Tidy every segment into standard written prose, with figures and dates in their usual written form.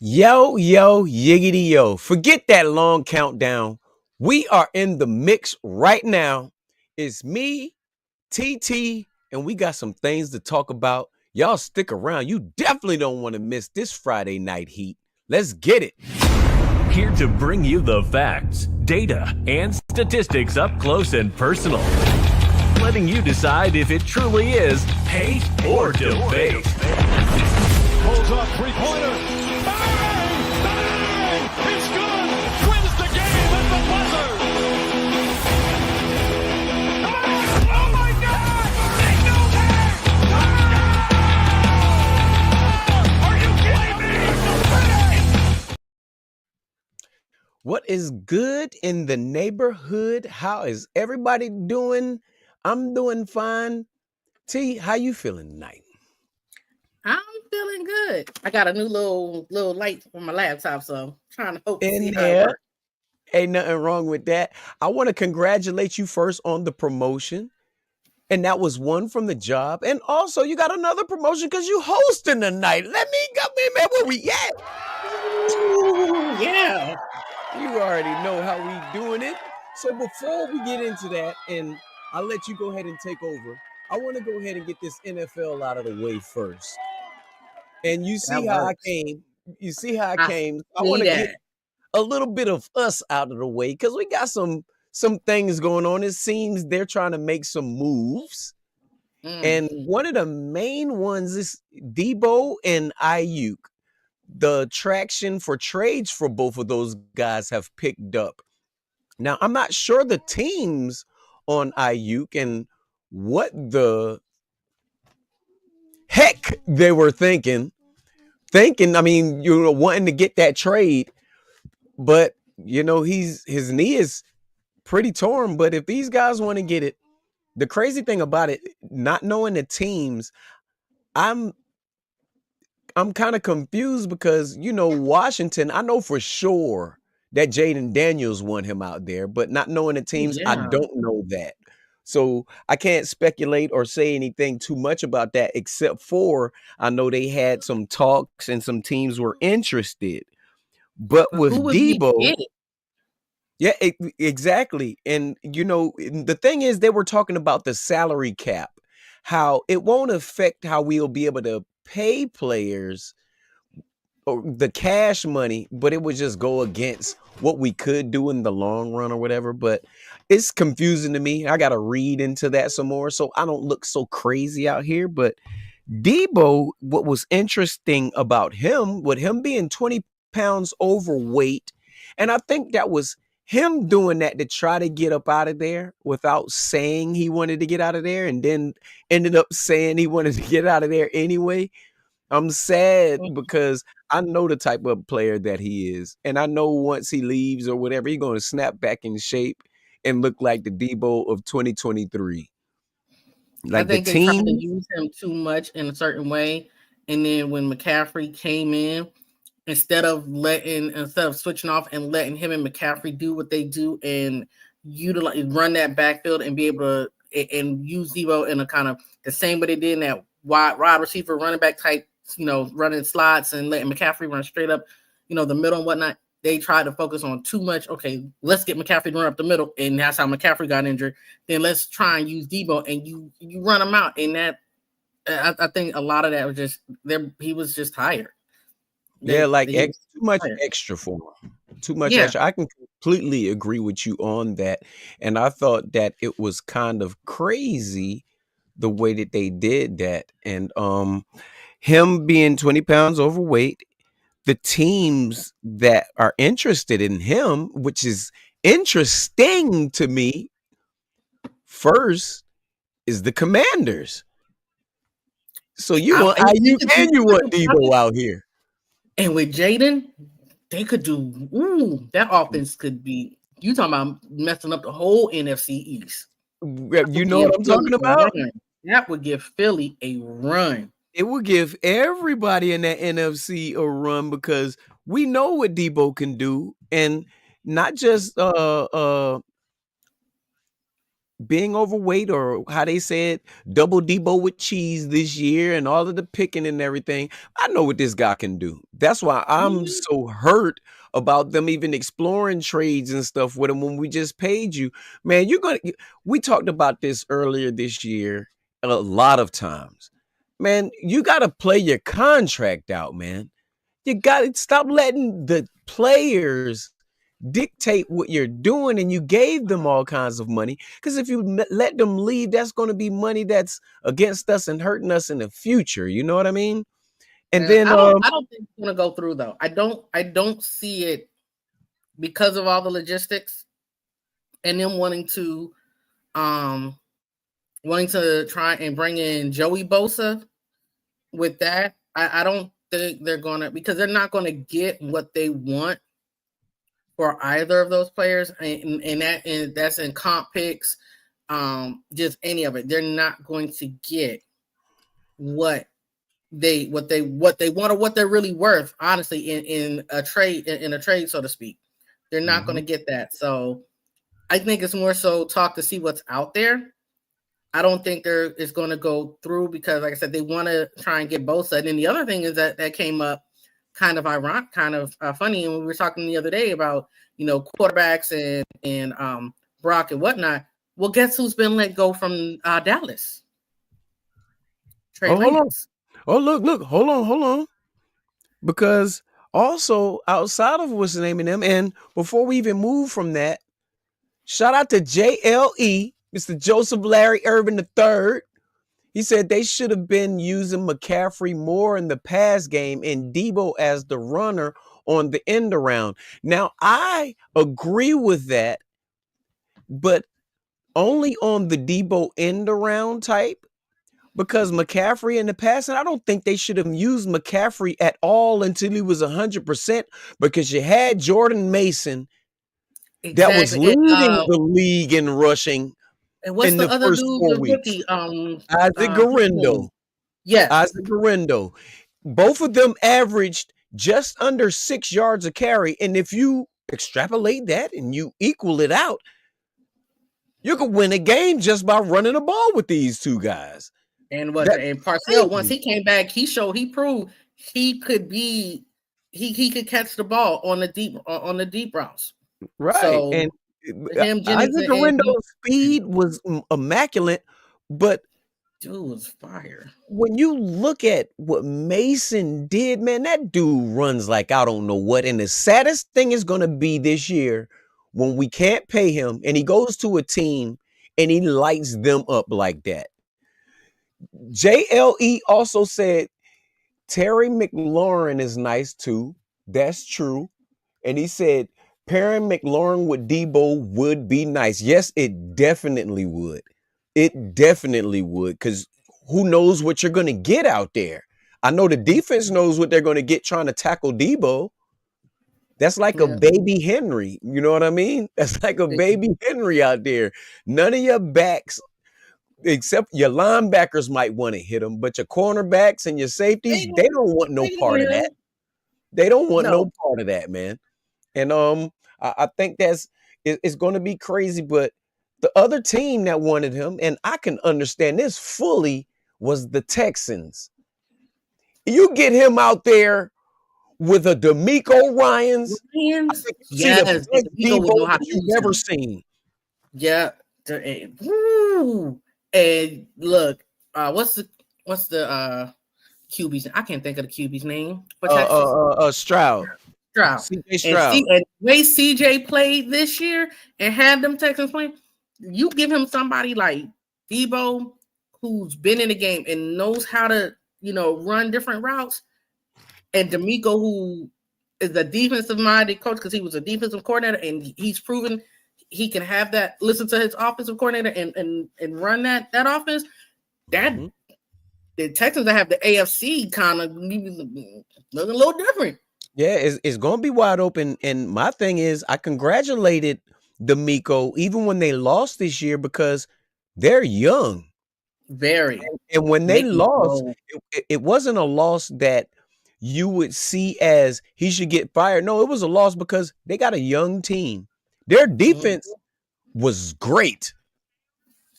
Yo, yiggity yo. Forget that long countdown. We are in the mix right now. It's me, TT, and we got some things to talk about. Y'all stick around. You definitely don't want to miss this Friday night heat. Let's get it. Here to bring you the facts, data, and statistics up close and personal. Letting you decide if it truly is hate or debate. Pulls off three-pointer. Bang! Bang! It's good! Wins the game at the buzzer! Oh my God! They know that! Are you kidding me? What is good in the neighborhood? How is everybody doing? I'm doing fine. T, how you feeling tonight? I'm feeling good. I got a new little light on my laptop, so I'm trying to hope to see how it Yeah, works. ain't nothing wrong with that. I want to congratulate you first on the promotion. And that was one from the job. And also, you got another promotion because you hosting tonight. Let me go, man. Where we at? Ooh, yeah. You already know how we doing it. So before we get into that, and I'll let you go ahead and take over, I want to go ahead and get this NFL out of the way first. And you That see how I works. came. You see how I I came. I see want to get that. a little bit of us out of the way because we got some things going on. It seems they're trying to make some moves. And Mhm. one of the main ones is Debo and Ayuk. The traction for trades for both of those guys have picked up. Now, I'm not sure the teams on Ayuk and what the heck they were thinking. I mean, wanting to get that trade, but his knee is pretty torn. But if these guys want to get it, the crazy thing about it, not knowing the teams, I'm kind of confused because Washington, I know for sure that Jaden Daniels want him out there, but not knowing the teams, I Yeah. don't know that. So I can't speculate or say anything too much about that, except for I know they had some talks and some teams were interested. But But who with would be Debo, it? yeah, exactly. And the thing is, they were talking about the salary cap, how it won't affect how we'll be able to pay players or the cash money, but it would just go against what we could do in the long run or whatever. But it's confusing to me. I got to read into that some more so I don't look so crazy out here. But Debo, what was interesting about him, with him being 20 pounds overweight, and I think that was him doing that to try to get up out of there without saying he wanted to get out of there, and then ended up saying he wanted to get out of there anyway. I'm sad because I know the type of player that he is. And I know once he leaves or whatever, he's going to snap back in shape and look like the Debo of 2023. I Like the think they tried to team, use him too much in a certain way, and then when McCaffrey came in, instead of switching off and letting him and McCaffrey do what they do and utilize run that backfield and be able to and use Debo in a kind of the same way they did in that wide receiver running back type, running slots and letting McCaffrey run straight up, the middle and whatnot. They tried to focus on too much. Okay, let's get McCaffrey to run up the middle, and that's how McCaffrey got injured. Then let's try and use Debo, and you run him out. And that I think a lot of that was just there. He was just tired. yeah, like He was too much tired. extra for him. Too much Yeah, extra. I can completely agree with you on that. And I thought that it was kind of crazy the way that they did that. And him being 20 pounds overweight, the teams that are interested in him, which is interesting to me, first is the Commanders. So you want he IU could do and you want something. Debo out here. And with Jaden, they could do. Ooh, that offense could be. You talking about messing up the whole NFC East? That You would know what give I'm Philly talking a about? run. That would give Philly a run. It will give everybody in that NFC a run because we know what Debo can do, and not just being overweight, or how they said double Debo with cheese this year and all of the picking and everything. I know what this guy can do. That's why I'm Mhm. so hurt about them even exploring trades and stuff with him when we just paid you. Man, we talked about this earlier this year a lot of times. Man, you got to play your contract out, man. You got to stop letting the players dictate what you're doing, and you gave them all kinds of money, because if you let them leave, that's going to be money that's against us and hurting us in the future, you know what I mean? And Yeah, then I don't think it's gonna go through though. I don't see it because of all the logistics and them um wanting to try and bring in Joey Bosa with that. I don't think they're gonna, because they're not gonna get what they want for either of those players, and that's in comp picks, just any of it. They're not going to get what they want, or what they're really worth, honestly, in a trade, so to speak. They're not going to get that. So I think it's more so talk to see what's out there. I don't think there is going to go through because, like I said, they want to try and get Bosa. And then the other thing is that came up kind of ironic, kind of funny. And we were talking the other day about, quarterbacks and Brock and whatnot. Well, guess who's been let go from Dallas? Trey hold on. Lance. Oh, look, hold on, because also outside of what's the name of them, and before we even move from that, shout out to JLE, Mr. Joseph Larry Irvin III. He said they should have been using McCaffrey more in the pass game and Debo as the runner on the end around. Now, I agree with that, but only on the Debo end around type, because McCaffrey in the past, and I don't think they should have used McCaffrey at all until he was 100%, because you had Jordan Mason that was Exactly. leading the league in rushing And what's in the the other first dude, 4 the weeks. rookie? Isaac Garendo. Yes. Isaac Garendo. Both of them averaged just under 6 yards a carry. And if you extrapolate that and you equal it out, you could win a game just by running the ball with these two guys. And That's Parcell, once crazy. he came back, he proved he could be he could catch the ball on the deep routes. Right. So And him, Jennings, Isaac Garendo's speed was immaculate, but dude was fire. when you look at what Mason did, man, that dude runs like I don't know what. And the saddest thing is going to be this year when we can't pay him and he goes to a team and he lights them up like that. JLE also said Terry McLaurin is nice too. That's true. And he said pairing McLaurin with Debo would be nice. Yes, it definitely would. It definitely would, because who knows what you're going to get out there. I know the defense knows what they're going to get trying to tackle Debo. That's like a Yeah. baby Henry. You know what I mean? That's like a baby Henry out there. None of your backs, except your linebackers, might want to hit him, but your cornerbacks and your safeties, they don't want no part of that. They don't want no No. part of that, man. And I think it's going to be crazy. But the other team that wanted him, and I can understand this fully, was the Texans. You get him out there with a D'Amico Ryans, I think you see the Yes, best Debo would know Debo how that to you've use ever him. seen. Yeah. Woo. And look, what's the QB's? I can't think of the QB's name for Texas. Stroud. Stroud. CJ Stroud. And the way CJ played this year and had them Texans playing, you give him somebody like Debo, who's been in the game and knows how to, run different routes, and D'Amico, who is a defensive minded coach because he was a defensive coordinator and he's proven he can have that, listen to his offensive coordinator and run that offense. That the Texans that have the AFC kind of looking a little different. Yeah, it's going to be wide open. And my thing is, I congratulated D'Amico even when they lost this year, because they're young. Very. And when they lost, it wasn't a loss that you would see as he should get fired. No, it was a loss because they got a young team. Their defense was great.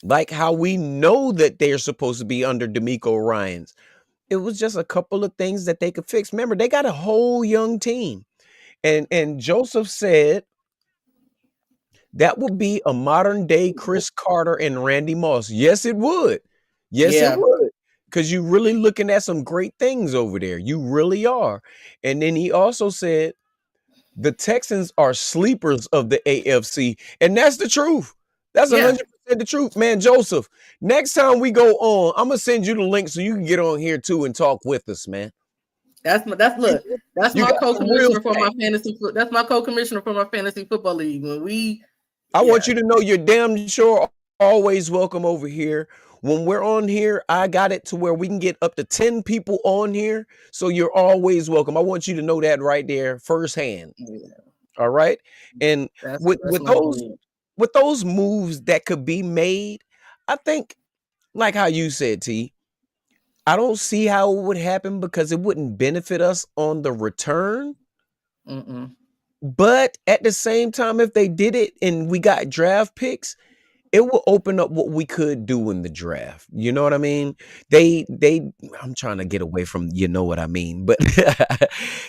like how we know that they're supposed to be under D'Amico Ryans. It was just a couple of things that they could fix. Remember, they got a whole young team. And Joseph said that would be a modern day Chris Carter and Randy Moss. Yes, it would. Yes, it Yeah, would. Because you're really looking at some great things over there. You really are. And then he also said the Texans are sleepers of the AFC. And that's the truth. That's yeah. 100% the truth, man. Joseph, next time we go on, I'm going to send you the link so you can get on here too and talk with us, man. That's You my got some real co-commissioner for my facts. that's my co-commissioner for my fantasy football league. I want Yeah, you to know you're damn sure always welcome over here. When we're on here, I got it to where we can get up to 10 people on here. So you're always welcome. I want you to know that right there firsthand. yeah. All right. And with That's with my those dude. with those moves that could be made, I think, like how you said, T, I don't see how it would happen because it wouldn't benefit us on the return. Mm-mm. But at the same time, if they did it and we got draft picks, it will open up what we could do in the draft. You know what I mean? They I'm trying to get away from you know what I mean, but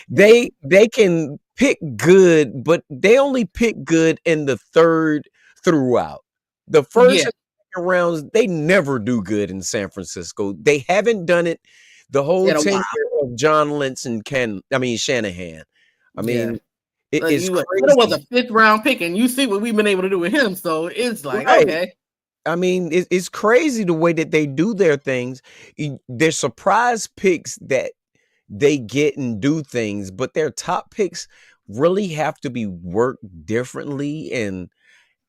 they can pick good, but they only pick good in the third throughout. The first Yeah, and second rounds, they never do good in San Francisco. They haven't done it the whole in a while. tenure of John Lynch and Shanahan. I Yeah. mean, it Like is you it was a crazy. fifth round pick, and you see what we've been able to do with him. So it's like, Right. okay. I mean, it's crazy the way that they do their things. They're surprise picks that they get and do things, but their top picks really have to be worked differently. And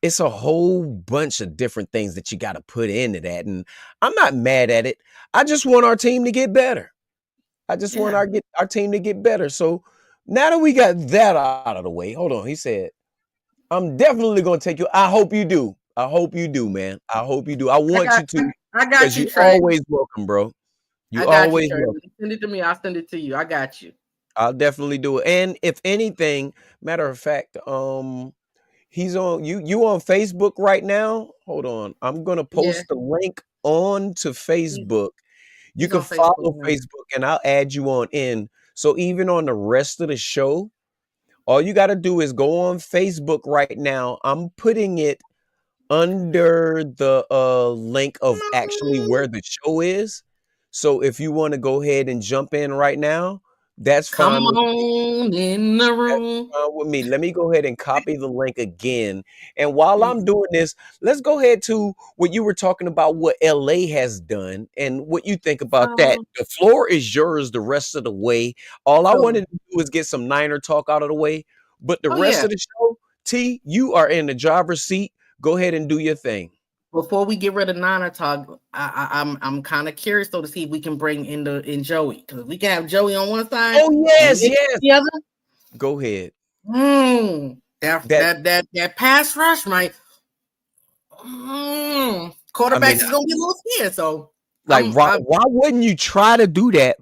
it's a whole bunch of different things that you got to put into that. And I'm not mad at it. I just want our team to get better. I just want Yeah. our team to get better. So now that we got that out of the way, hold on. He said, I'm definitely gonna take you. I hope you do. I hope you do, man. I hope you do. I want you to I got because you, you Trey. always welcome, bro. I You got you, always Trey. When welcome. you send it to me, I'll send it to you. I got you. I'll definitely do it. And if anything, matter of fact, he's on you on Facebook right now. Hold on. I'm gonna Yeah. post the link on to He's, Facebook. You he's can on Facebook follow now. Facebook and I'll add you on in. So even on the rest of the show, all you got to do is go on Facebook right now. I'm putting it under the link of actually where the show is. So if you want to go ahead and jump in right now, that's Come fine with me. on in the That's room. fine with me. Let me go ahead and copy the link again. And while I'm doing this, let's go ahead to what you were talking about, what LA has done and what you think about that. Um, The floor is yours the rest of the way. All I so, wanted to do is get some Niner talk out of the way. But the oh rest yeah. of the show, T, you are in the driver's seat. Go ahead and do your thing. Before we get rid of Nana talk, I'm kind of curious though to see if we can bring in Joey, because we can have Joey on one side Oh, and yes, Nick on yes. the other. Go ahead. That That that pass rush, right? I mean, Quarterbacks is gonna be a little scared. So like, why I why wouldn't you try to do that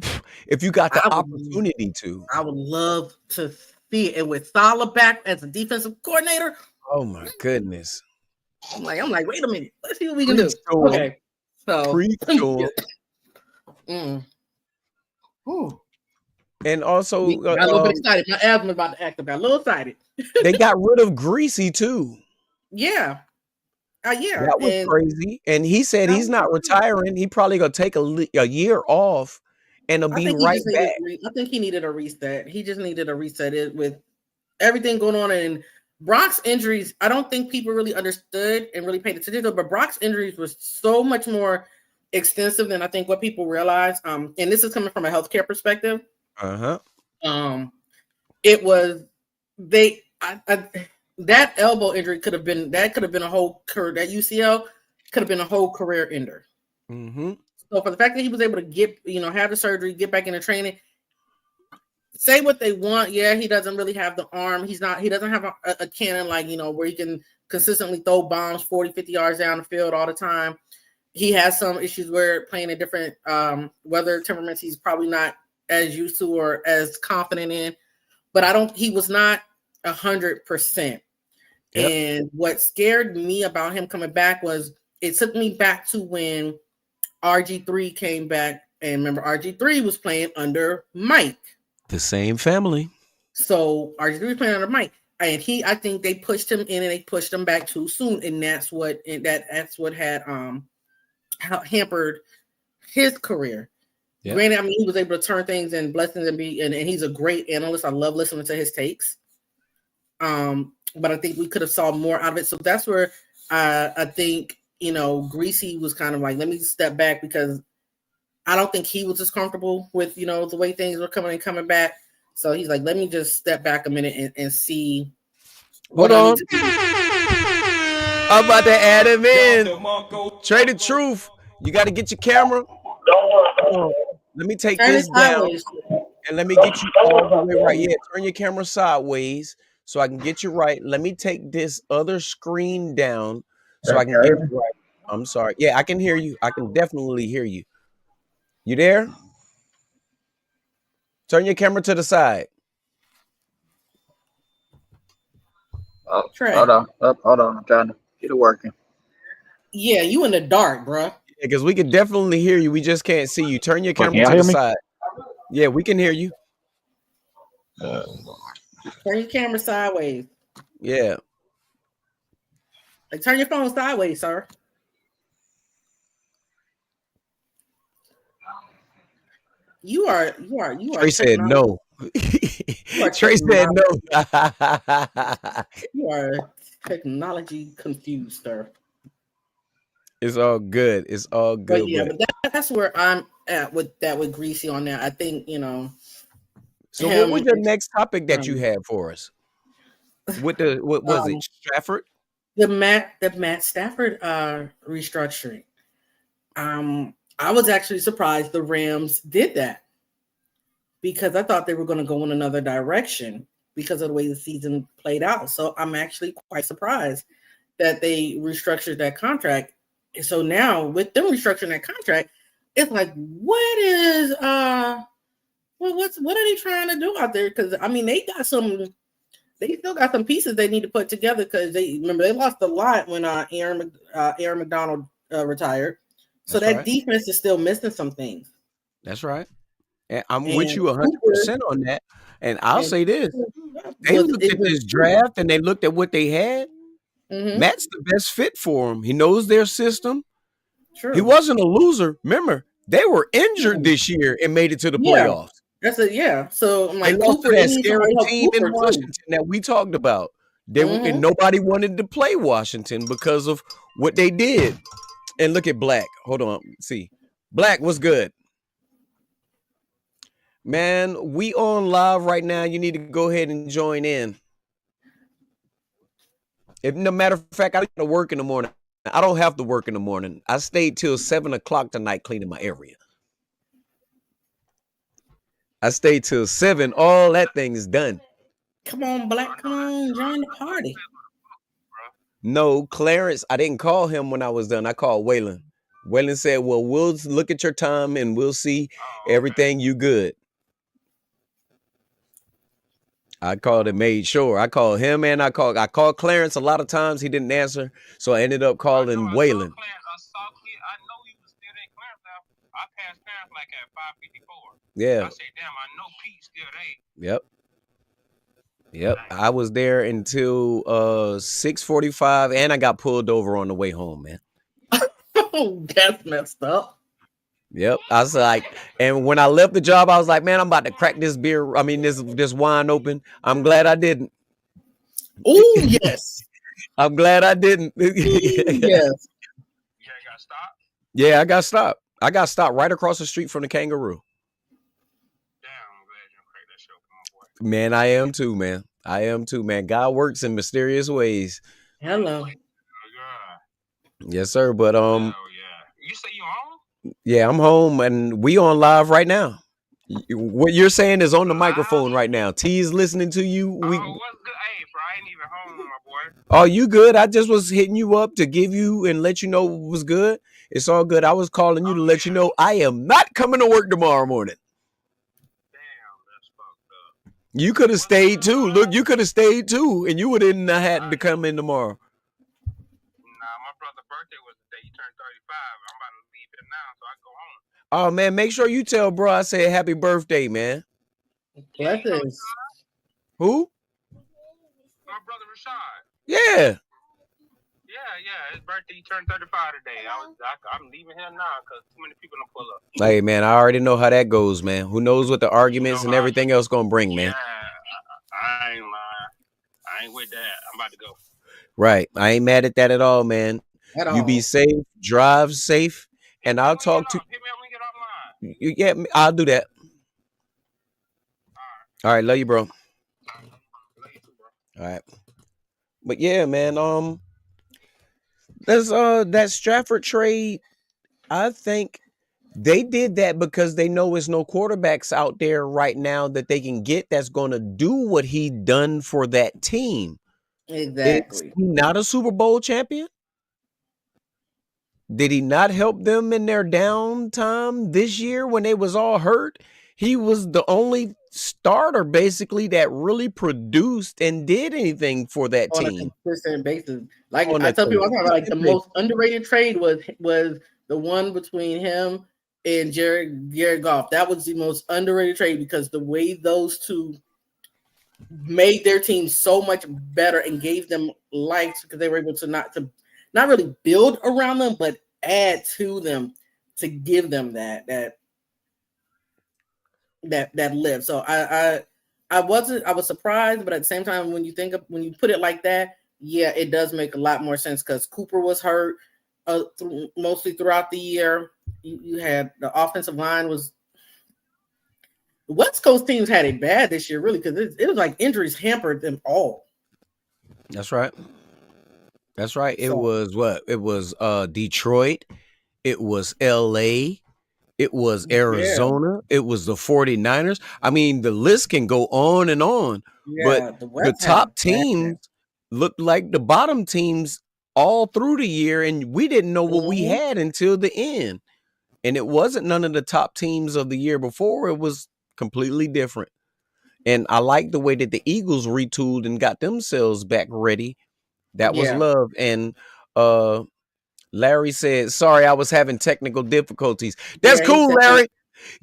if you got the I would opportunity to? I would love to see it. And with Salah back as a defensive coordinator, Oh my goodness. I'm like, wait a minute, let's see what we can Preach do. to him. Okay, so Preach to him. mm. Whew. And also, Got a little bit excited. My asthma about to act up. Got a little excited. they got rid of Greasy too. Yeah, yeah, That was and crazy. And he said that he's was not crazy. retiring. He probably gonna take a year off and he'll I be think he right just needed. back. I think he needed a reset. He just needed a reset. It with everything going on and Brock's injuries. I don't think people really understood and really paid attention to. But Brock's injuries was so much more extensive than I think what people realize. And this is coming from a healthcare perspective. Uh-huh. It was they. That elbow injury could have been a whole career. That UCL could have been a whole career ender. Mm-hmm. So for the fact that he was able to get, have the surgery, get back into training, say what they want. Yeah, he doesn't really have the arm. He doesn't have a cannon like, where he can consistently throw bombs 40, 50 yards down the field all the time. He has some issues where playing in different weather temperaments he's probably not as used to or as confident in. But he was not 100%. Yep. And what scared me about him coming back was it took me back to when RG3 came back, and remember RG3 was playing under Mike. The same family. So RG3 was playing under Mike, and I think they pushed him in and they pushed him back too soon, and that's what had hampered his career. Yep. Granted, I mean, he was able to turn things in blessings and he's a great analyst. I love listening to his takes. But I think we could have saw more out of it. So that's where I think, Greasy was kind of like, let me step back, because I don't think he was as comfortable with, the way things were coming back. So he's like, let me just step back a minute and see. Hold on. I'm about to add him in. Trade the truth. You got to get your camera. Let me take this down and let me get you all the way right. Yeah, turn your camera sideways so I can get you right. Let me take this other screen down so I can get you right. I'm sorry. Yeah, I can hear you. I can definitely hear you. You there? Turn your camera to the side. Oh, hold on. I'm trying to get it working. Yeah, you in the dark, bro. Yeah, because we can definitely hear you. We just can't see you. Turn your camera to the side. Yeah, we can hear you. Turn your camera sideways. Yeah. Like, turn your phone sideways, sir. You are. Trey said no. Trey said no. You are technology confused, sir. It's all good. It's all good. But yeah, but that's where I'm at with Greasy on there. I think, So what was your next topic that you had for us? What was it? Stafford? The Matt Stafford restructuring. I was actually surprised the Rams did that, because I thought they were going to go in another direction because of the way the season played out. So I'm actually quite surprised that they restructured that contract. And so now with them restructuring that contract, it's like, what are they trying to do out there? Because I mean, they still got some pieces they need to put together, because they lost a lot when Aaron McDonald retired. So that defense is still missing some things. That's right. And I'm with you 100% on that. And I'll say this. They looked at this draft and they looked at what they had. Mm-hmm. Matt's the best fit for him. He knows their system. True. He wasn't a loser. Remember, they were injured this year and made it to the playoffs. So I'm like, they lost to that scary team in Washington that we talked about. And nobody wanted to play Washington because of what they did. And look at Black. Hold on. See. Black, what's good? Man, we on live right now. You need to go ahead and join in. If no matter of fact, I got to work in the morning. I don't have to work in the morning. I stayed till 7:00 tonight cleaning my area. I stayed till 7. All that thing is done. Come on, Black. Come on, join the party. No, Clarence, I didn't call him when I was done. I called Waylon. Waylon said, well, we'll look at your time and we'll see everything you good. I called and made sure. I called him and I called Clarence a lot of times. He didn't answer. So I ended up calling Waylon. I know he was still in Clarence now. I passed Clarence like at 5:54. Yeah. I said, damn, I know Pete's still there. Yep. I was there until 6:45 and I got pulled over on the way home, man. Oh, that's messed up. Yep. I was like, and when I left the job, I was like, man, I'm about to crack this this wine open. I'm glad I didn't. Oh, yes. I'm glad I didn't. Yes. Yeah, I got stopped. Yeah, I got stopped. I got stopped right across the street from the Kangaroo. Damn, I'm glad you cracked that shit open, my boy. Man, I am too, man. God works in mysterious ways. Hello. Oh, God. Yes, sir. But Oh, yeah. You say you home? Yeah, I'm home and we on live right now. What you're saying is on the microphone right now. T's listening to you. What's good? Hey, bro, I ain't even home, my boy. Oh, you good? I just was hitting you up to give you and let you know what was good. It's all good. I was calling you to let you know I am not coming to work tomorrow morning. Damn, that's fucked up. You could have stayed too. Look, you could have stayed too, and you wouldn't have had to come in tomorrow. Nah, my brother birthday was the day he turned 35. I'm about to leave it now so I can go home. Oh man, make sure you tell bro I said happy birthday, man. Blessings. Who? My brother Rashad. Yeah. Yeah. His birthday, he turned 35 today. I'm leaving him now because too many people don't pull up. Hey man, I already know how that goes, man. Who knows what the arguments and everything else gonna bring, man. Yeah, I ain't lying. I ain't with that. I'm about to go. Right. I ain't mad at that at all, man. You be safe, drive safe, and I'll talk to Hit me up when we get offline. you. Yeah, I'll do that. All right, love you, bro. Love you too, bro. All right. But yeah, man, that's that Stafford trade, I think they did that because they know there's no quarterbacks out there right now that they can get that's going to do what he done for that team. Exactly. Is he not a Super Bowl champion? Did he not help them in their downtime this year when they was all hurt? He was the only starter basically that really produced and did anything for that on team. A consistent basis. Like I tell people, the most underrated trade was the one between him and Jared Goff. That was the most underrated trade because the way those two made their team so much better and gave them life because they were able to not really build around them, but add to them to give them that lift. So I was surprised, but at the same time, when you put it like that, yeah, it does make a lot more sense because Cooper was hurt mostly throughout the year. You had the offensive line was. The West Coast teams had it bad this year, really, because it was like injuries hampered them all. That's right. That's right. It was what? It was Detroit. It was LA. It was Arizona. Yeah. It was the 49ers. I mean, the list can go on and on. Yeah, but the top teams looked like the bottom teams all through the year, and we didn't know what we had until the end. And it wasn't none of the top teams of the year before. It was completely different. And I like the way that the Eagles retooled and got themselves back ready. That was love. And Larry said, sorry, I was having technical difficulties. That's cool, Larry.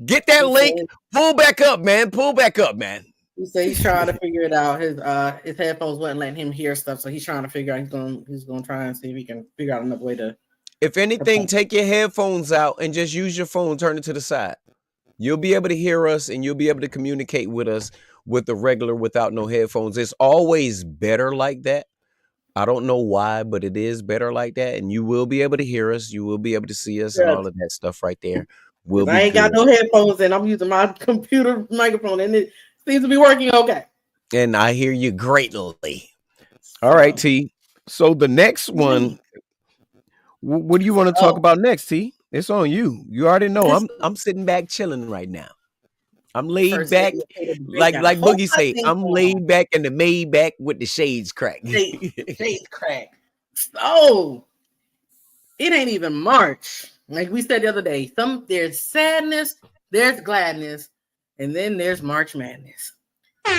Get that link. Pull back up, man. Pull back up, man. He said he's trying to figure it out. His headphones wasn't letting him hear stuff, so he's trying to figure out. He's going to try and see if he can figure out another way to. If anything, take your headphones out and just use your phone. Turn it to the side. You'll be able to hear us and you'll be able to communicate with us with the regular without no headphones. It's always better like that. I don't know why, but it is better like that. And you will be able to hear us. You will be able to see us and all of that stuff right there. I ain't got no headphones and I'm using my computer microphone and it seems to be working okay. And I hear you greatly. All right, T. So the next one, what do you want to talk about next, T? It's on you. You already know I'm sitting back chilling right now. I'm laid back, like Boogie say. I'm laid back in the Maybach with the shades cracked. Shades cracked. So it ain't even March. Like we said the other day, there's sadness, there's gladness, and then there's March Madness. We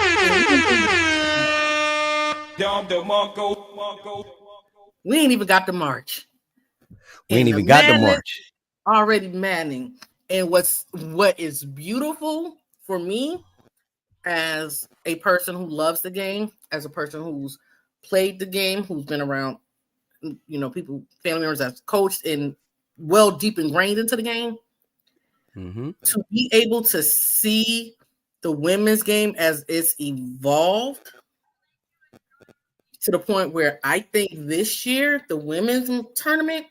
ain't even got the March. We ain't even got the March. Already maddening. And what is beautiful for me as a person who loves the game, as a person who's played the game, who's been around, people, family members that's coached and deep ingrained into the game, to be able to see the women's game as it's evolved to the point where I think this year, the women's tournament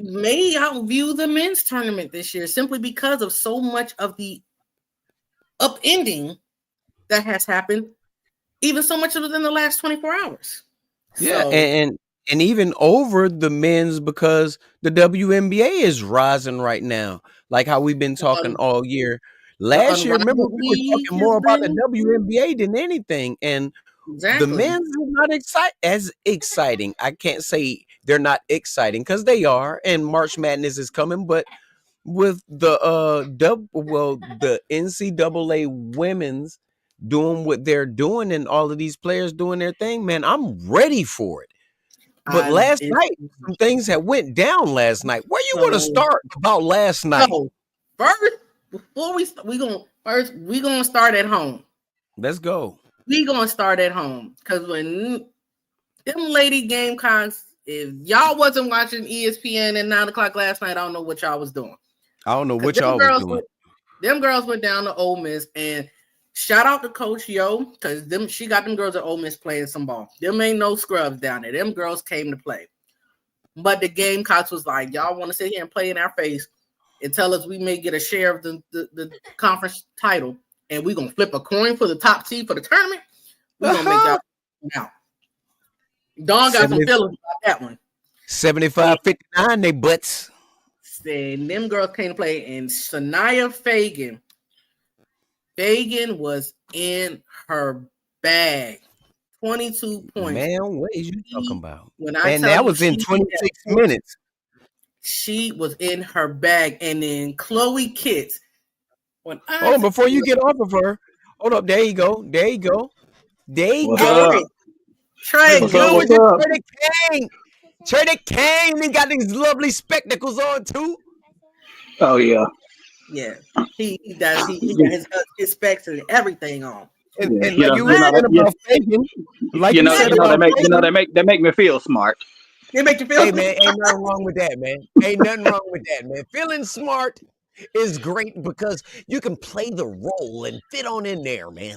may outview the men's tournament this year simply because of so much of the upending that has happened, even so much within the last 24 hours. Yeah, and even over the men's because the WNBA is rising right now, like how we've been talking all year. Last year, remember, we were talking more about the WNBA than anything, and the men's is not as exciting. I can't say they're not exciting because they are, and March Madness is coming. But with the the NCAA women's doing what they're doing, and all of these players doing their thing, man, I'm ready for it. But last night, some things had went down last night. Where you want to start about last night? First, before we gonna start at home. Let's go. We gonna start at home because when them lady Gamecocks, if y'all wasn't watching ESPN at 9:00 last night, I don't know what y'all was doing. I don't know what y'all was doing. Them girls went down to Ole Miss, and shout out to Coach Yo, because she got them girls at Ole Miss playing some ball. Them ain't no scrubs down there. Them girls came to play. But the Gamecocks was like, y'all want to sit here and play in our face and tell us we may get a share of the conference title, and we're gonna flip a coin for the top seed for the tournament. We're gonna make y'all out. Dawn got some feelings about that one. 75-59, they butts. And them girls came to play, and Shania Fagan was in her bag. 22 points. Man, what is you talking about? And that was in 26 minutes. She was in her bag. And then Chloe Kitts. Before you get off of her, hold up. There you go. Trey, Trey the Kane. He got these lovely spectacles on too. Oh yeah. Yeah, he does. He got his specs and everything on. And like you were saying about Fagan, like you said about they make me feel smart. They make you feel. Hey man, ain't nothing wrong with that, man. Feeling smart is great because you can play the role and fit on in there, man.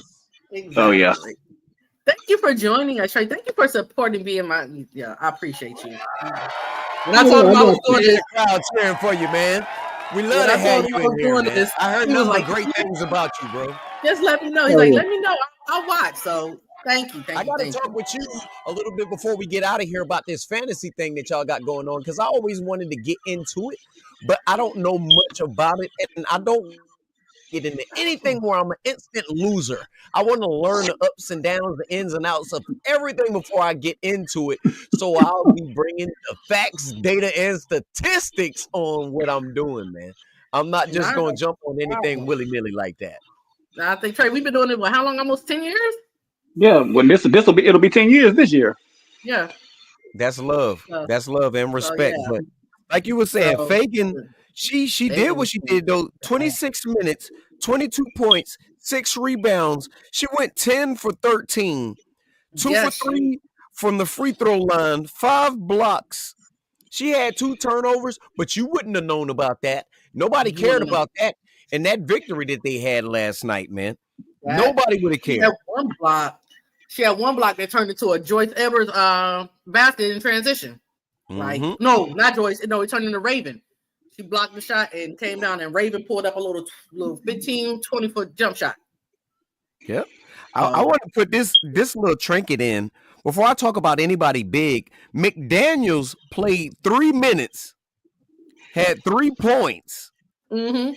Exactly. Oh yeah. Thank you for joining us, Trey. Thank you for supporting being my. Yeah, I appreciate you. When I told him I was doing this, crowd cheering for you, man. We love to have you in here, man. I heard nothing but great things about you, bro. Just let me know. He's like, let me know. I'll watch. So thank you. I got to talk with you a little bit before we get out of here about this fantasy thing that y'all got going on, because I always wanted to get into it, but I don't know much about it, and I don't get into anything where I'm an instant loser. I want to learn the ups and downs, the ins and outs of everything before I get into it. So I'll be bringing the facts, data, and statistics on what I'm doing, man. I'm not just going to jump on anything willy-nilly like that. I think, Trey, we've been doing it for how long? Almost 10 years? Yeah, when it'll be 10 years this year. Yeah. That's love. That's love and respect. But like you were saying, Fagan, she did what she did, though. 26 minutes, 22 points, 6 rebounds. She went 10 for 13, 2 for 3 from the free throw line, 5 blocks. She had 2 turnovers, but you wouldn't have known about that. Nobody cared about that. And that victory that they had last night, man, nobody would have cared. She had one block that turned into a Joyce Edwards basket in transition. Like, no, not Joyce. No, it turned into Raven. She blocked the shot and came down, and Raven pulled up a little 15, 20-foot jump shot. Yep. I want to put this little trinket in before I talk about anybody big. McDaniels played 3 minutes, had 3 points. A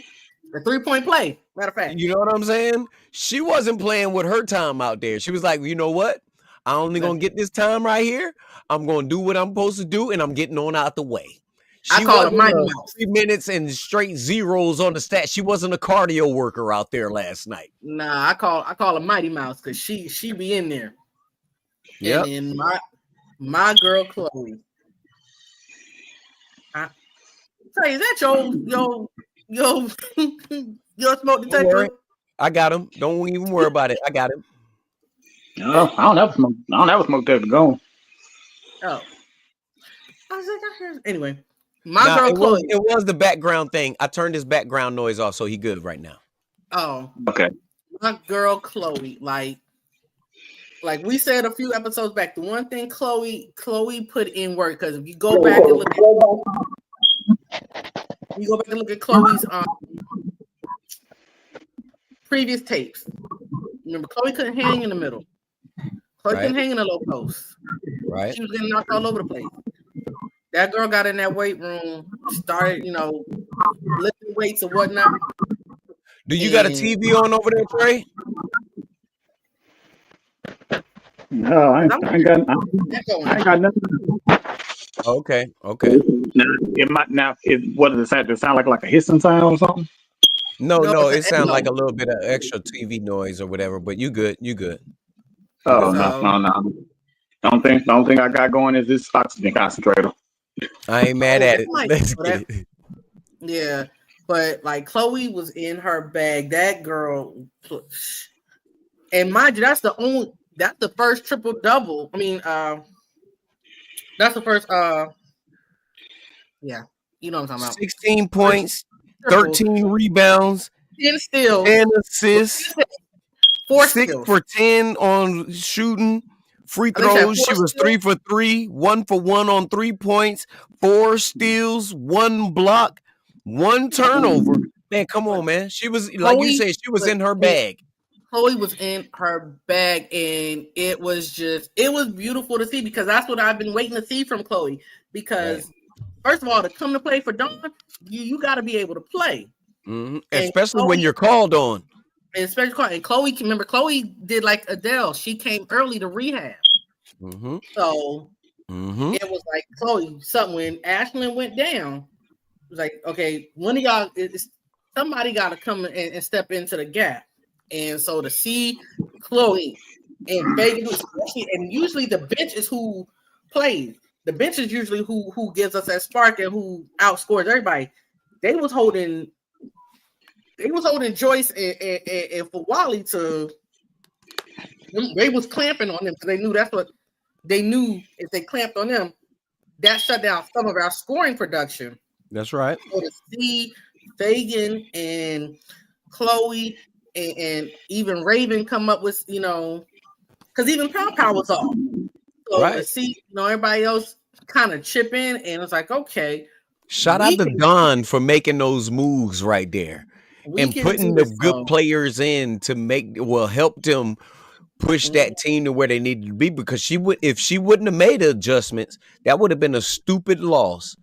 3-point play, matter of fact. You know what I'm saying? She wasn't playing with her time out there. She was like, you know what? I only going to get this time right here. I'm going to do what I'm supposed to do, and I'm getting on out the way. I call it Mighty Mouse. 3 minutes and straight zeros on the stat. She wasn't a cardio worker out there last night. Nah, I call her Mighty Mouse because she be in there. Yeah. And my girl Chloe. Say, is that your smoke detector? I got him. Don't even worry about it. I got him. No, I don't have a smoke detector going. Oh. I was like, I heard. Anyway, girl Chloe. It was the background thing. I turned his background noise off, so he good right now. Oh. Okay. My girl Chloe, like we said a few episodes back, the one thing Chloe put in work, because if you go back and look at Chloe's previous tapes. Remember, Chloe couldn't hang in the middle. Chloe couldn't hang in the low post. Right. She was getting knocked all over the place. That girl got in that weight room, started, lifting weights and whatnot. Do you got a TV on over there, Trey? No, I ain't got nothing. Okay. What does it sound? Does it sound like a hissing sound or something? No, it sounds like a little bit of extra TV noise or whatever, but you good. Oh, no. The only thing I got going is this oxygen concentrator. I ain't mad at it. Like, Let's get it. Yeah, but like Chloe was in her bag. That girl, and mind you, that's the first triple double. I mean, that's the first. Yeah, you know what I'm talking about. 16 points, 13 rebounds, 10 steals, 10 assists, 4 6 steals. for 10 on shooting. Free throws, she was 3 for 3, 1 for 1 on 3 points, 4 steals, 1 block, 1 turnover. Man, come on, man. She was, like you said, she was in her bag. Chloe was in her bag, and it was beautiful to see, because that's what I've been waiting to see from Chloe. Because first of all, to come to play for Dawn, you got to be able to play, especially when you're called on. And Chloe, remember, Chloe did like Adele. She came early to rehab. So it was like, Chloe, something when Ashlyn went down, it was like, okay, one of y'all, somebody got to come and step into the gap. And so to see Chloe and Vegas, and usually the bench is who plays. The bench is usually who gives us that spark and who outscores everybody. They was holding Joyce and Fawali to. They was clamping on them, because they knew that's what they knew. If they clamped on them, that shut down some of our scoring production. That's right. So to see Fagan and Chloe and even Raven come up with, because even Pow was off. So to see, everybody else kind of chip in, and it's like, okay. Shout out to Don for making those moves right there and putting the good players in to help them push that team to where they needed to be, because if she wouldn't have made adjustments, that would have been a stupid loss.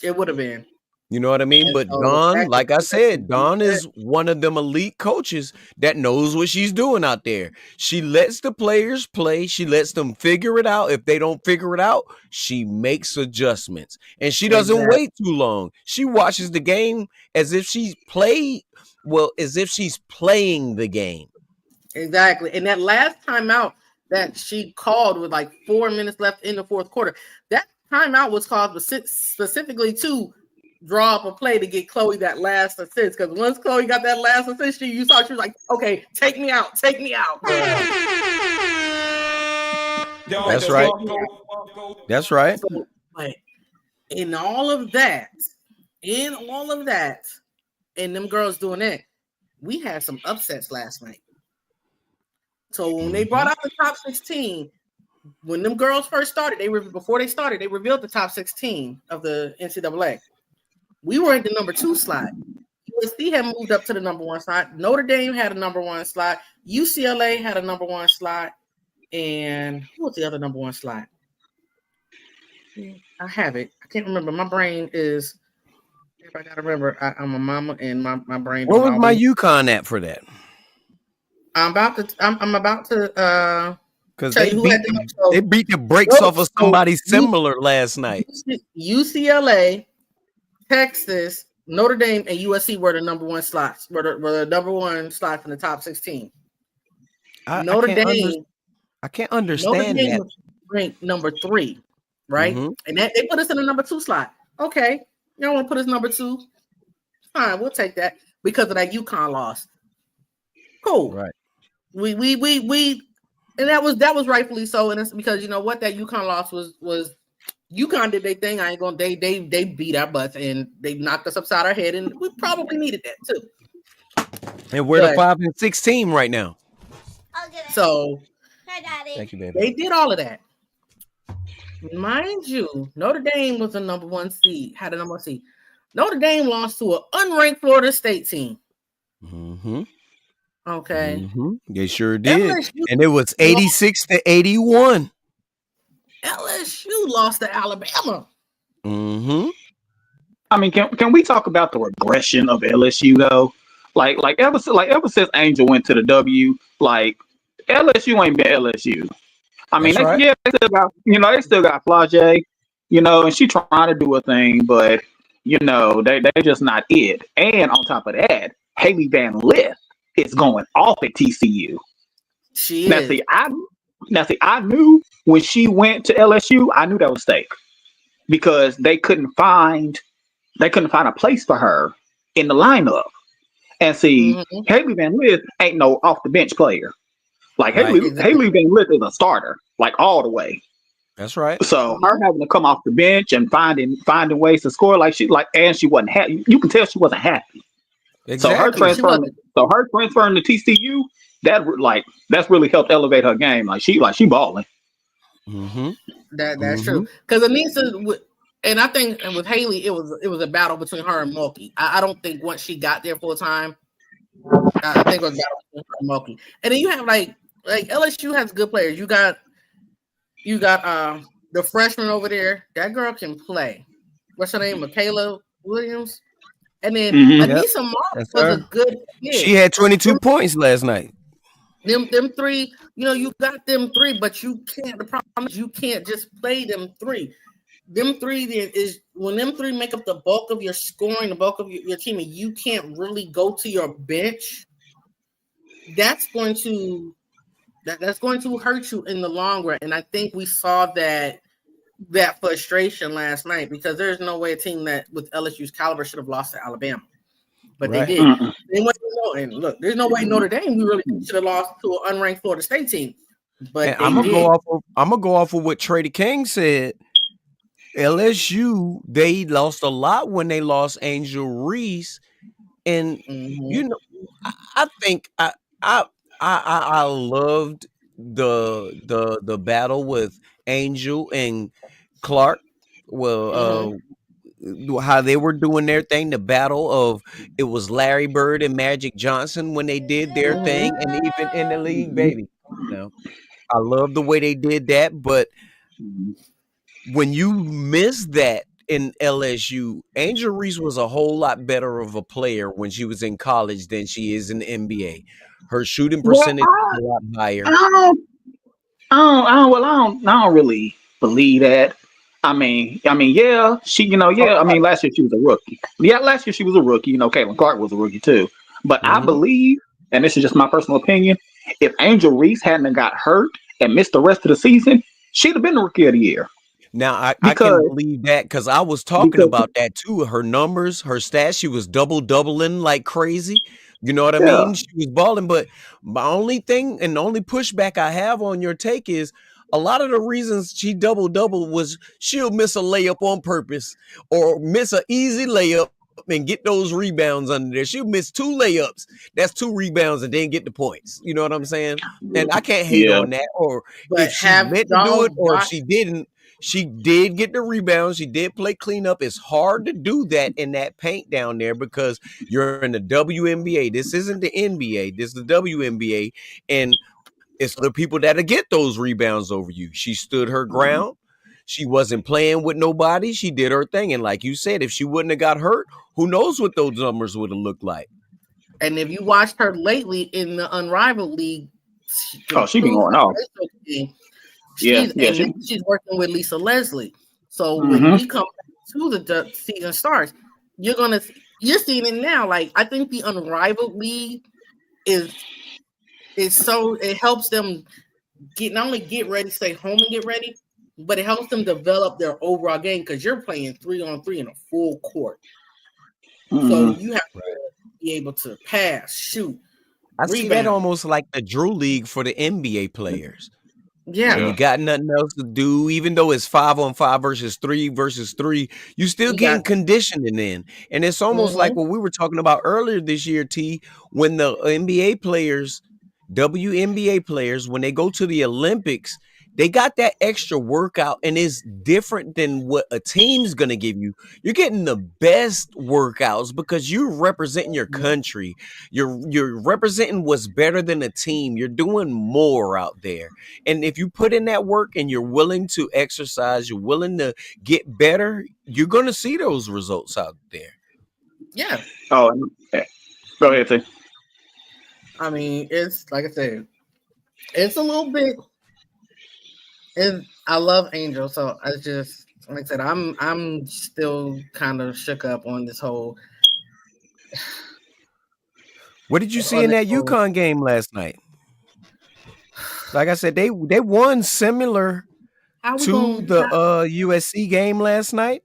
It would have been. You know what I mean? But Dawn, like I said, Dawn is one of them elite coaches that knows what she's doing out there. She lets the players play. She lets them figure it out. If they don't figure it out, she makes adjustments. And she doesn't wait too long. She watches the game as if she's playing the game. Exactly. And that last timeout that she called with like 4 minutes left in the fourth quarter, that timeout was called specifically to draw up a play to get Chloe that last assist. Because once Chloe got that last assist, you saw she was like, okay, take me out. That's right. That's right. So, but in all of that, and them girls doing that, we had some upsets last night. So when they brought out the top 16, when them girls first started, they revealed the top 16 of the NCAA. We were in the number 2 slot. USC had moved up to the number 1 slot. Notre Dame had a number 1 slot. UCLA had a number 1 slot. And who was the other number 1 slot? I have it. I can't remember. My brain is, if I gotta remember, I'm a mama, and my brain. What was my UConn at for that? I'm about to because they beat the brakes off of somebody similar last night. UCLA, Texas, Notre Dame, and USC were the number 1 slots. Were the number 1 slots in the top 16. Notre Dame. I can't understand that. Was ranked number 3, right? And they put us in the number 2 slot. Okay, you don't want to put us number 2? Fine, we'll take that because of that UConn loss. Cool, right? We and that was rightfully so, and it's because you know what, that UConn loss was UConn did their thing. I ain't gonna they beat our butts and they knocked us upside our head, and we probably needed that too. And we're the 5 and 6 team right now. So hi, Daddy. Thank you, baby. They did all of that. Mind you, Notre Dame was a number 1 seed, had a number 1 seed. Notre Dame lost to an unranked Florida State team. Okay. They sure did. LSU, and it was 86-81. LSU lost to Alabama. I mean, can we talk about the regression of LSU though? Like ever since Angel went to the W, like LSU ain't been LSU. I mean, they still got Flage, and she trying to do a thing, but they're just not it. And on top of that, Haley Van Lith is going off at TCU. She now, is. See, Now, see, I knew when she went to LSU, I knew that was a mistake because they couldn't find a place for her in the lineup. And see, Mm-hmm. Haley Van Lith ain't no off the bench player. Like Right. Haley Van Lith is a starter, like all the way. That's right. So her having to come off the bench and finding ways to score and she wasn't happy. You can tell she wasn't happy. Exactly. So her transferring to TCU, that's really helped elevate her game. Like she balling. Mm-hmm. That's true. Because Anissa, and I think with Haley, it was a battle between her and Mulkey. I don't think once she got there full time, I think it was a battle between her and Mulkey. And then you have like LSU has good players. You got the freshman over there. That girl can play. What's her name? Michaela Williams. And then Anissa Mark was a good kid. She had 22 points last night. Them three, you got them three, but you can't. The problem is you can't just play them three. Them three is when them three make up the bulk of your scoring, the bulk of your team, and you can't really go to your bench. That's going to hurt you in the long run. And I think we saw that frustration last night because there's no way a team that with LSU's caliber should have lost to Alabama. But they did. And look, there's no way Notre Dame we really should have lost to an unranked Florida State team. But I'm gonna go off of what Trady King said. LSU, they lost a lot when they lost Angel Reese, and I think I loved the battle with Angel and Clark. Well, how they were doing their thing, the battle of it was Larry Bird and Magic Johnson when they did their thing, and even in the league, baby. I love the way they did that, but when you miss that in LSU, Angel Reese was a whole lot better of a player when she was in college than she is in the NBA. Her shooting percentage is a lot higher. I don't really believe that. I mean, yeah, she, I mean, last year she was a rookie. Yeah, last year she was a rookie. Caitlin Clark was a rookie too. But I believe, and this is just my personal opinion, if Angel Reese hadn't got hurt and missed the rest of the season, she'd have been the rookie of the year. Now, I can believe that because I was talking about that too. Her numbers, her stats, she was doubling like crazy. You know what I mean? She was balling. But my only thing and the only pushback I have on your take is a lot of the reasons she double was she'll miss a layup on purpose or miss an easy layup and get those rebounds under there. She'll miss 2 layups. That's 2 rebounds and then get the points. You know what I'm saying? And I can't hate on that. Or if she meant to do it or if she didn't. She did get the rebound. She did play cleanup. It's hard to do that in that paint down there because you're in the WNBA. This isn't the NBA. This is the WNBA. And it's the people that'll get those rebounds over you. She stood her ground. She wasn't playing with nobody. She did her thing. And like you said, if she wouldn't have got hurt, who knows what those numbers would have looked like. And if you watched her lately in the Unrivaled League, she been going off. She's working with Lisa Leslie. So when we come to the season starts, you're seeing it now. Like I think the Unrivaled League is so it helps them not only get ready, stay home and get ready, but it helps them develop their overall game because you're playing 3-on-3 in a full court. So you have to be able to pass, shoot. I see that almost like the Drew League for the NBA players. Yeah. When you got nothing else to do, even though it's 5-on-5 versus 3, you still getting conditioning in. And it's almost like what we were talking about earlier this year, T, when the NBA players, WNBA players, when they go to the Olympics, they got that extra workout and it's different than what a team's going to give you. You're getting the best workouts because you're representing your country. You're representing what's better than a team. You're doing more out there. And if you put in that work and you're willing to exercise, you're willing to get better, you're going to see those results out there. Yeah. Oh, go ahead, T. I mean, it's like I said, it's a little bit. And I love Angel, so I just like I said, I'm still kind of shook up on this whole. What did you see in that UConn game last night? Like I said, they won similar to the USC game last night.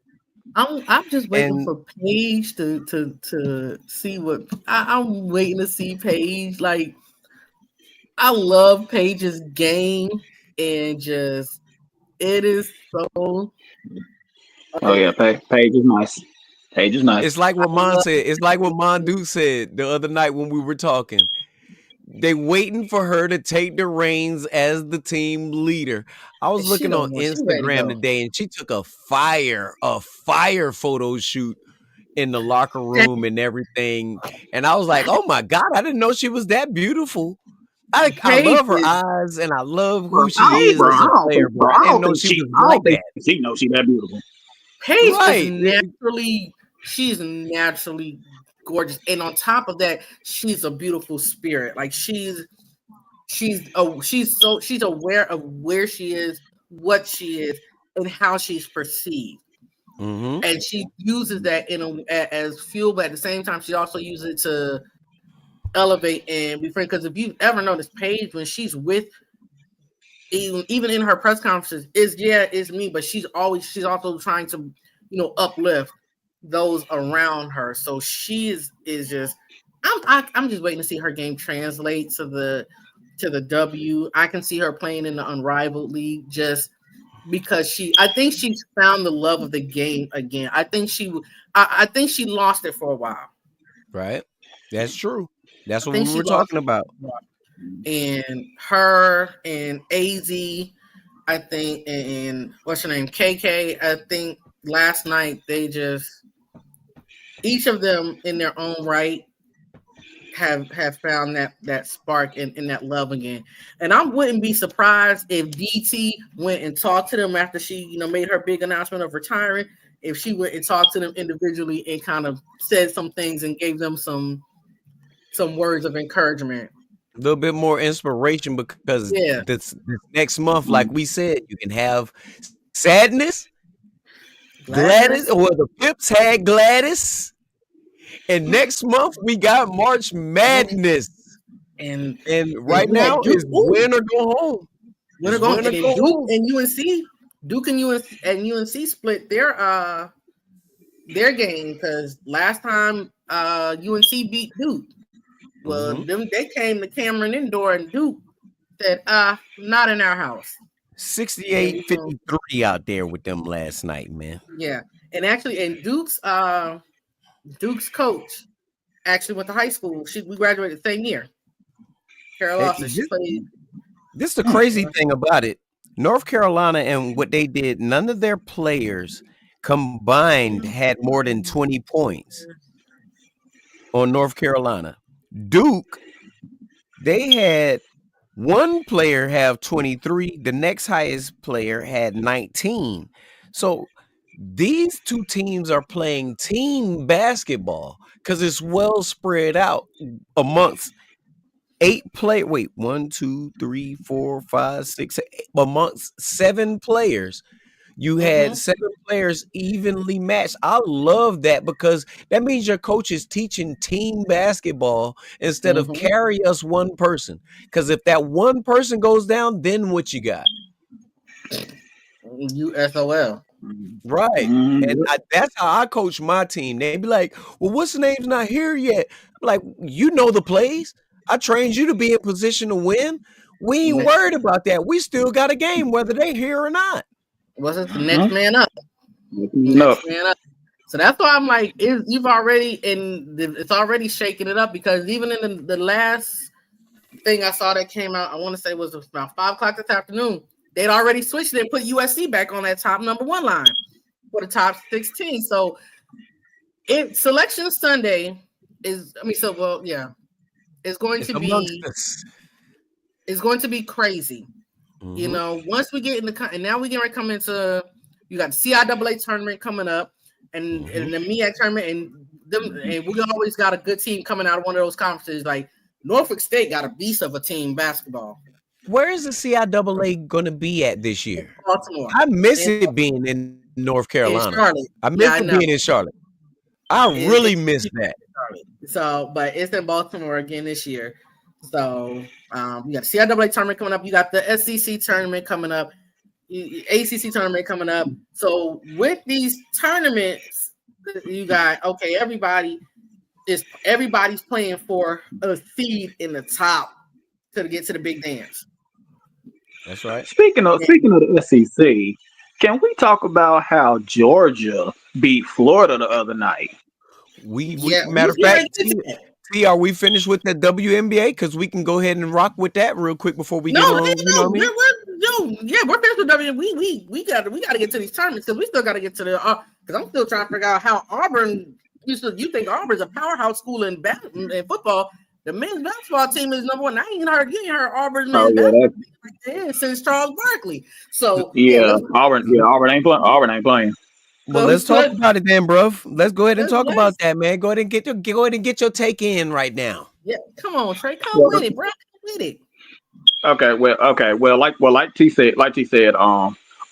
I'm just waiting And for Paige to see what I'm waiting to see Paige. Like, I love Paige's game, and just it is so. Oh yeah, Paige is nice. Paige is nice. it's like what Mon said. It's like what Mon Duke said the other night when we were talking. They waiting for her to take the reins as the team leader. I was She looking on don't want. She ready to Instagram go. today, and she took a fire photo shoot in the locker room and everything. And I was like, oh my God, I didn't know she was that beautiful. I Paige love her is, eyes and I love Bro, who she is bro, as a player, bro. I I didn't don't know think she she, was I like don't think that. she knows she that beautiful. Paige Right. she's naturally gorgeous, and on top of that, she's a beautiful spirit. Like she's aware of where she is, what she is, and how she's perceived. Mm-hmm. And she uses that as fuel, but at the same time, she also uses it to elevate and be friends. Because if you've ever noticed Paige, when she's with, even in her press conferences, it's me, but she's also trying to, uplift those around her. So she is just, I'm just waiting to see her game translate to the W. I can see her playing in the Unrivaled League just because I think she's found the love of the game again. I think she lost it for a while. Right. That's true. That's I what think we she were lost talking about. And her and AZ, I think, and what's her name, KK, I think last night they just, each of them in their own right have found that spark and that love again. And I wouldn't be surprised if DT went and talked to them after she, made her big announcement of retiring. If she went and talked to them individually and kind of said some things and gave them some words of encouragement. A little bit more inspiration because this next month, like we said, you can have sadness, Gladys, or the Pips had Gladys. And next month we got March Madness. And right now is win or go home. Win or go home. And Duke and UNC split their game because last time UNC beat Duke. Well, they came to Cameron Indoor and Duke said, not in our house. 68-53 out there with them last night, man. Yeah. And actually, Duke's coach actually went to high school. We graduated the same year. Carol Lawson. She played. This is the crazy thing about it. North Carolina and what they did, none of their players combined had more than 20 points on North Carolina. Duke, they had one player have 23. The next highest player had 19. So these two teams are playing team basketball because it's well spread out amongst 1, 2, 3, 4, 5, 6, 8, amongst 7 players. You had 7 players evenly matched. I love that because that means your coach is teaching team basketball instead of carry us one person. Because if that one person goes down, then what you got? USOL. Right. And that's how I coach my team. They be like, well, what's the name's not here yet? I'm like, you know the plays. I trained you to be in position to win. We ain't worried about that. We still got a game, whether they here or not. What's it? The next man up. Next man up. So that's why I'm like, it's already shaking it up because even in the last thing I saw that came out, I want to say was about 5 o'clock this afternoon. They'd already switched it and put USC back on that top number 1 line for the top 16. So Selection Sunday it's going to be crazy. Once we get and now we're going to come into, you got the CIAA tournament coming up and the MEAC tournament and we always got a good team coming out of one of those conferences. Like Norfolk State got a beast of a team basketball. Where is the CIAA going to be at this year? Baltimore. I miss it being in North Carolina. I miss it being in Charlotte. I really miss that. So, but it's in Baltimore again this year. So you got the CIAA tournament coming up. You got the SEC tournament coming up. ACC tournament coming up. So with these tournaments, you got everybody's playing for a seed in the top to get to the big dance. That's right. Speaking of the SEC, can we talk about how Georgia beat Florida the other night? Matter of fact, are we finished with the WNBA? Because we can go ahead and rock with that real quick before we get on. You know what I mean? We're finished with WNBA. We got to get to these tournaments because we still got to get to the. Because I'm still trying to figure out how Auburn. You think Auburn's a powerhouse school in football? The men's basketball team is number one. I ain't heard Auburn's men's basketball since Charles Barkley. So Auburn ain't playing. Auburn ain't playing. Well, let's talk about it then, bro. Let's go ahead and talk about that, man. Go ahead and get your take in right now. Yeah, come on, Trey, come with it, bro. Come with it. Okay. Well, like T said,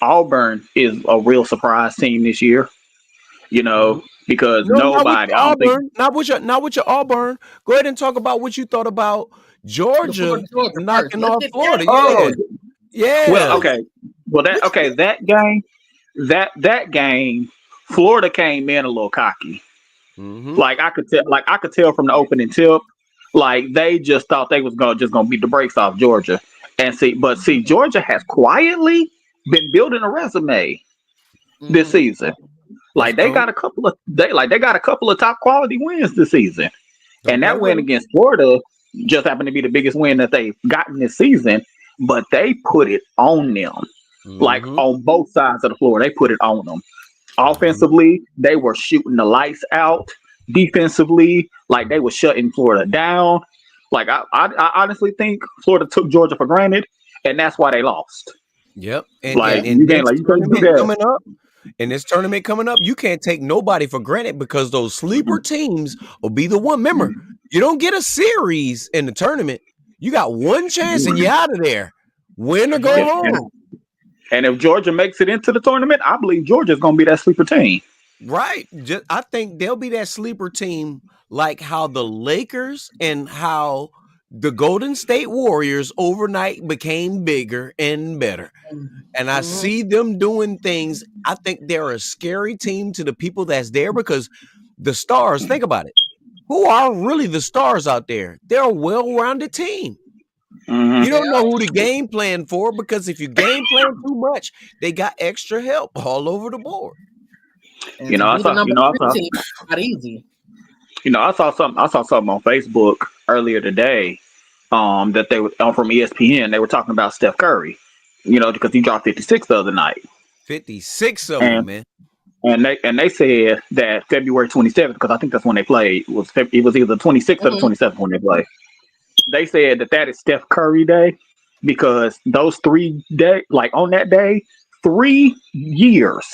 Auburn is a real surprise team this year. You know, because nobody. Not with your Auburn. Go ahead and talk about what you thought about Georgia knocking off Florida. Yeah. Well, okay. Well, that game, Florida came in a little cocky. Mm-hmm. Like I could tell from the opening tip, like they just thought they was gonna beat the brakes off Georgia. And see, Georgia has quietly been building a resume this season. Like they got a couple of top quality wins this season. And that win against Florida just happened to be the biggest win that they've gotten this season, but they put it on them. Like on both sides of the floor, they put it on them. Offensively, they were shooting the lights out. Defensively, like they were shutting Florida down. Like I honestly think Florida took Georgia for granted, and that's why they lost. Yep. This tournament coming up, you can't take nobody for granted because those sleeper teams will be the one. Remember, you don't get a series in the tournament. You got one chance and you're out of there. Win or go home. And if Georgia makes it into the tournament, I believe Georgia's going to be that sleeper team. Right. I think they'll be that sleeper team like how the Lakers and how the Golden State Warriors overnight became bigger and better. And I see them doing things. I think they're a scary team to the people that's there because the stars, think about it. Who are really the stars out there? They're a well-rounded team. You don't know who to game plan for because if you game plan too much, they got extra help all over the board. I saw something on Facebook earlier today that they were from ESPN. They were talking about Steph Curry, because he dropped 56 the other night. 56 of them, man. And they said that February 27th, because I think that's when they played, it was either the 26th or the 27th when they played. They said that is Steph Curry Day because those 3 days, like on that day, 3 years.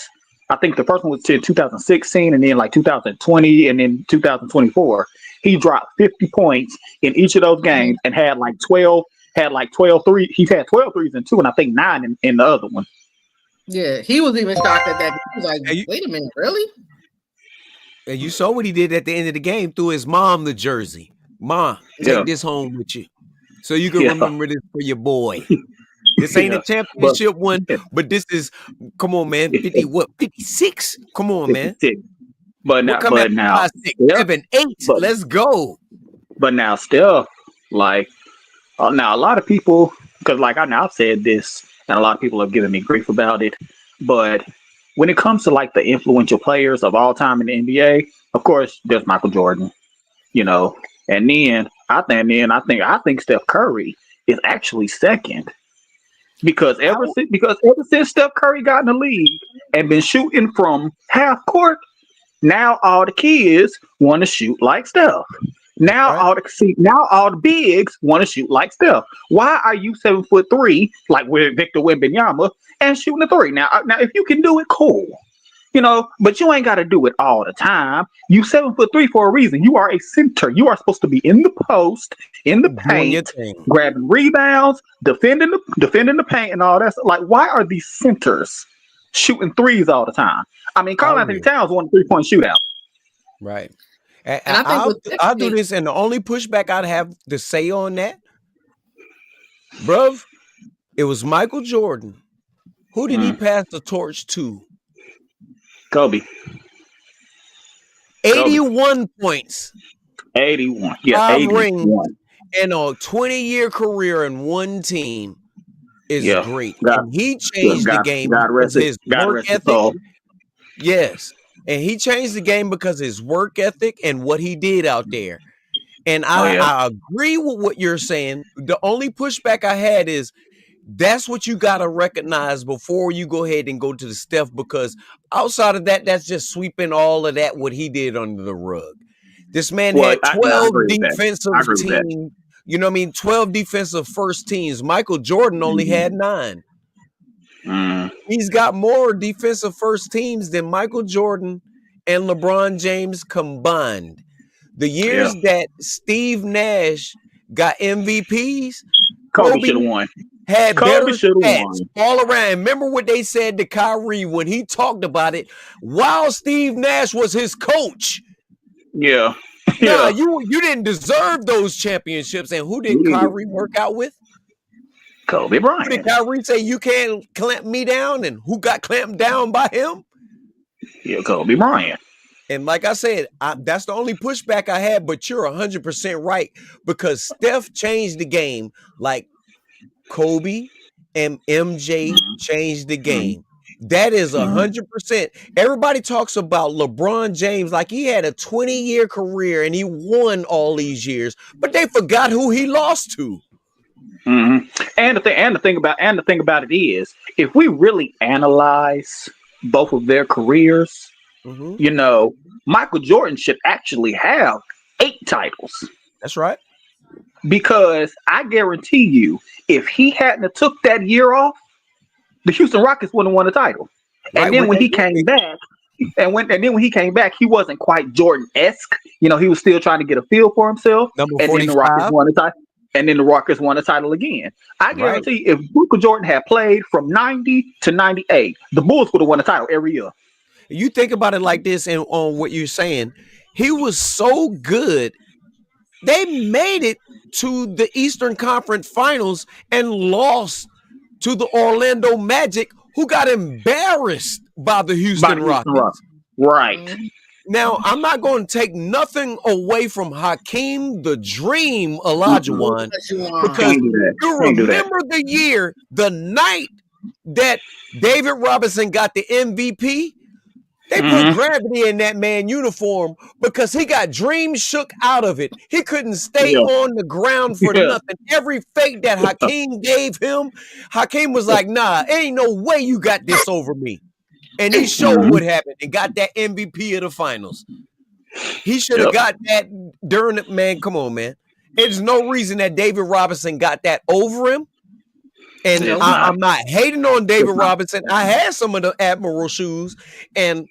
I think the first one was in 2016 and then like 2020 and then 2024. He dropped 50 points in each of those games and had like 12 threes. He's had 12 threes in 2 and I think 9 in the other one. Yeah, he was even shocked at that. He was like, wait a minute, really? And you saw what he did at the end of the game, threw his mom the jersey. Mom, take this home with you so you can remember this for your boy. This ain't a championship one, but this is, come on, man, 56? Come on, 56. Man. But now, 5, 6, 7, 8, let's go. But now, Steph, like, now a lot of people, because like I've said this, and a lot of people have given me grief about it, but when it comes to like the influential players of all time in the NBA, of course, there's Michael Jordan, and then I think Steph Curry is actually second. Because ever since Steph Curry got in the league and been shooting from half court, now all the kids want to shoot like Steph. Now all the bigs want to shoot like Steph. Why are you 7'3" like with Victor Wembanyama and shooting a 3? Now if you can do it, cool. But you ain't got to do it all the time. You 7'3" for a reason. You are a center. You are supposed to be in the post, in the paint, grabbing rebounds, defending the paint, and all that. Like, why are these centers shooting threes all the time? I mean, Karl Anthony Towns won a 3-point shootout. Right. And I'll do this, and the only pushback I'd have to say on that Bruv, it was Michael Jordan. Who did he pass the torch to? Kobe. 81 points. 81. Yeah, 5 81. rings and a 20-year career in one team is great. And he changed the game because of his work ethic. Yes. And he changed the game because of his work ethic and what he did out there. And I agree with what you're saying. The only pushback I had is that's what you got to recognize before you go ahead and go to the Steph, because outside of that, that's just sweeping all of that, what he did under the rug. This man had 12 defensive teams. You know what I mean? 12 defensive first teams. Michael Jordan only had 9. He's got more defensive first teams than Michael Jordan and LeBron James combined. The years that Steve Nash got MVPs, Kobe should have won. Had better stats all around. Remember what they said to Kyrie when he talked about it while Steve Nash was his coach? Yeah. Nah, you didn't deserve those championships. And who did Kyrie work out with? Kobe Bryant. Who did Kyrie say you can't clamp me down? And who got clamped down by him? Yeah, Kobe Bryant. And like I said, that's the only pushback I had, but you're 100% right, because Steph changed the game like Kobe and MJ changed the game. That is 100%. Everybody talks about LeBron James like he had a 20-year career and he won all these years, but they forgot who he lost to. And the thing about it is, if we really analyze both of their careers, you know, Michael Jordan should actually have 8 titles. That's right. Because I guarantee you, if he hadn't have took that year off, the Houston Rockets wouldn't have won the title. And then when he came back, he wasn't quite Jordan-esque. You know, he was still trying to get a feel for himself. Number and 45. then the Rockets won the title. And then the Rockets won the title again. I guarantee if Michael Jordan had played from 90 to 98, the Bulls would have won the title every year. You think about it like this, and on what you're saying, he was so good, they made it to the Eastern Conference Finals and lost to the Orlando Magic, who got embarrassed by the Houston Rockets. Right. Now, I'm not going to take nothing away from Hakeem the Dream Olajuwon, because you remember the year, the night that David Robinson got the MVP, they put gravity in that man uniform because he got dream shook out of it. He couldn't stay on the ground for nothing. Every fake that Hakeem gave him, Hakeem was like, nah, ain't no way you got this over me. And he showed what happened and got that MVP of the finals. He should have got that during it, man. Come on, man. There's no reason that David Robinson got that over him. And I'm not hating on David Robinson. I had some of the Admiral shoes, and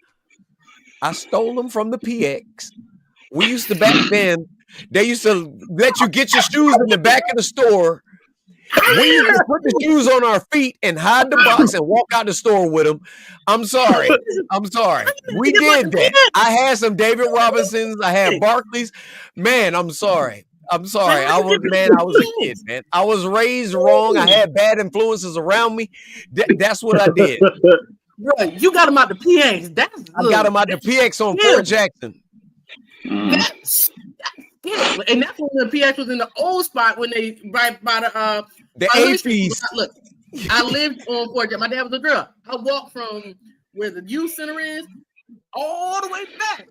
I stole them from the PX. We used to, back then, they used to let you get your shoes in the back of the store. We used to put the shoes on our feet and hide the box and walk out the store with them. I'm sorry. We did that. I had some David Robinsons. I had Barclays. Man, I'm sorry. I was a kid, man. I was raised wrong. I had bad influences around me. That's what I did. Bro, you got him out the PX. I got him out the PX on Fort Jackson. And that's when the PX was in the old spot when they right by the A piece. Look, I lived on Fort Jackson. My dad was a girl. I walked from where the youth center is all the way back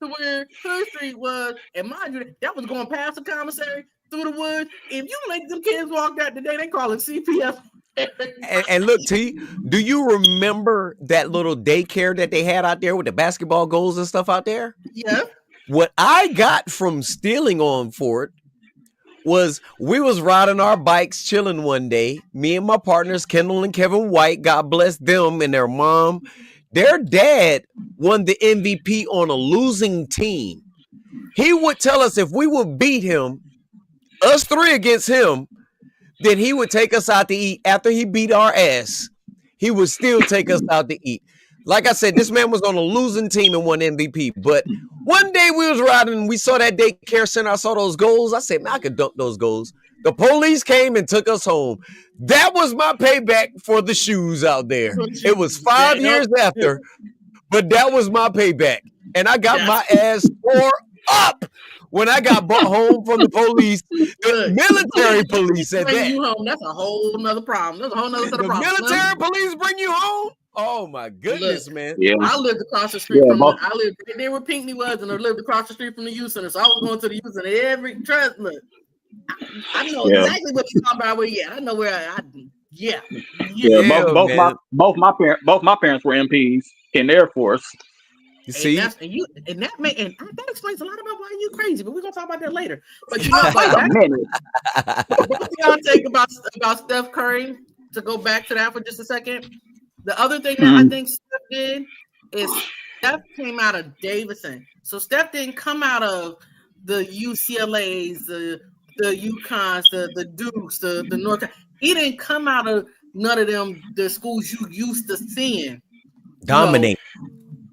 to where Hood Street was, and mind you, that was going past the commissary through the woods. If you make them kids walk that today, they call it CPS. And look, T, do you remember that little daycare that they had out there with the basketball goals and stuff out there? Yeah. What I got from stealing on Fort was we was riding our bikes chilling one day. Me and my partners, Kendall and Kevin White, God bless them and their mom. Their dad won the MVP on a losing team. He would tell us if we would beat him, us 3 against him, then he would take us out to eat. After he beat our ass, he would still take us out to eat. Like I said, this man was on a losing team and won MVP. But one day we was riding and we saw that daycare center. I saw those goals. I said, man, I could dunk those goals. The police came and took us home. That was my payback for the shoes out there. It was 5 years after, but that was my payback. And I got my ass tore up when I got brought home from the police. The military police at that. You home, that's a whole nother problem. That's a whole nother set of problems. The military police bring you home? Oh my goodness, man. Yeah. I lived across the street from I lived there where Pinckney was, and I lived across the street from the youth center. So I was going to the youth center every trust. Look, I know exactly what you're talking about. Where I know where both my parents were MPs in the Air Force. You see, that explains a lot about why you crazy. But we're gonna talk about that later. But you know, what y'all think about Steph Curry? To go back to that for just a second, the other thing that I think Steph did is Steph came out of Davidson. So Steph didn't come out of the UCLAs, the UConns, the Dukes, the North. He didn't come out of none of them the schools you used to seeing dominate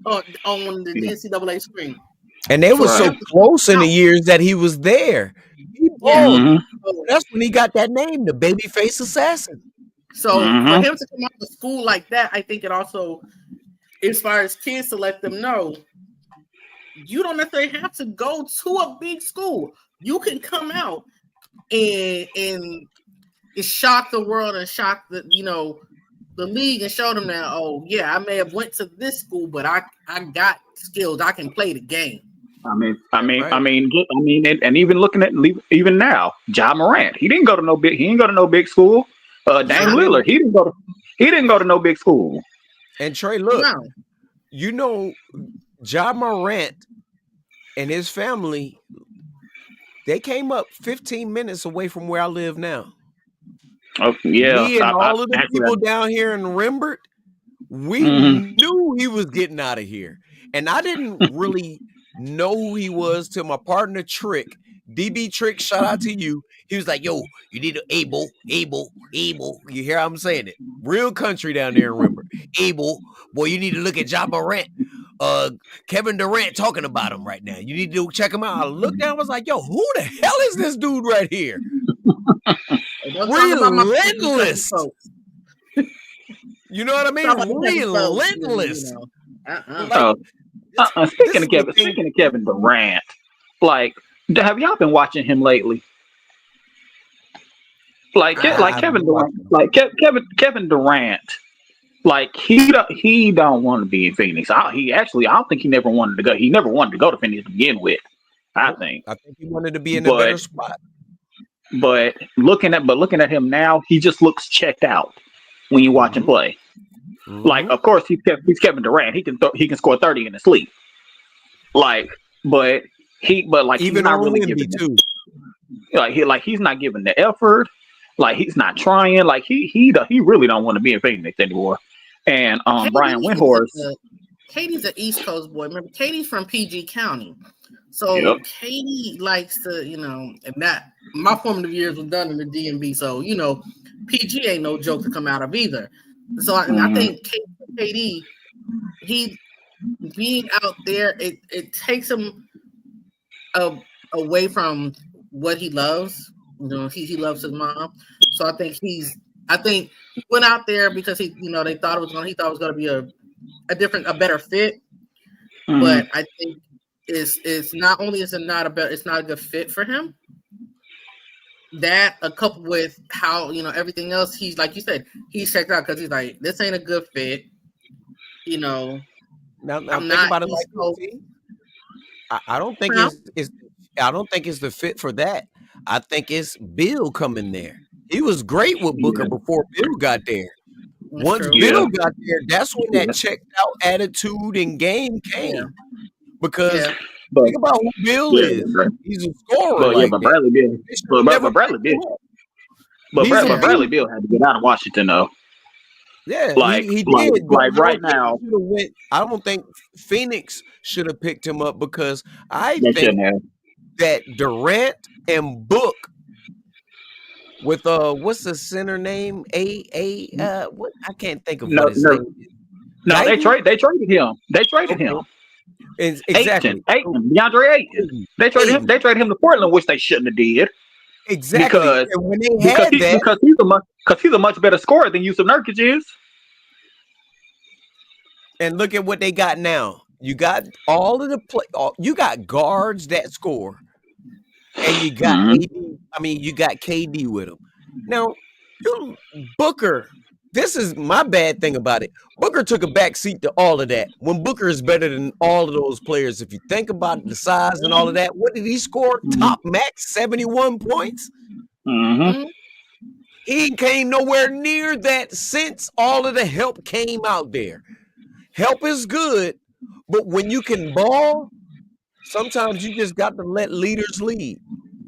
on the NCAA screen. And they were so close in the years that he was there. That's when he got that name, the Babyface Assassin. So for him to come out of school like that, I think it also, as far as kids, to let them know, you don't necessarily have to go to a big school. You can come out and shock the world and shock the league and show them that, I may have went to this school, but I got skills. I can play the game. And even looking at even now, Ja Morant, he didn't go to no big school. Dame Lillard, he didn't go to no big school. And Trey, look, Ja Morant and his family, they came up 15 minutes away from where I live now. Oh, yeah. Me and all of the people down here in Rembert, we knew he was getting out of here. And I didn't really know who he was till my partner Trick, DB Trick, shout out to you. He was like, yo, you need an Abel. You hear how I'm saying it? Real country down there in Rembert. Abel, boy, you need to look at Ja Morant. Kevin Durant talking about him right now. You need to check him out. I looked down, I was like, yo, who the hell is this dude right here? Relentless. You know what I mean? Relentless. Speaking of Kevin Durant, like, have y'all been watching him lately? Kevin Durant, like he don't want to be in Phoenix. I don't think he never wanted to go. He never wanted to go to Phoenix to begin with. I think he wanted to be in a better spot. But looking at him now, he just looks checked out when you watch him play. Like, of course, he's Kevin Durant. He can score 30 in his sleep. Like, but he's not really giving too. He's not giving the effort. Like, he's not trying. Like, he really don't want to be in Phoenix anymore. And Brian Windhorst, Katie's an East Coast boy. Remember, Katie's from PG County, so Katie likes to, and that my formative years was done in the DMV. So PG ain't no joke to come out of either. So I think KD, he being out there, it takes him away from what he loves. He loves his mom. So I think he went out there because he thought it was going to be a better fit. But I think it's not only it's not a good fit for him. That coupled with how everything else, he's like you said, he's checked out because he's like, this ain't a good fit. Now I'm think about it like this. I don't think it's the fit for that. I think it's Bill coming there. He was great with Booker before Bill got there. Once Bill got there, that's when that checked out attitude and game came. Because think about who Bill is. He's a scorer. But Bradley Bill. But Bradley Bill. But Bradley Bill had to get out of Washington though. Yeah, he did. Like right now, I don't think Phoenix should have picked him up because I think that Durant and Book with what's the center name? What I can't think of what his name is. No, they traded him. They traded him. Exactly. Ayton, DeAndre Ayton. They traded him to Portland, which they shouldn't have did. Exactly. because And when they had that, he's a much better scorer than Yusuf Nurkic is. and look at what they got now. You got all of the you got guards that score, and you got Mm-hmm. AD. I mean, you got KD with them. Now, Booker. This is my bad thing about it. Booker took a back seat to all of that. When Booker is better than all of those players, if you think about the size and all of that, what did he score? Top max 71 points. Mm-hmm. He came nowhere near that since all of the help came out there. Help is good, but when you can ball, sometimes you just got to let leaders lead.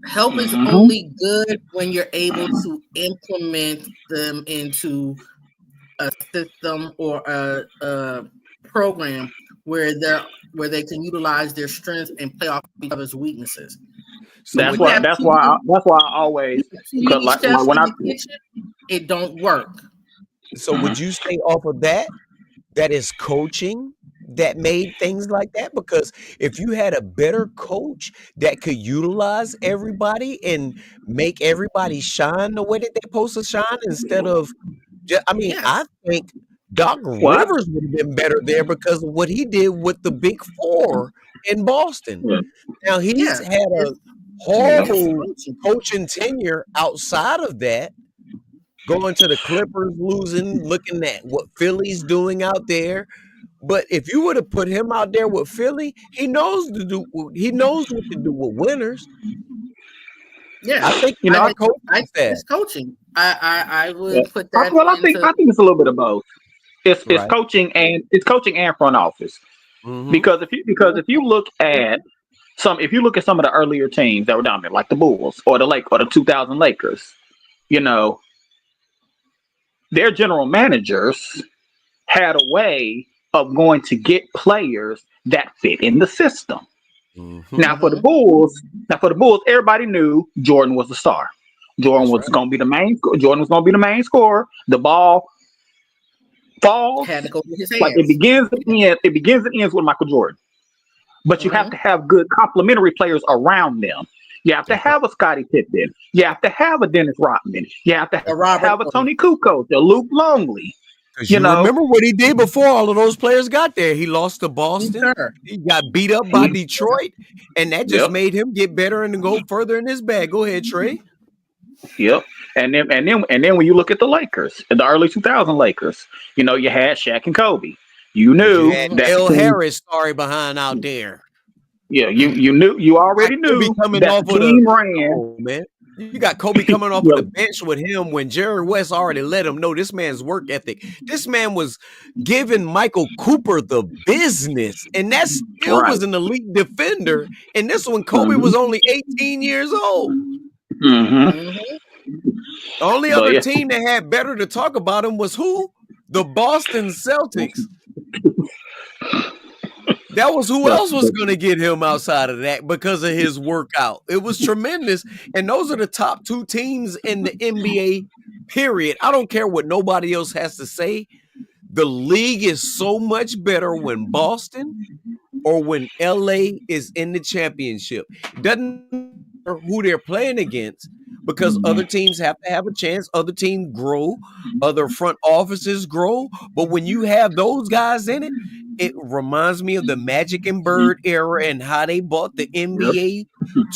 Help is only good when you're able to implement them into a system or a program where they can utilize their strengths and play off each other's weaknesses. So That's why I always like when I kitchen, it don't work. So would you say off of that is coaching that made things like that? Because if you had a better coach that could utilize everybody and make everybody shine the way that they're supposed to shine instead of I think Doc Rivers would have been better there because of what he did with the Big Four in Boston. Yeah. Now he's had a horrible coaching tenure outside of that. Going to the Clippers, losing, looking at what Philly's doing out there. But if you would have put him out there with Philly, he knows what to do with winners. Yeah, I think it's coaching. I would put that. Well, I think it's a little bit of both. It's coaching and front office. Mm-hmm. Because if you look at some of the earlier teams that were down there, like the Bulls or the 2000 Lakers, their general managers had a way of going to get players that fit in the system. Mm-hmm. Now for the Bulls, everybody knew Jordan was the star. Jordan was going to be the main. Jordan was going to be the main scorer. The ball falls. Had to go with his hands. Like it begins and ends with Michael Jordan. But you have to have good complementary players around them. You have to have a Scottie Pippen. You have to have a Dennis Rodman. You have to have a Tony Kukoc, a Luke Longley. You remember what he did before all of those players got there. He lost to Boston. He got beat up by Detroit, and that just made him get better and go further in his bag. Go ahead, Trey. Yep. And then when you look at the Lakers, the early 2000 Lakers, you had Shaq and Kobe. You knew that L. Harris behind out there. Yeah, you already knew coming that off the team ran. Oh, man. You got Kobe coming off of the bench with him when Jerry West already let him know this man's work ethic. This man was giving Michael Cooper the business, and that still was an elite defender. And this one, Kobe was only 18 years old. Mm-hmm. The only other team that had better to talk about him was who? The Boston Celtics. That was who else was going to get him outside of that because of his workout. It was tremendous. And those are the top two teams in the NBA, period. I don't care what nobody else has to say. The league is so much better when Boston or when LA is in the championship. It doesn't matter who they're playing against because other teams have to have a chance. Other teams grow. Other front offices grow. But when you have those guys in it, it reminds me of the Magic and Bird era and how they brought the NBA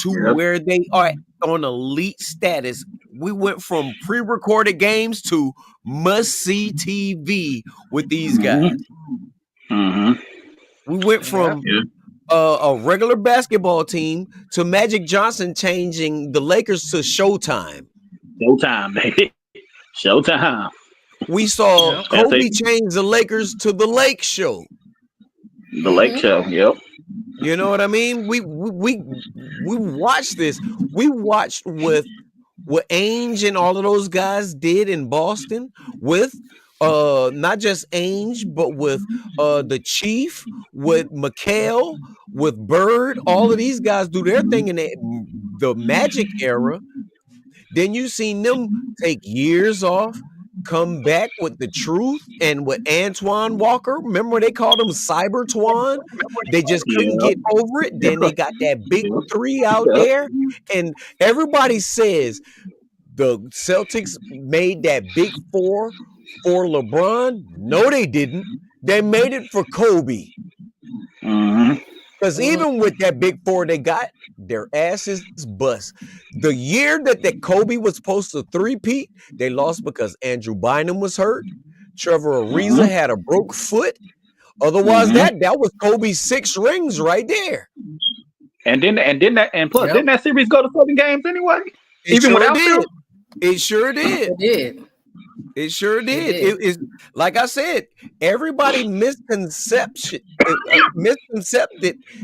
to where they are on elite status. We went from pre-recorded games to must-see TV with these guys. Mm-hmm. We went from a regular basketball team to Magic Johnson changing the Lakers to Showtime. Showtime, baby. Showtime. We saw Kobe change the Lakers to the Lake Show. The Lake Show, yep. You know what I mean? We watched this. We watched with what Ainge and all of those guys did in Boston with not just Ainge, but with the Chief, with McHale, with Bird. All of these guys do their thing in the Magic era. Then you seen them take years off. come back with the truth and with Antoine Walker. Remember they called him Cyber Twan? They just couldn't Yeah. get over it. Then they got that big Yeah. 3 out Yeah. there. And everybody says the Celtics made that big 4 for LeBron. No, they didn't. They made it for Kobe. Mm-hmm. Because even with that big 4 they got, their asses bust. The year that Kobe was supposed to three-peat, they lost because Andrew Bynum was hurt. Trevor Ariza had a broke foot. Otherwise, that was Kobe's 6 rings right there. And plus, didn't that series go to 7 games anyway? It Even sure without did. them? It sure did. It did. It sure did. It is like I said. Everybody misconcepted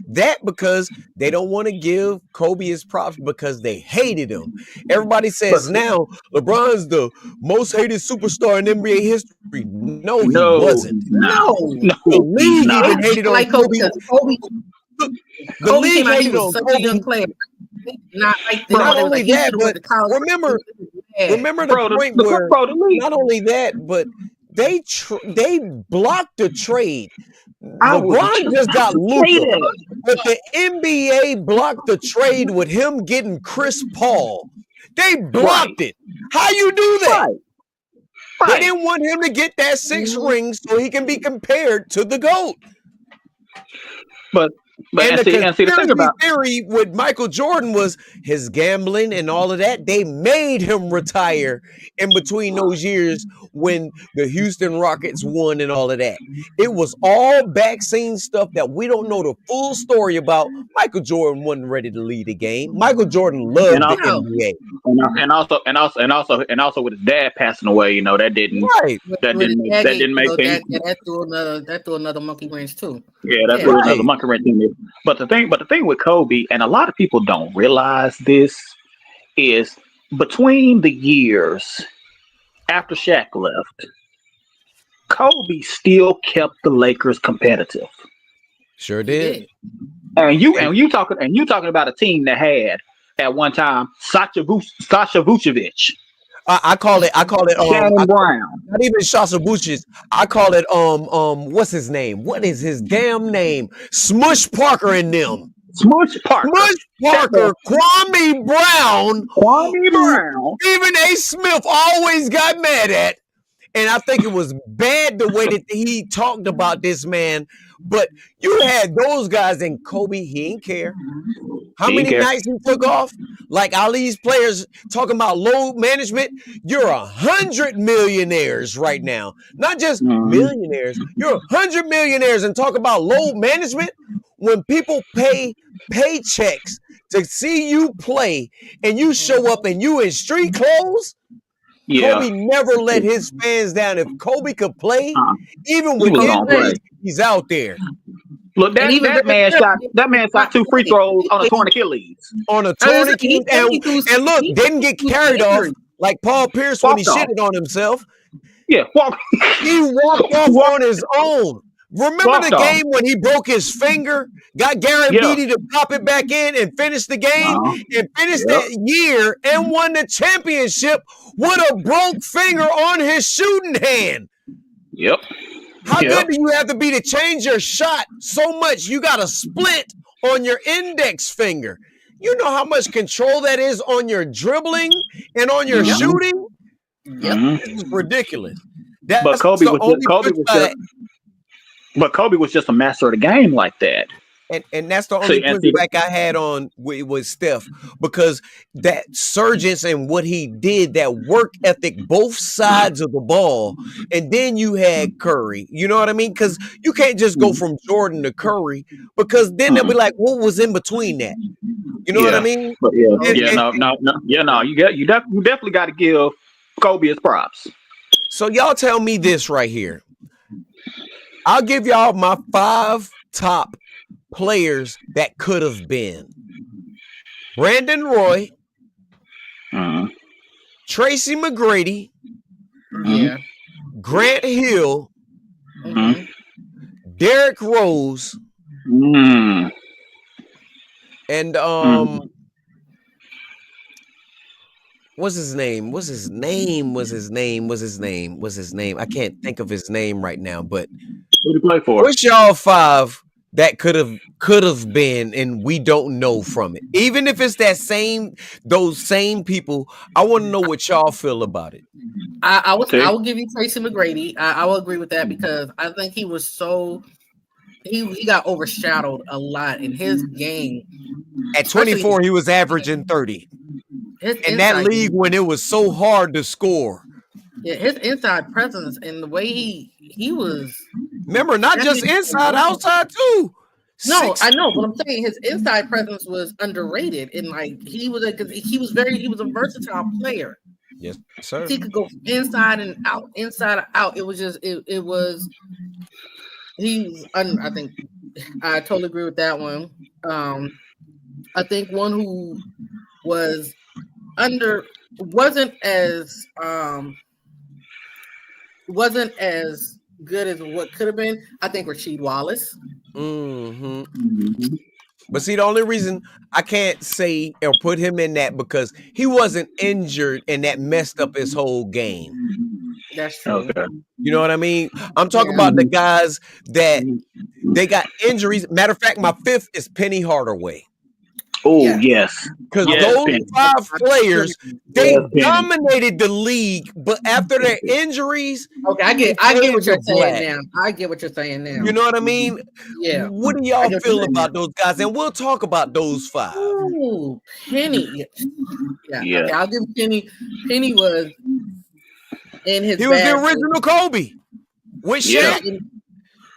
that because they don't want to give Kobe his props because they hated him. Everybody says now LeBron's the most hated superstar in NBA history. No, he wasn't. No. The league even hated on like Kobe. The Kobe league came out, he hated was on such Kobe. a young player. Not like that. Not only that, but remember the point where not only that, but they blocked the trade. LeBron just got Luka, but the NBA blocked the trade with him getting Chris Paul. They blocked it. How you do that? They didn't want him to get that 6 rings so he can be compared to the GOAT. And the conspiracy theory with Michael Jordan was his gambling and all of that. They made him retire in between those years when the Houston Rockets won and all of that. It was all backscene stuff that we don't know the full story about. Michael Jordan wasn't ready to lead the game. Michael Jordan loved the NBA. And also with his dad passing away, that didn't make things. That threw another monkey wrench too. Yeah, that's another monkey wrench in there. But the thing with Kobe, and a lot of people don't realize this, is between the years after Shaq left, Kobe still kept the Lakers competitive. Sure did. And you talking about a team that had at one time Sasha Vucevic. I call it Shannon Brown. Not even Sasha Vucevic. I call it what's his name? What is his damn name? Smush Parker and them. Smush Parker, Kwame Brown, Stephen A. Smith always got mad at. And I think it was bad the way that he talked about this man. But you had those guys, and Kobe, he ain't care. How many nights he took off? Like all these players talking about load management. You're 100 millionaires right now. Not just millionaires. You're 100 millionaires and talk about load management. When people pay paychecks to see you play and you show up and you in street clothes, Kobe never let his fans down. If Kobe could play, even with injuries, he's out there. Look, that man shot 2 free throws on a torn Achilles. On a torn Achilles, and look, didn't get carried off like Paul Pierce when he shitted on himself. Yeah, he walked off on his own. Remember the game when he broke his finger, got Gary Beatty to pop it back in and finish the game and finish that year and won the championship with a broke finger on his shooting hand. Yep. How good do you have to be to change your shot so much you got a split on your index finger? You know how much control that is on your dribbling and on your shooting? Yep. This is ridiculous. But Kobe was just a master of the game like that. And that's the only pushback I had on with Steph, because that surgence and what he did, that work ethic, both sides of the ball. And then you had Curry. You know what I mean? Because you can't just go from Jordan to Curry, because then they'll be like, what was in between that? You know what I mean? But no. You definitely got to give Kobe his props. So y'all tell me this right here. I'll give y'all my 5 top players that could have been: Brandon Roy, Tracy McGrady, Grant Hill, Derrick Rose, and What's his name? I can't think of his name right now, but Who did he play for? what's y'all 5 that could have been and we don't know from it? Even if it's those same people, I want to know what y'all feel about it. I will give you Tracy McGrady. I will agree with that because I think he was he got overshadowed a lot in his game. At 24, he was averaging 30. In that league when it was so hard to score. Yeah, his inside presence and the way he was. Remember, not just inside, outside too. No, I know, but I'm saying his inside presence was underrated, and like he was a versatile player. Yes, sir. He could go inside and out, inside and out. It was just it was. I think I totally agree with that one. I think one who wasn't as good as what could have been. I think Rasheed Wallace. Mm-hmm. But see, the only reason I can't say or put him in that because he wasn't injured and that messed up his whole game. That's true. Okay. You know what I mean? I'm talking about the guys that they got injuries. Matter of fact, my 5th is Penny Hardaway. Oh, yes. Because those 5 players, they dominated the league, but after their injuries, okay, I get what you're saying now. I get what you're saying now. You know what I mean? Yeah. What do y'all feel about those guys? And we'll talk about those 5. Ooh, Penny. Yeah. Okay, I'll give Penny. Penny was in his. He was the original Kobe. With Shaq.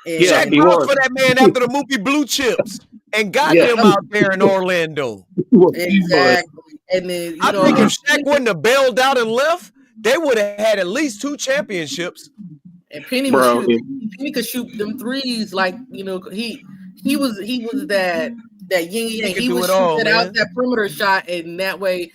Shaq was for that man after the movie Blue Chips. And got him out there in Orlando. Exactly. And then I think if Shaq wouldn't have bailed out and left, they would have had at least 2 championships. And Penny could shoot them threes like he was that yin yang. He would shoot out that perimeter shot, and that way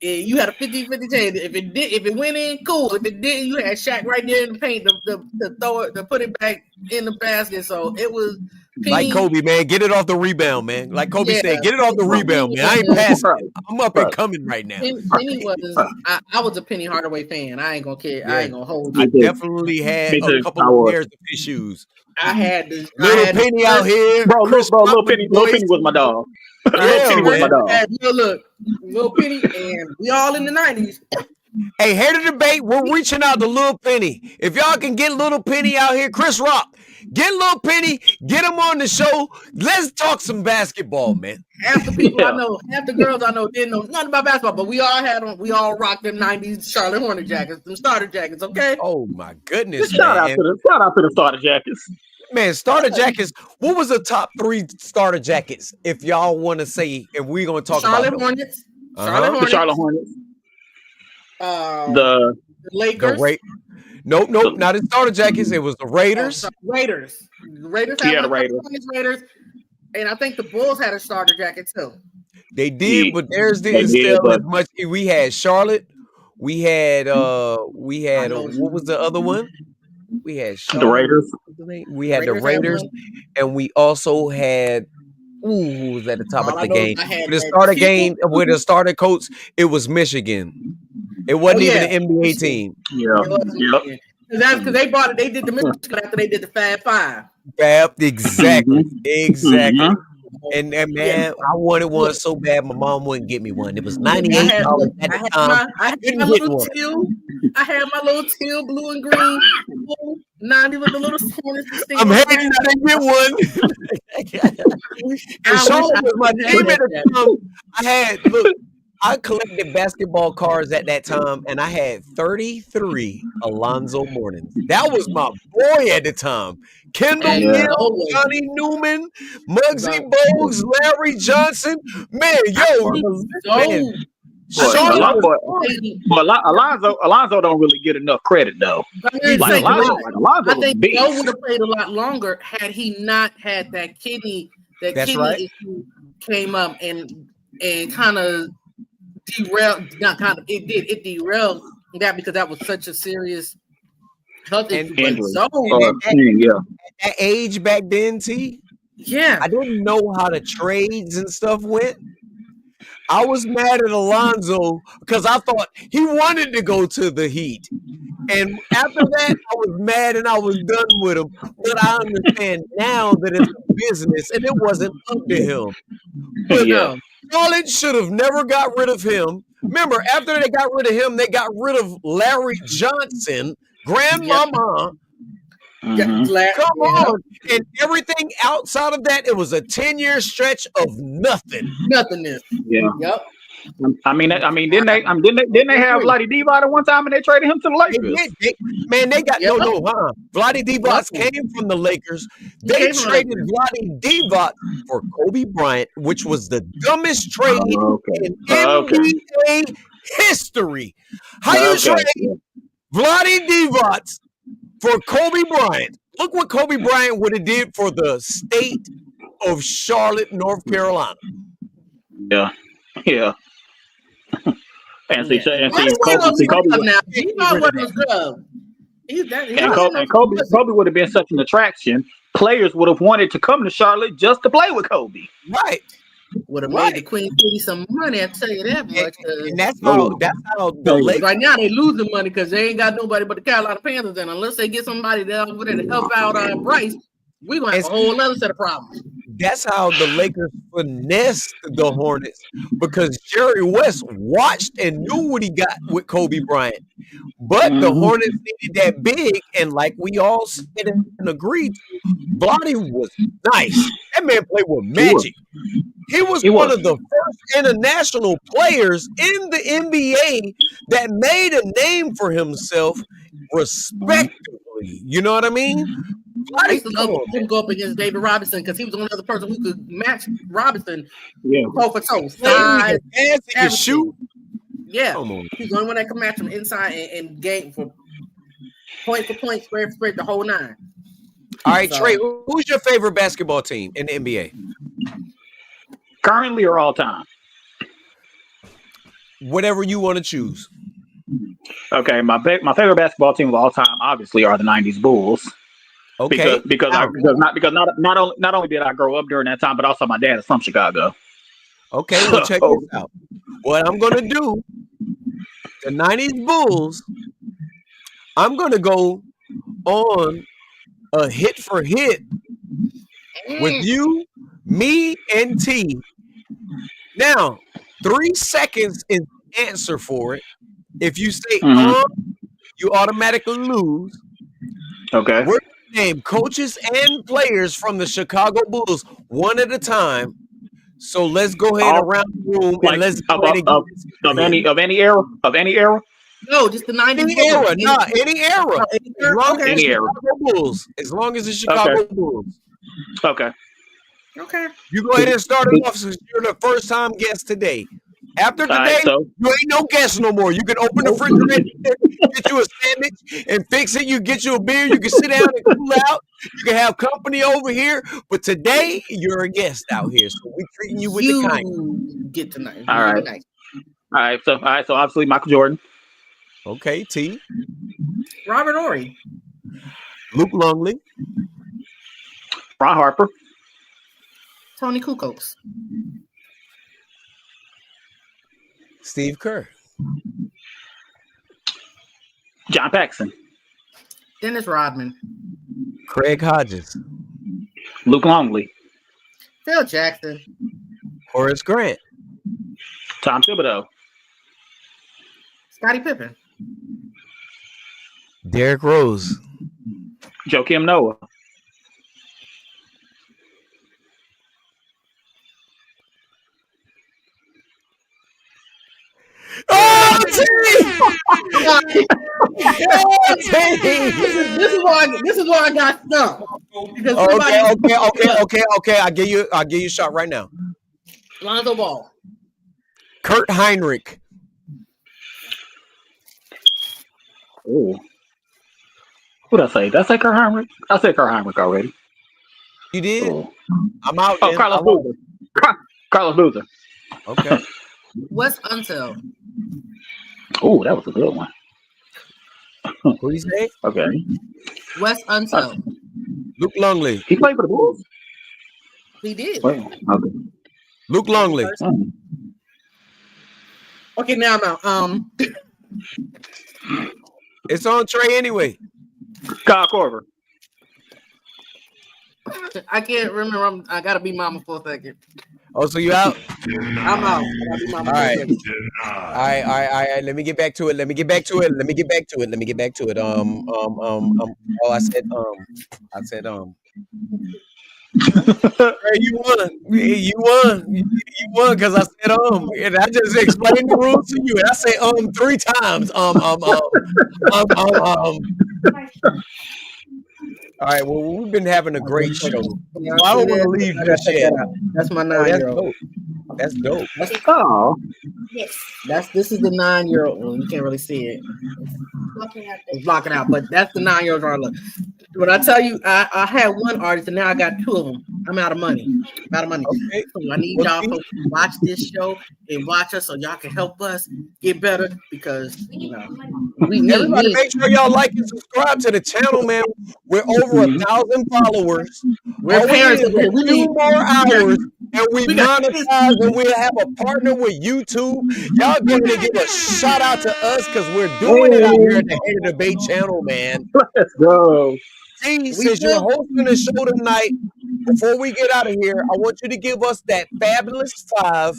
you had a 50-50 chance. If it went in, cool. If it didn't, you had Shaq right there in the paint to throw it, to put it back in the basket. So it was. Penny, like Kobe, man, get it off the rebound, man. Like Kobe said, get it off the rebound, man. I ain't passing. I'm up and coming right now. Penny was. I was a Penny Hardaway fan. I ain't gonna care. Yeah. I ain't gonna hold you. I definitely had a couple of pairs of his shoes. I had this little Penny out here, bro. Little Penny was my dog. Penny was my dog. Look, Little Penny, and we all in the 90s. Hey, head of debate, we're reaching out to Little Penny. If y'all can get Little Penny out here, Chris Rock, get Little Penny, get him on the show. Let's talk some basketball, man. Half the people I know, half the girls I know didn't know nothing about basketball, but we all rocked them 90s Charlotte Hornet jackets, them starter jackets, okay? Oh my goodness, shout out to the starter jackets. Man, starter jackets. What was the top 3 starter jackets? If y'all want to say, if we're gonna talk Charlotte about Hornets. The Charlotte Hornets. The Lakers. Nope, not the starter jackets. It was the Raiders. Raiders. The Raiders. And I think the Bulls had a starter jacket too. They did, but theirs didn't sell as much. We had Charlotte. We had what was the other one? We had Charlotte, the Raiders. We had the Raiders, and we also had who was at the top of the game? The starter game with the starter coach, it was Michigan. It wasn't even an NBA team. Yeah. That's because they bought it. They did the Michigan after they did the Fab Five. Exactly. And man, I wanted one so bad. My mom wouldn't get me one. It was $98 at the time. I had my little teal, blue and green, 90 with the little corners. I'm happy I didn't get one. And Charlotte was my team at the time. I collected basketball cards at that time, and I had 33 Alonzo Mournings. That was my boy at the time. Kendall Hill, Johnny Newman, Muggsy Bogues, Larry Johnson. Man, Alonzo don't really get enough credit though. Alonzo I think Joe would have played a lot longer had he not had that kidney. Issue came up and kind of derailed. It derailed that because that was such a serious health issue. At age back then, T. Yeah, I didn't know how the trades and stuff went. I was mad at Alonzo because I thought he wanted to go to the Heat. And after that, I was mad and I was done with him. But I understand now that it's a business and it wasn't up to him. But Yeah. Charlotte should have never got rid of him. Remember, after they got rid of him, they got rid of Larry Johnson, Grandmama. Mhm. Come on. And everything outside of that, it was a 10-year stretch of nothing. Nothingness. Yeah. Yep. I mean, didn't they have Vlade Divac at one time and they traded him to the Lakers? They got Vlade Divac came from the Lakers. They traded Vlade Divac for Kobe Bryant, which was the dumbest trade in NBA history. How you trade Vlade Divac for Kobe Bryant? Look what Kobe Bryant would have did for the state of Charlotte, North Carolina. Yeah. And see, Kobe would have been such an attraction. Players would have wanted to come to Charlotte just to play with Kobe. Right. Would have made the Queen City some money, I tell you that much. And that's how the Lakers. Right now they losing money because they ain't got nobody but the Carolina Panthers. And unless they get somebody there over there to help out Bryce, we're gonna have a whole other set of problems. That's how the Lakers finessed the Hornets because Jerry West watched and knew what he got with Kobe Bryant. But the Hornets needed that big, and like we all said and agreed, Vlade was nice. That man played with magic. He was one of the first international players in the NBA that made a name for himself respectively. You know what I mean? I used to love him go up against David Robinson because he was the only other person who could match Robinson. Toe for toe. Size, he could shoot. Yeah. He's the only one that can match him inside and game for point, spread for spread, the whole nine. All right, Trey, who's your favorite basketball team in the NBA? Currently or all time? Whatever you want to choose. Okay, my favorite basketball team of all time obviously are the 90s Bulls. Okay. Because not only did I grow up during that time, but also my dad is from Chicago. Okay, well check this out. What I'm gonna do, the 90s Bulls, I'm gonna go on a hit for hit with you, me, and T. Now, 3 seconds is the answer for it. If you say you automatically lose. Okay. We're gonna name coaches and players from the Chicago Bulls one at a time. So let's go ahead around the room and let's go ahead of any era. No, just the 90s. Any era. As long as any era. Chicago Bulls. As long as the Chicago Bulls. Okay. You go ahead and start it off since you're the first time guest today. After today, you ain't no guest no more. You can open the refrigerator, get you a sandwich and fix it. You get you a beer. You can sit down and cool out. You can have company over here. But today, you're a guest out here. So we're treating you with the kind. Get tonight. All right. So obviously Michael Jordan. Okay, T. Robert Horry. Luke Longley. Ron Harper. Tony Kukoc. Steve Kerr. John Paxson. Dennis Rodman. Craig Hodges. Luke Longley. Phil Jackson. Horace Grant. Tom Thibodeau. Scottie Pippen. Derrick Rose. Joakim Noah. Oh, T! This is why I got stumped. Okay. I'll give you a shot right now. Lonzo Ball. Kurt Heinrich. Oh. Who'd I say? Did I say Kurt Heinrich? I said Kurt Heinrich already. You did? Oh. I'm out. Oh, Carlos Boozer. Carlos Boozer. Okay. Wes Unseld. Oh, that was a good one. Who do you say? Okay. Wes Unseld. Luke Longley. He played for the Bulls? He did. Well, okay. Luke Longley. Okay, now I'm out. It's on Trey anyway. Kyle Korver. I can't remember. I gotta be mama for a second. Oh, so you out? I'm out. I gotta be mama for a second. All right. Let me get back to it. Oh, I said, Hey, you won because I said and I just explained the rules to you, and I say 3 times. All right, well, we've been having a great show. So I don't want to leave just yet. That's my 9-year-old. That's dope. Oh, This is the 9-year-old one. You can't really see it. It's blocking out, but that's the 9-year-old. Look, when I tell you, I had one artist and now I got 2 of them. I'm out of money. Okay. So I need y'all to watch this show and watch us so y'all can help us get better because we need everybody make sure y'all like and subscribe to the channel, man. We're over 1,000 followers. We're parents. We need more hours. And we monetize and we'll have a partner with YouTube. Y'all going to give a shout out to us because we're doing it out here at the Hater Debate channel, man. Let's go. See, since you're hosting the show tonight, before we get out of here, I want you to give us that fabulous 5.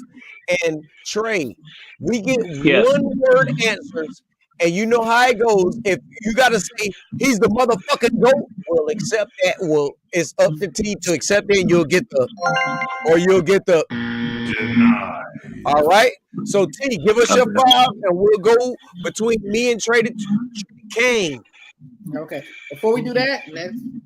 And Trey, we get one-word answers. And you know how it goes. If you got to say, he's the motherfucking GOAT, we'll accept that. Well, it's up to T to accept it, and you'll get the deny. All right? So, T, give us your 5, and we'll go between me and Trey Kane. Okay. Before we do that,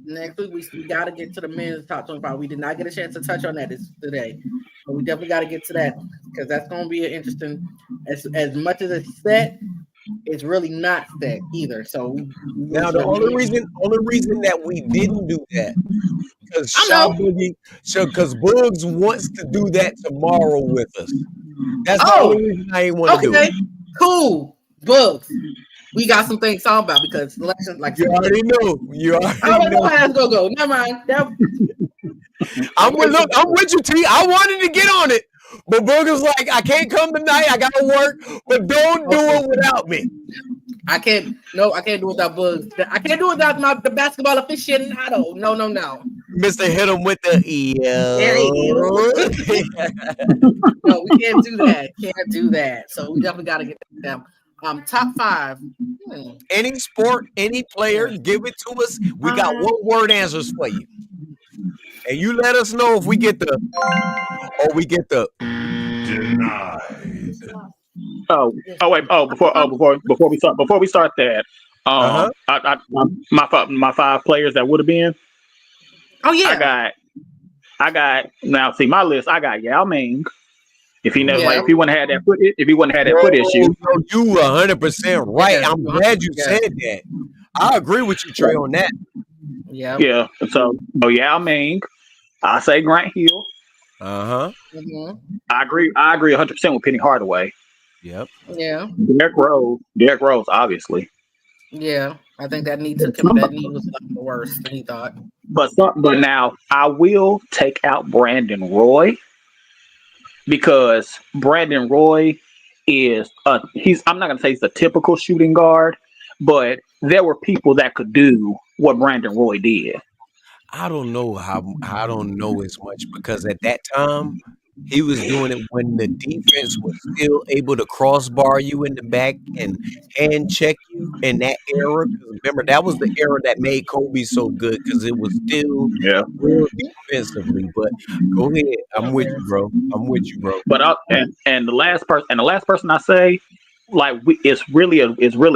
next week we got to get to the men's top 25. We did not get a chance to touch on that today, but we definitely got to get to that because that's going to be an interesting. As much as it's set, it's really not set either. So now the only reason that we didn't do that because Bugs wants to do that tomorrow with us. That's the only reason I ain't want to do it. Cool, Bugs. We got some things to talk about because election, like you already know. Go. Never mind. I'm with you, T. I wanted to get on it, but Booger's like, I can't come tonight. I gotta work, but don't do it without me. I can't do it without Bugs. I can't do it without the basketball aficionado. No. Mr. Hit him with the No, we can't do that. Can't do that. So we definitely gotta get them. Top 5. Any sport, any player, give it to us. We got one-word answers for you, and you let us know if we get the denied. Before we start that, my 5 players that would have been. Oh yeah, I got now. See my list. I got Yao Ming. If he never, if he wouldn't have that foot issue, you 100% right. I'm glad you said that. I agree with you, Trey, on that. Yeah. So Yao Ming, I say Grant Hill. Mm-hmm. I agree 100% with Penny Hardaway. Yep. Yeah. Derrick Rose, obviously. Yeah, I think that knee was a lot worse than he thought. But now I will take out Brandon Roy. Because Brandon Roy is I'm not gonna say he's a typical shooting guard, but there were people that could do what Brandon Roy did. I don't know as much because at that time he was doing it when the defense was still able to crossbar you in the back and hand check you in that era. Remember, that was the era that made Kobe so good because it was still real defensively. But go ahead, I'm with you, bro. But and the last person I say, like, it's really a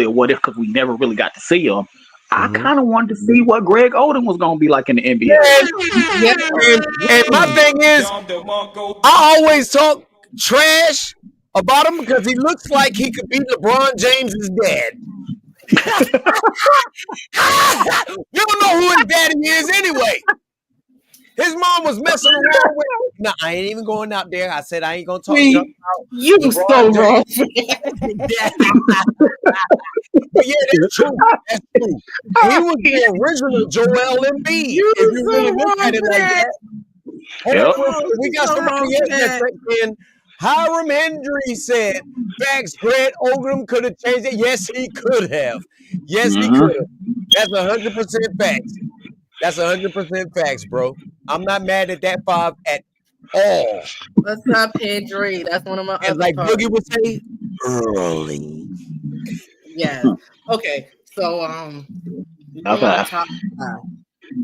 what if because we never really got to see him. I kind of wanted to see what Greg Oden was going to be like in the NBA. And my thing is, I always talk trash about him because he looks like he could be LeBron James's dad. You don't know who his daddy is anyway. His mom was messing around with him. No, I ain't even going out there. I said I ain't going to talk about you so wrong. But yeah, that's true. He was the original Joel Embiid. If you really look at it like that. We got somebody else that's saying, Hiram Hendry said, facts, Grant Ogram could have changed it. Yes, he could have. Yes, he could have. That's 100% facts. That's 100% facts, bro. I'm not mad at that 5 at all. What's up, Hendry? That's one of my And other like parts. Boogie would say, early. Yes. Okay. So top 5.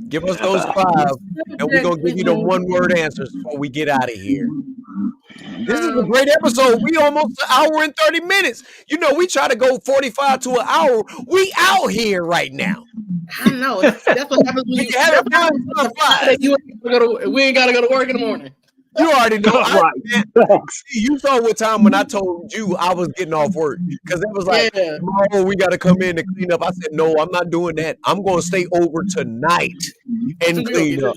Give us those 5, and we're gonna give you the one-word answers before we get out of here. This is a great episode. We almost an hour and 30 minutes. You know, we try to go 45 to an hour. We out here right now. I know. That's what happens when you have we ain't gotta go to work in the morning. You already know. Right. You saw what time when I told you I was getting off work, because it was like, oh, we got to come in and clean up. I said, no, I'm not doing that. I'm going to stay over tonight and clean up.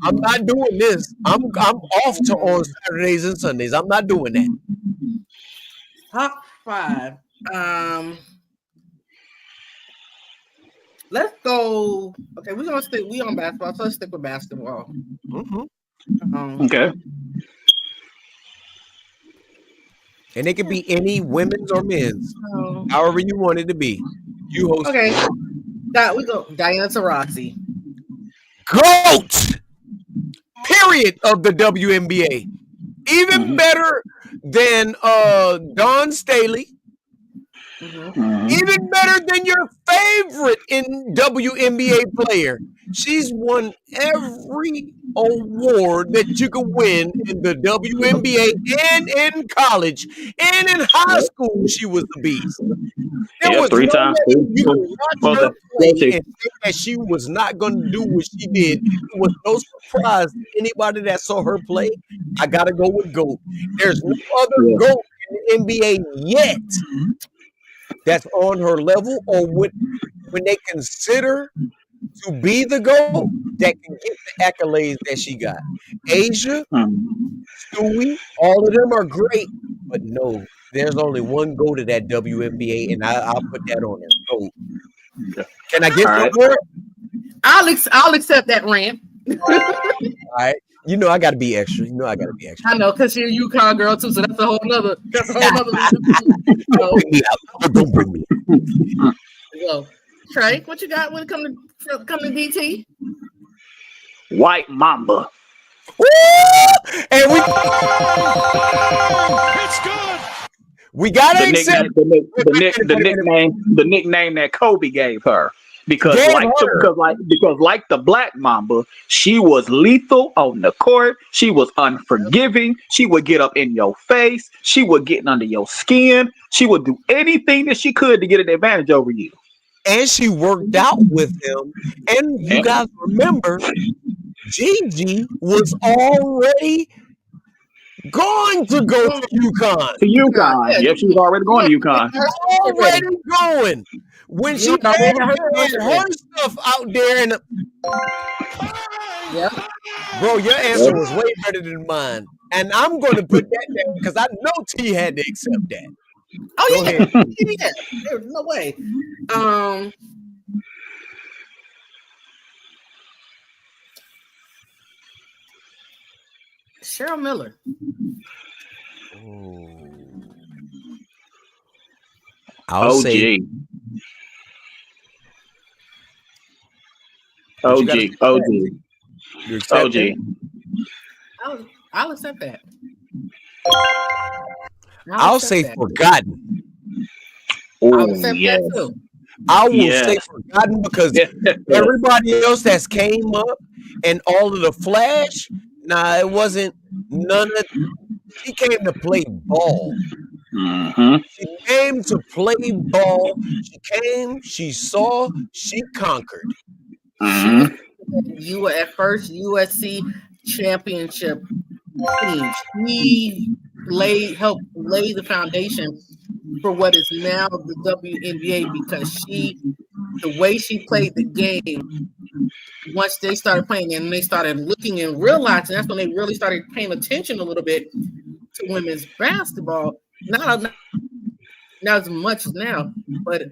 I'm not doing this. I'm off on Saturdays and Sundays. I'm not doing that. Top 5. Let's go. Okay, we on basketball, so let's stick with basketball. Okay. And it could be any women's or men's, however you want it to be. You host. Okay. We go. Diana Taurasi. GOAT. Period of the WNBA. Even better than Dawn Staley. Even better than your favorite in WNBA player. She's won every award that you could win in the WNBA and in college and in high school. She was the beast. There was 3 times. You could watch her play and think that she was not going to do what she did. It was no surprise to anybody that saw her play. I got to go with GOAT. There's no other GOAT in the NBA yet that's on her level, or when they consider to be the GOAT, that can get the accolades that she got. Asia, Stewie, all of them are great, but no, there's only one GOAT of that WNBA, and I'll put that on there. GOAT. Can I get some more? I'll accept that rant. All right. You know I got to be extra. I know, because you're a UConn girl too, so that's a whole nother. Don't bring me up. So, Trey, what you got when it comes to DT? White Mamba. Woo! And It's good. We got to accept the nickname that Kobe gave her. Because like the Black Mamba, she was lethal on the court. She was unforgiving. She would get up in your face. She would get under your skin. She would do anything that she could to get an advantage over you. And she worked out with him. And you guys remember, Gigi was already going to go to UConn. Yep, she was already going to UConn. Already going. When she had her stuff out there, and bro, your answer was way better than mine, and I'm going to put that down because I know T had to accept that. Oh yeah, there's no way. Cheryl Miller. I'll say OG. I'll accept that. I'll say forgotten. I'll accept that too. I will say forgotten because everybody else that's came up and all of the flash, it wasn't none of. She came to play ball. She came to play ball. She came, she saw, she conquered. You were at first USC championship team. She helped lay the foundation for what is now the WNBA because the way she played the game, once they started playing and they started looking and realizing, that's when they really started paying attention a little bit to women's basketball. Not as much as now, but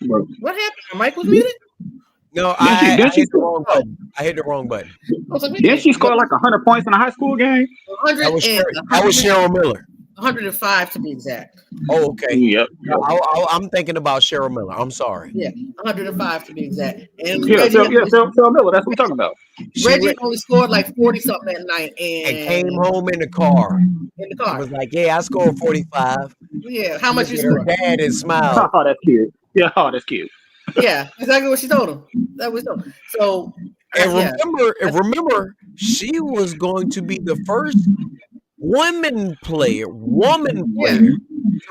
what happened? Mike was muted? No, I hit the wrong button. I hit the wrong button. Didn't she score like 100 points in a high school game? That was Cheryl Miller. 105 to be exact. Oh, okay. Yep. I'm thinking about Cheryl Miller. I'm sorry. Yeah, 105 to be exact. And Cheryl Miller. That's what we're talking about. Reggie only scored like 40 something that night, and came home in the car. In the car, it was like, "Yeah, I scored 45." Yeah, how much you scored? Her dad and smiled. Oh, that's cute. Yeah, that's cute. Yeah, exactly what she told him. That was so. So, and remember, she was going to be the first woman player to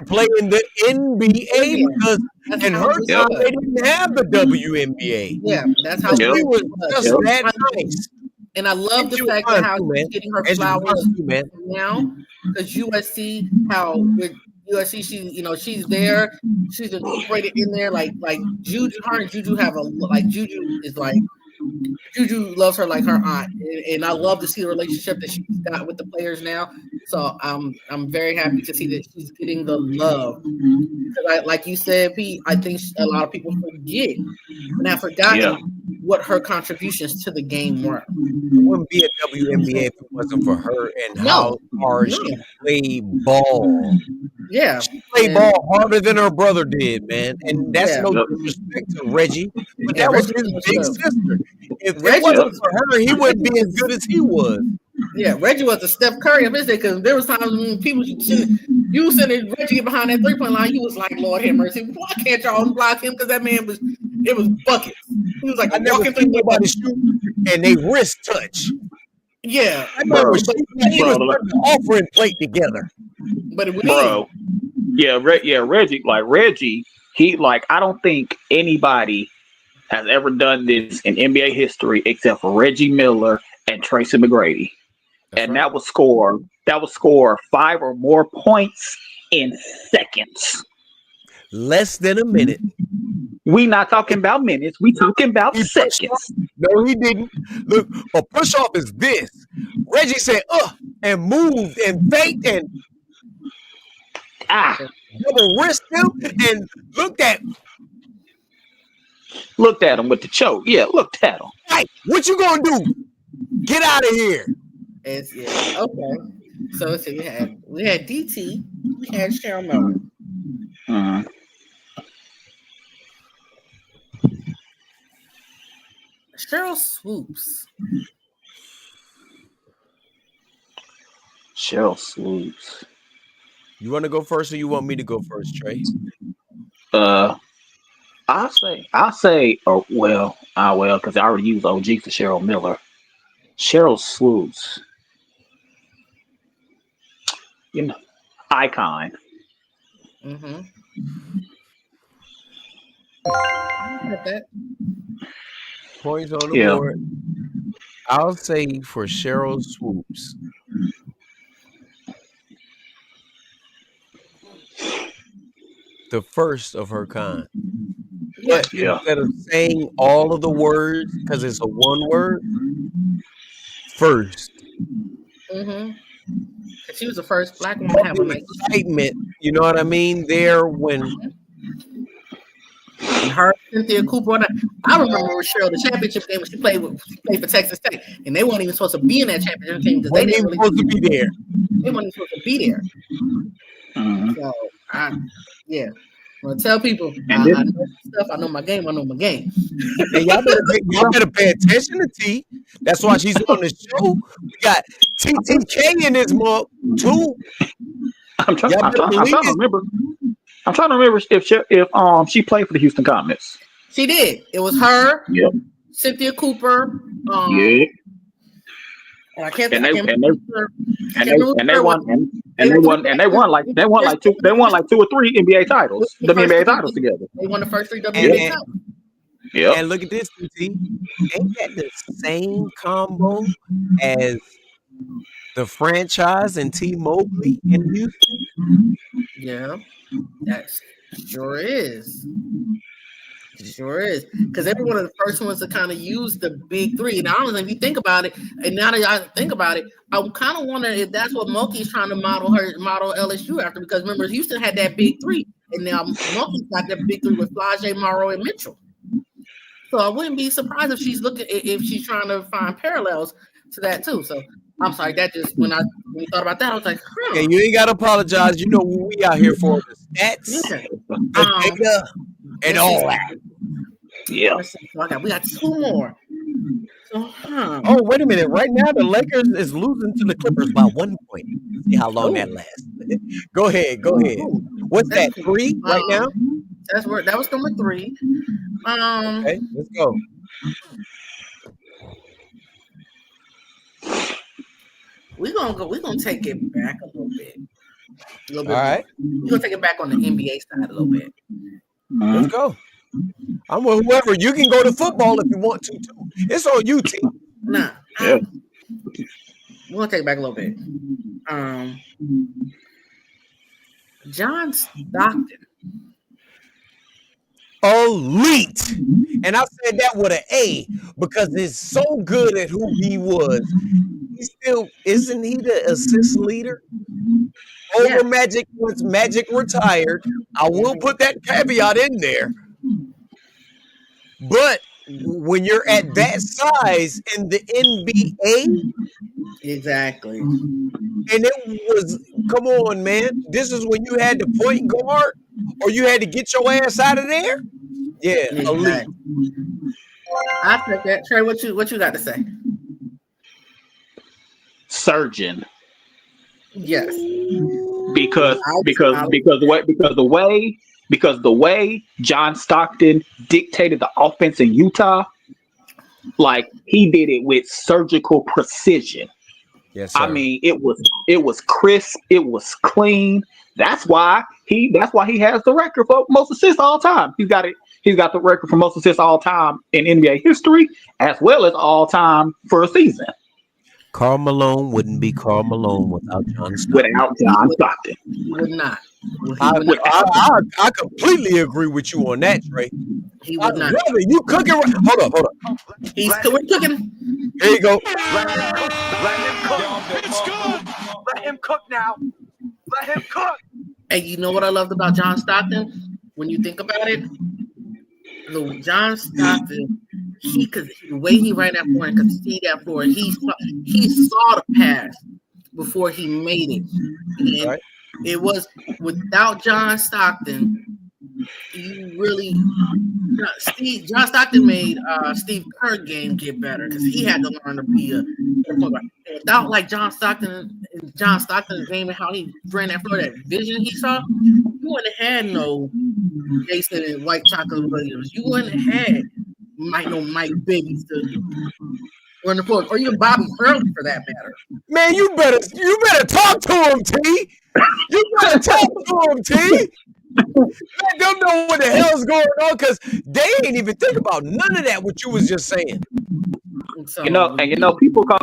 play in the NBA because in her time they didn't have the WNBA. Yeah, that's how she was just that nice. And I love the fact that how she's getting her flowers now because USC, how with USC, she's there, she's incorporated in there like Juju. Her and Juju have Juju is like. Juju loves her like her aunt, and I love to see the relationship that she's got with the players now. So I'm very happy to see that she's getting the love. Because like you said, Pete, I think a lot of people forget and have forgotten what her contributions to the game were. It wouldn't be a WNBA if it wasn't for her and how hard she played ball. Yeah, she played ball harder than her brother did, man. And that's no disrespect to Reggie, but that was his big sister. If Reggie wasn't for her, he wouldn't be as good as he was. Yeah, Reggie was a Steph Curry of his day because there was times when people sending Reggie behind that 3-point line. He was like, Lord have mercy, why can't y'all block him? Because that man was buckets. He was like, I never seen nobody shoot and they wrist touch. Yeah, I remember he was putting the offering plate together. But it was Reggie, he I don't think anybody has ever done this in NBA history except for Reggie Miller and Tracy McGrady. That would score 5 or more points in seconds. Less than a minute. We not talking about minutes. We talking about seconds. No, he didn't. Look, a push off is this. Reggie said, and moved and faked and double wrist him and looked at him with the choke. Yeah, looked at him. Hey, what you gonna do? Get out of here. Okay. So let's see, we had DT, we had Cheryl Miller. Cheryl Swoops. You want to go first, or you want me to go first, Trey? I'll say. Because I already used OG for Cheryl Miller. Cheryl Swoops. Icon. Mm-hmm. Points on the board. I'll say for Cheryl Swoops. The first of her kind. But instead of saying all of the words, because it's a one word, first. Mm-hmm. She was the first black woman to have an excitement. You know what I mean? There when her Cynthia Cooper. I remember with Cheryl the championship game when she played for Texas Tech, and they weren't even supposed to be in that championship game because they didn't supposed to be there. They weren't supposed to be there. So well, tell people I know stuff. I know my game. And y'all better pay attention to T. That's why she's on the show. We got TTK in this month too. I'm trying to remember. I'm trying to remember if she played for the Houston Comets. She did. It was her. Yep. Cynthia Cooper. And I can't. And they won like 2 or 3 NBA titles. WNBA titles together. They won the first 3 WNBA titles. Yeah. And look at this, TT. Ain't that the same combo as the franchise and T Mobley in Houston? Yeah, that sure is. Because every one of the first ones to kind of use the big 3. And honestly, if you think about it, and now that I think about it, I kind of wonder if that's what Monkey's trying to model LSU after. Because remember, Houston had that big 3, and now Monkey's got that big 3 with Flage, Morrow, and Mitchell. So I wouldn't be surprised if she's trying to find parallels to that too. So I'm sorry, that just when we thought about that, I was like, Yeah, you ain't gotta apologize. You know what we out here for: the stats, the data, and all that. Yeah. So we got 2 more. So, Oh, wait a minute! Right now, the Lakers is losing to the Clippers by 1 point. See how long that lasts. Go ahead. What's that? 3 right now? That was number 3. Okay, let's go. We're gonna take it back a little bit. All right. We're gonna take it back on the NBA side a little bit. Let's go. I'm with whoever. You can go to football if you want to too. It's on you, T. Nah. Yeah. We're gonna take it back a little bit. John Stockton. Elite. And I said that with an A because he's so good at who he was. Isn't he the assist leader? Over Magic, once Magic retired. I will put that caveat in there. But when you're at that size in the NBA, exactly. And it was, come on, man. This is when you had the point guard or you had to get your ass out of there. Yeah, elite. I think that. Trey, what you got to say? Surgeon. Yes. Because the way John Stockton dictated the offense in Utah, like he did it with surgical precision. Yes, sir. I mean, it was crisp, it was clean. That's why he has the record for most assists all time. He's got the record for most assists all time in NBA history, as well as all time for a season. Karl Malone wouldn't be Karl Malone without John Stockton. He would not. I completely agree with you on that, Trey. He would not. Brother, you cooking? Hold up. We're cooking. Here you go. Let him cook. It's good. Let him cook now. Let him cook. And you know what I loved about John Stockton? When you think about it, John Stockton, the way he ran that floor and could see that floor, he saw the pass before he made it. And right. It was without John Stockton. John Stockton made Steve Kerr's game get better because he had to learn to be a point guard. Without like John Stockton's game and how he ran that floor, that vision he saw, you wouldn't have had no Jason and White Chocolate Williams. You wouldn't have had Mike Bibby to run the floor, or even Bobby Hurley for that matter. Man, you better talk to him, T. You better talk to him, T. Let them know what the hell's going on because they ain't even think about none of that. What you was just saying. So, people call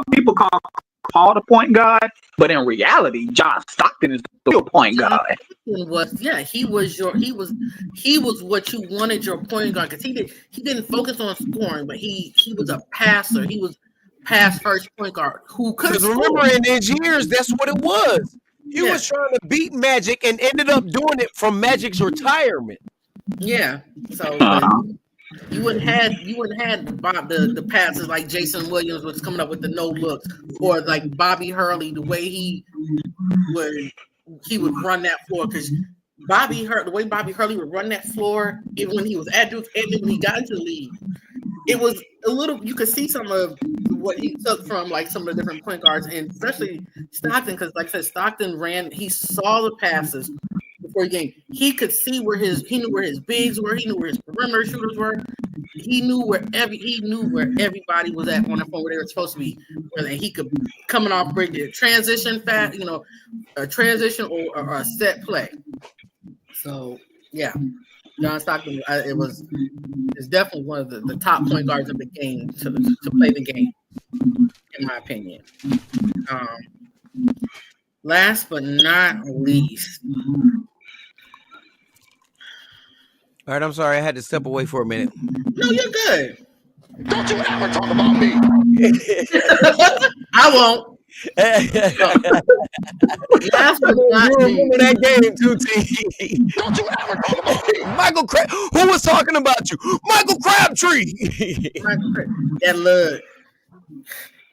Paul the point guard, but in reality, John Stockton is the real point guard. He was what you wanted your point guard because he didn't focus on scoring, but he was a passer. He was pass first point guard who could. Because remember, in his years, that's what it was. He was trying to beat Magic and ended up doing it from Magic's retirement. Yeah. So you wouldn't have the passes like Jason Williams was coming up with the no looks, or like Bobby Hurley, the way he would run that floor because the way Bobby Hurley would run that floor, even when he was at Duke and when he got into the league, it was a little. You could see some of what he took from like some of the different point guards, and especially Stockton, because like I said, Stockton he saw the passes before the game. He could see he knew where his bigs were. He knew where his perimeter shooters were. He knew where everybody was at on the phone where they were supposed to be. And he could coming off break a transition fast, a transition or a set play. So yeah, John Stockton, it's definitely one of the top point guards of the game to play the game, in my opinion. Last but not least. All right, I'm sorry. I had to step away for a minute. No, you're good. Don't you ever talk about me. I won't. Last You was not me. remember that game too, T. Don't you ever talk about me. Michael who was talking about you? Michael Crabtree. That look.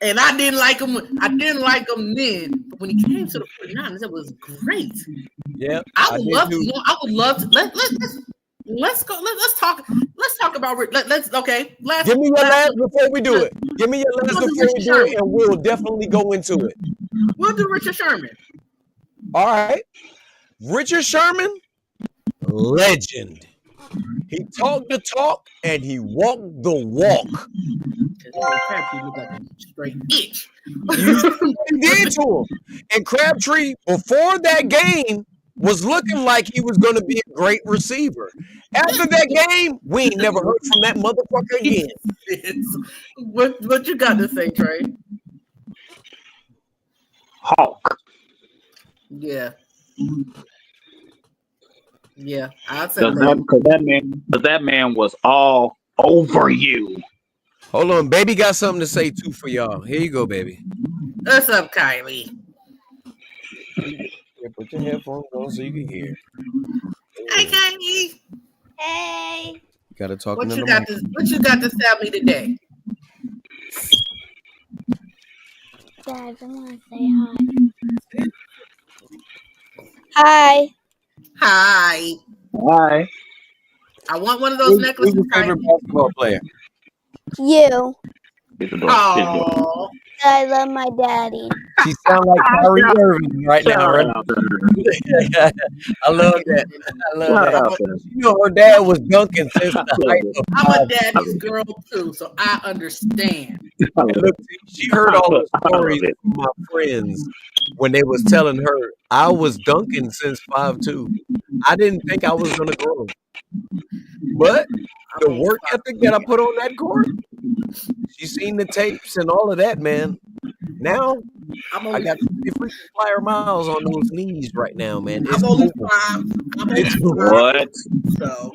And I didn't like him. I didn't like him then. But when he came to the 49ers, it was great. Yeah. I would love to. I would love to. Let's go. Let's talk. Let's talk about. Let's okay. Give me your last before we do it. Give me your last before we do it, and we'll definitely go into it. We'll do Richard Sherman. All right. Richard Sherman, legend. He talked the talk and he walked the walk. Crabtree looked like a straight itch. He did to him. And Crabtree, before that game, was looking like he was going to be a great receiver. After that game, we ain't never heard from that motherfucker again. What you got to say, Trey? Hawk. Yeah. Yeah, I'd say because that man was all over you. Hold on, baby got something to say too for y'all. Here you go, baby. What's up, Kylie? Yeah, put your headphones on so you can hear. Hey, Kylie. Hey. You gotta talk. What you got to tell me today? Dad, I want to say hi. Hi. Hi. I want one of those necklaces. Who's your favorite basketball player? You. Oh. I love my daddy. She sounds like Kyrie Irving right now, right? I love that. I love that. You know, her dad was dunking since the height of I'm a daddy's girl too, so I understand. Look, she heard all the stories from my friends when they was telling her I was dunking since 5'2". I didn't think I was gonna grow, but the work ethic that I put on that court, she seen the tapes and all of that, man. Now I got 50 freaking flyer miles on those knees right now, man. It's I'm only over. 5. What? So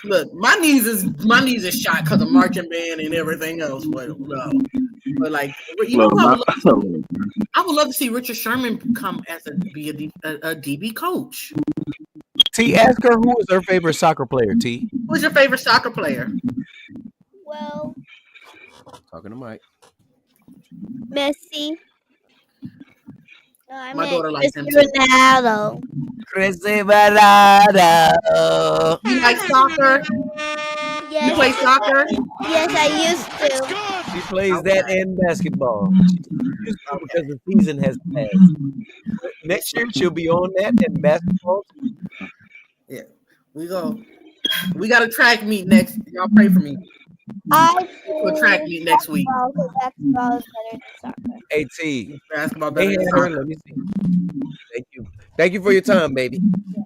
look, my knees is shot because of marching band and everything else. But like, you know, I would love to see Richard Sherman come as a DB coach. T, ask her who is her favorite soccer player. T, who's your favorite soccer player? Well, talking to Mike. Messi. No, I My meant daughter likes him Cristiano too. Ronaldo. Ronaldo. You like soccer? Yes. You play soccer? Yes, I used to. She plays that and basketball. Because the season has passed. Next year she'll be on that and basketball. Yeah, we got a track meet next. Y'all pray for me. We'll track meet next week. Basketball is better than soccer. Hey T, basketball they better had than her. soccer. Let me see. Thank you for your time, baby.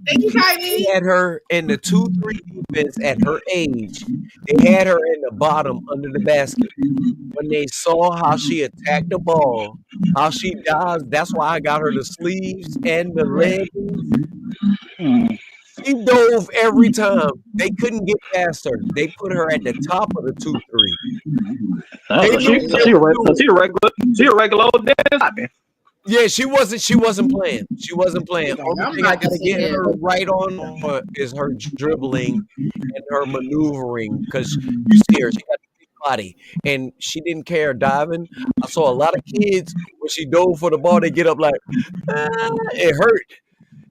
Thank you, Kylie. They had her in the 2-3 defense at her age. They had her in the bottom under the basket. When they saw how she attacked the ball, how she dives, that's why I got her the sleeves and the leggings. She dove every time. They couldn't get past her. They put her at the top of the 2-3. She a regular old dad. Yeah, she wasn't playing. She wasn't playing. Only thing I gotta get her right on is her dribbling and her maneuvering, because you see her, she got a big body and she didn't care diving. I saw a lot of kids when she dove for the ball, they get up like it hurt.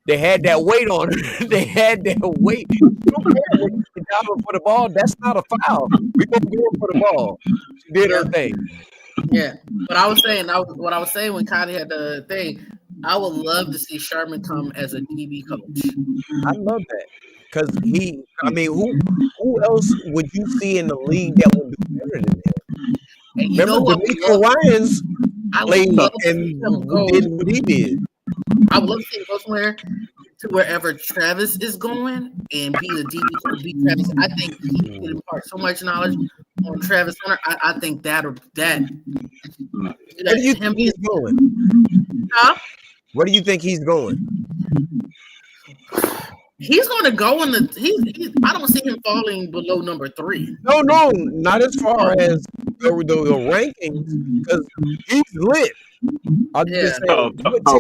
They had that weight on her. They had that weight. You don't care when you're diving for the ball. That's not a foul. We gonna go for the ball. She did her thing. Yeah, but I was saying when Kylie had the thing, I would love to see Sherman come as a DB coach. I love that because who else would you see in the league that would do better than him? And Remember, D'Amico Ryans played and did what he did. I would love to see him go somewhere to wherever Travis is going and be the DB beat Travis. I think he can impart so much knowledge on Travis Hunter. I think that. Where do you think he's going? Huh? Where do you think he's going? He's going to go in the. I don't see him falling below number 3. No, not as far as the rankings, because he's lit. I'm just saying,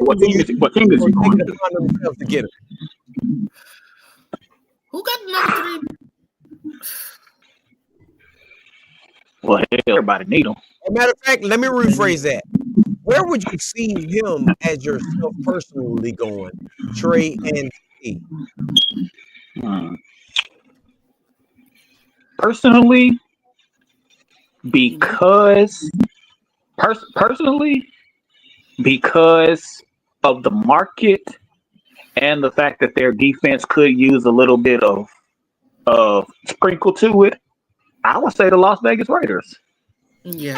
What team is he going to? themselves to get him? Who got the number 3? Well, hell, everybody need him. As a matter of fact, let me rephrase that. Where would you see him as yourself personally going, Trey and T? Personally, because of the market and the fact that their defense could use a little bit of sprinkle to it, I would say the Las Vegas Raiders. Yeah.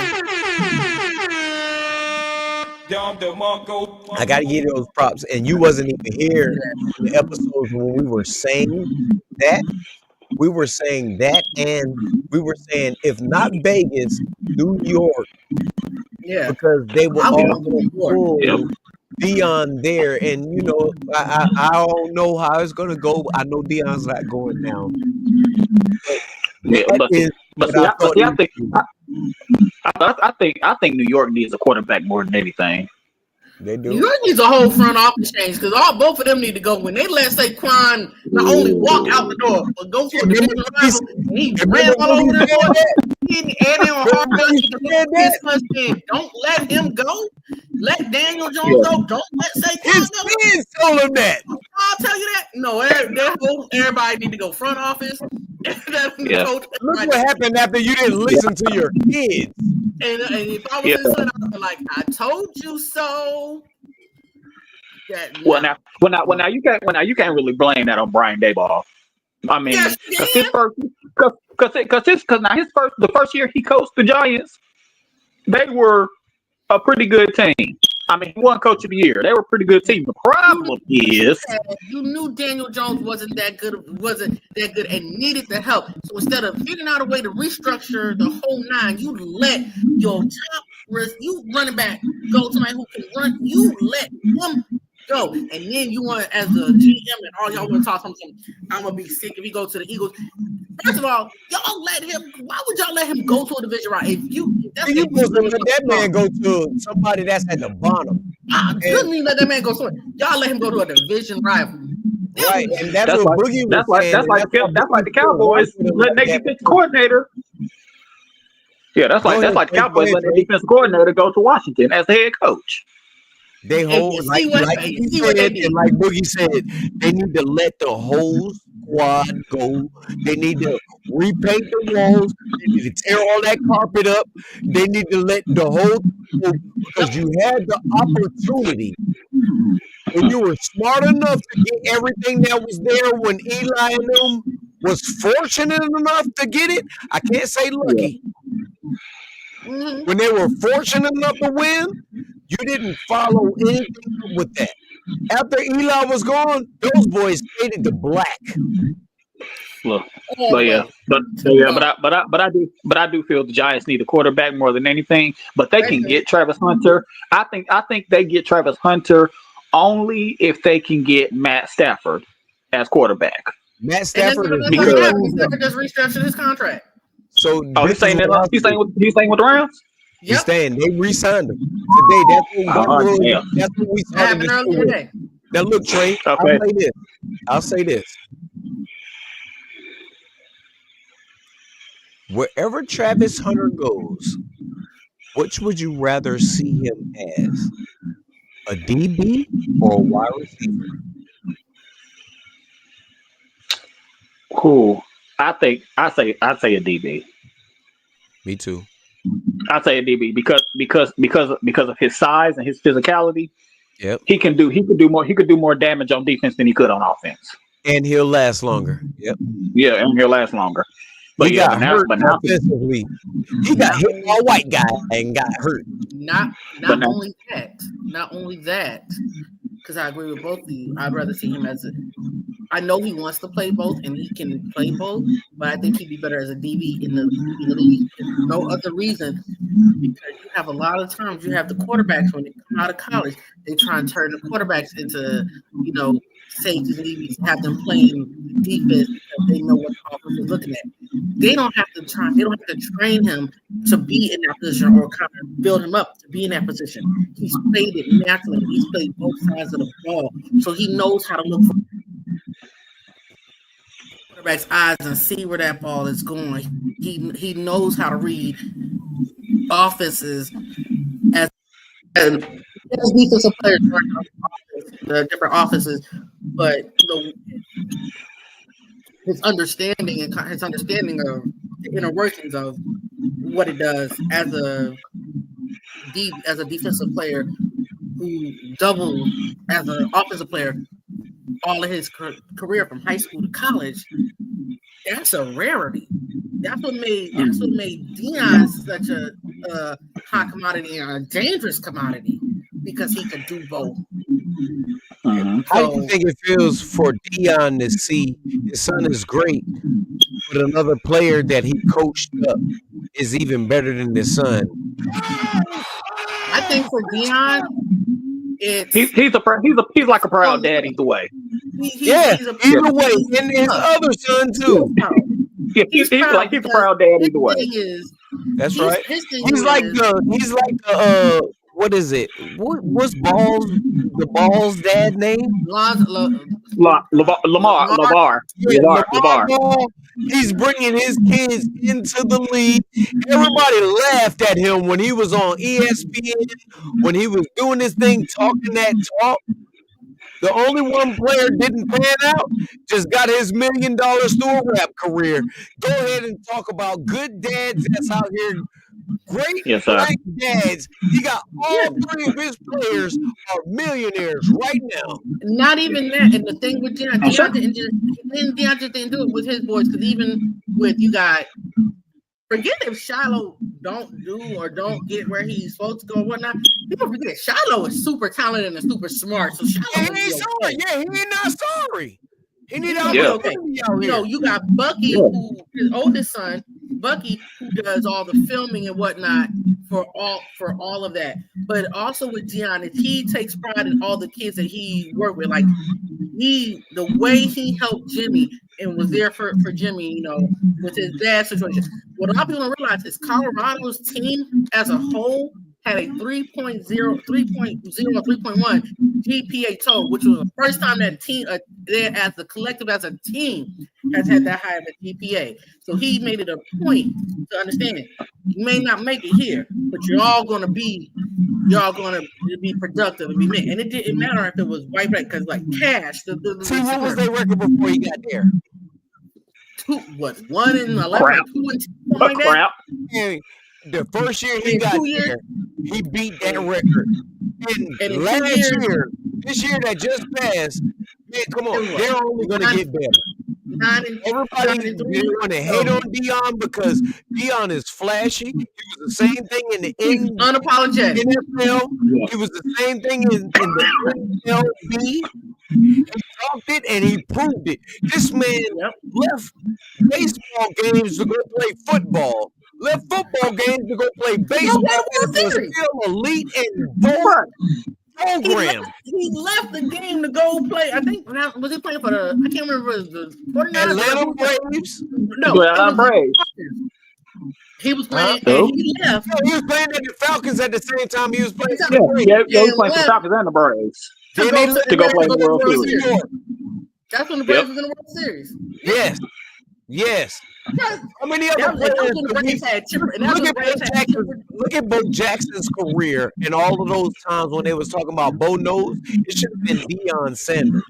I got to give you those props, and you wasn't even here in the episodes when we were saying that. We were saying that, and we were saying if not Vegas, New York, because they were all going to pull Dion there, and you know I don't know how it's going to go. I know Dion's not going now. I think New York needs a quarterback more than anything. They do. New York needs a whole front office change because both of them need to go. When they let Saquon not only walk out the door, but go for a division rival, he ran all over the board. Don't let him go. Let Daniel Jones go. Don't let Saquon go. His told him that. I'll tell you that. No, everybody need to go front office. Look what happened after you didn't listen to your kids. And if I was his son, I'd be like, I told you so. Well, now you can't really blame that on Brian Daboll. I mean, the first year he coached the Giants, they were a pretty good team. I mean, he won Coach of the Year. They were a pretty good team. The problem is you knew Daniel Jones wasn't that good, and needed the help. So instead of figuring out a way to restructure the whole 9, you let your top running back go to somebody who can run. You let him go, and then you want as the GM and all y'all want to talk something. I'm gonna be sick if he goes to the Eagles. First of all, y'all let him. Why would y'all let him go to a division rival? If you let that man go to somebody that's at the bottom. Couldn't even let that man go somewhere. Y'all let him go to a division rival. Right, and that's what Boogie was saying. That's like the Cowboys letting their defensive coordinator. Yeah, that's like the Cowboys letting their defensive coordinator go to Washington as the head coach. They hold like Boogie said, they need to let the whole squad go. They need to repaint the walls. They need to tear all that carpet up. They need to let the whole go because you had the opportunity. And you were smart enough to get everything that was there when Eli and them was fortunate enough to get it. I can't say lucky. When they were fortunate enough to win, you didn't follow anything up with that. After Eli was gone, those boys faded to black. Look, but I do feel the Giants need a quarterback more than anything. But they can get Travis Hunter. I think they get Travis Hunter only if they can get Matt Stafford as quarterback. Matt Stafford just restructured his contract. So he's saying that he's staying with the Rams. He's staying. They re-signed him today. That's what we started today. Now look, Trey. Okay. I'll say this. Wherever Travis Hunter goes, which would you rather see him as? A DB or a wide receiver? Cool. I'd say a DB. Me too. I'd say a DB because of his size and his physicality. Yep. He could do more damage on defense than he could on offense. And he'll last longer. Yep. Yeah, and he'll last longer. But he got hurt offensively. He got hit by a white guy and got hurt. Not only that, because I agree with both of you. I'd rather see him as I know he wants to play both and he can play both, but I think he'd be better as a DB in the league. No other reason, because you have a lot of times you have the quarterbacks when they come out of college, they try and turn the quarterbacks into, safeties and DBs, have them playing defense because they know what the offense is looking at. they don't have to train him to be in that position or kind of build him up to be in that position. He's played it naturally. He's played both sides of the ball, so he knows how to look for quarterback's eyes and see where that ball is going. He knows how to read offenses as defensive players, the different offenses, but his understanding of the inner workings of what it does as a defensive player who doubled as an offensive player all of his career from high school to college. That's a rarity. That's what made Deion such a hot commodity and a dangerous commodity, because he could do both. How do you think it feels for Deion to see his son is great, but another player that he coached up is even better than his son? I think for Deion, he's like a proud dad either way. Either way, and his other son too. Yeah, he's a proud dad either way. That's right. He's like the what is it? What's the Ball's dad name? Lamar. He's bringing his kids into the league. Everybody laughed at him when he was on ESPN, when he was doing this thing, talking that talk. The only one player didn't pan out, just got his $1 million store rap career. Go ahead and talk about good dads that's out here. Great black dads. He got all three of his players are millionaires right now. Not even that. And the thing with Deion just didn't do it with his boys, because even with you got, forget if Shiloh don't get where he's supposed to go or whatnot. People forget Shiloh is super talented and super smart. So Shiloh he ain't sorry. Yeah, he ain't not sorry. He need okay. You got Bucky, who his oldest son, Bucky, who does all the filming and whatnot for all of that. But also with Deion, he takes pride in all the kids that he worked with. Like the way he helped Jimmy and was there for Jimmy, with his dad's situation. What a lot of people don't realize is Colorado's team as a whole had a 3.0, 3.1 GPA total, which was the first time that team, as a collective, as a team, has had that high of a GPA. So he made it a point to understand you may not make it here, but you're all gonna be productive and be made. And it didn't matter if it was white, black, because like Cash. What was their record before he got there? 1-11, 2-10, like that. And the first year he got there, he beat that record. And this year that just passed, man, come on, they're only going to get better. Everybody want to hate on Deion because Deion is flashy. He was the same thing in the unapologetic NFL. He was the same thing in the MLB. He talked it and he proved it. This man left baseball games to go play football. Left football games to go play baseball. He was still elite in both programs. He left the game to go play. I think was he playing for I can't remember the 49ers. Atlanta Braves. No, Atlanta Braves. He was playing. And he left. He was playing at the Falcons at the same time he was playing. He was playing for the Falcons and the Braves. To go play the World Series. That's when the Braves was in the World Series. Yes. How many other players? Look at Bo Jackson's career and all of those times when they was talking about Bo Nose. It should have been Deion Sanders.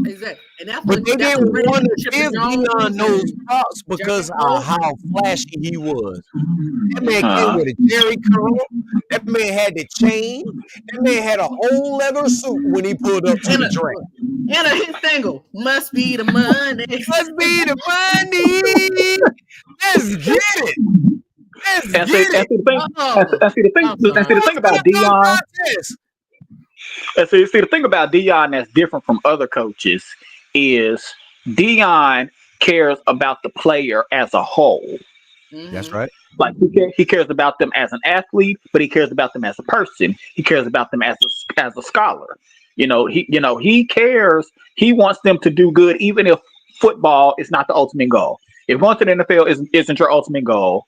Exactly. But they didn't want to give Deion those props because of how flashy he was. That man came with a Jerry curl. That man had the chain. That man had a whole leather suit when he pulled up to the track. And a hit single. Must be the money. Must be the money. Let's get it. That's the thing about Deion. See, the thing about Deion that's different from other coaches is Deion cares about the player as a whole. That's right. Like he cares about them as an athlete, but he cares about them as a person. He cares about them as a scholar. He cares. He wants them to do good, even if football is not the ultimate goal. If going to the NFL isn't your ultimate goal,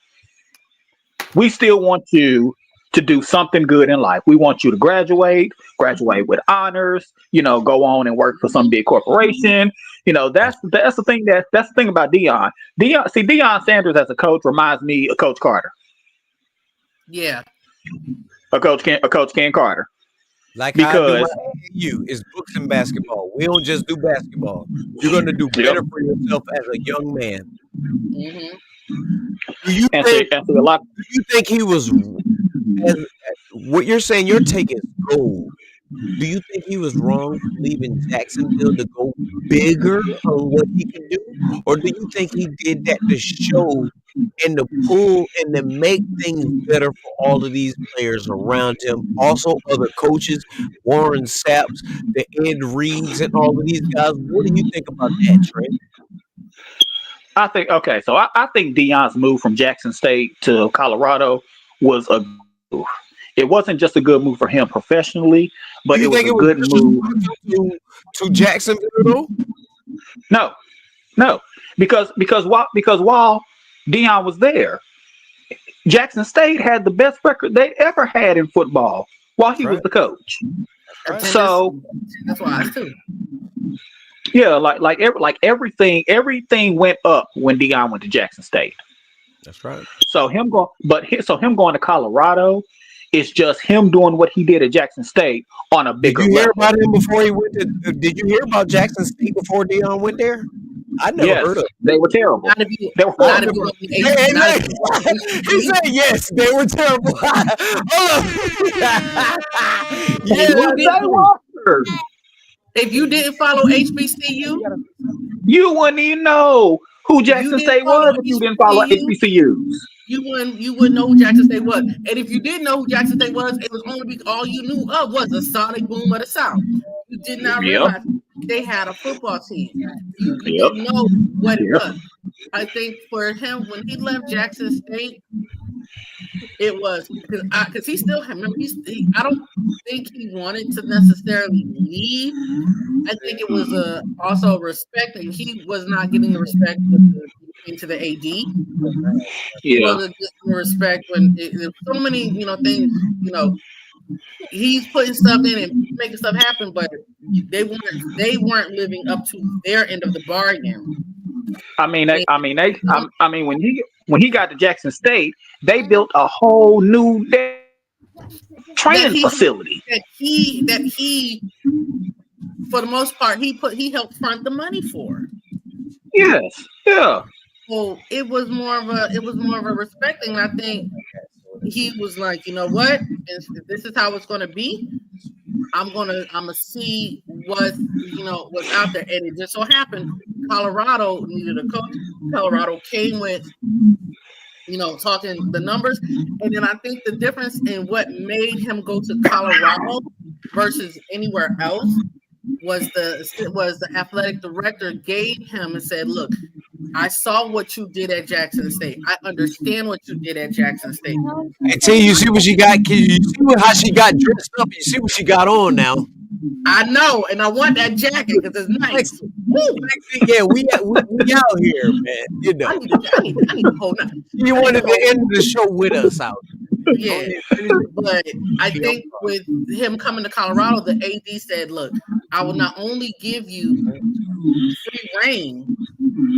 we still want you to do something good in life. We want you to graduate with honors, go on and work for some big corporation. That's the thing that's the thing about Deion. Deion Sanders as a coach reminds me of Coach Carter. Yeah. A Coach Ken Carter. Like how I do my AAU, it's books and basketball. We don't just do basketball. You're going to do better for yourself as a young man. Mm-hmm. Do you think he was, what you're saying, your take is gold. Do you think he was wrong for leaving Jacksonville to go bigger on what he can do? Or do you think he did that to show and to pull and to make things better for all of these players around him? Also, other coaches, Warren Saps, the Ed Reeds, and all of these guys. What do you think about that, Trent? I think I think Deion's move from Jackson State to Colorado was a move. It wasn't just a good move for him professionally, but it was a good move to Jacksonville though? No. Because while Deion was there, Jackson State had the best record they ever had in football while he was the coach. Right. So that's why too. Yeah, everything went up when Deion went to Jackson State. That's right. So him going to Colorado, it's just him doing what he did at Jackson State on a bigger level. Did you hear about him before he went to? Did you hear about Jackson State before Deion went there? I never heard of them. They were terrible. They were horrible. He said yes, they were terrible. If you didn't follow HBCU, you wouldn't even know who Jackson State was if you didn't follow HBCUs. You wouldn't know who Jackson State was. And if you did know who Jackson State was, it was only because all you knew of was the sonic boom of the South. You did not realize they had a football team. You didn't know what it was. I think for him, when he left Jackson State, it was because he still had. Remember, I don't think he wanted to necessarily leave. I think it was also respect, and he was not getting the respect into the AD. He wasn't getting the respect when there's so many things. He's putting stuff in and making stuff happen, but they weren't living up to their end of the bargain. When he got to Jackson State, they built a whole new training facility. That he, for the most part, he helped front the money for. Yes, yeah. So it was more of a respect thing. I think he was like, you know what? If this is how it's going to be, I'm gonna see what's out there. And it just so happened Colorado needed a coach. Colorado came with talking the numbers, and then I think the difference in what made him go to Colorado versus anywhere else was the athletic director gave him and said, look, I saw what you did at Jackson State. I understand what you did at Jackson State. And T, you see what she got? You see how she got dressed up? You see what she got on now? I know, and I want that jacket because it's nice. Yeah, we out here, man. I need to hold on. You wanted to end the show with us out. Yeah, but I think with him coming to Colorado, the AD said, look, I will not only give you free reign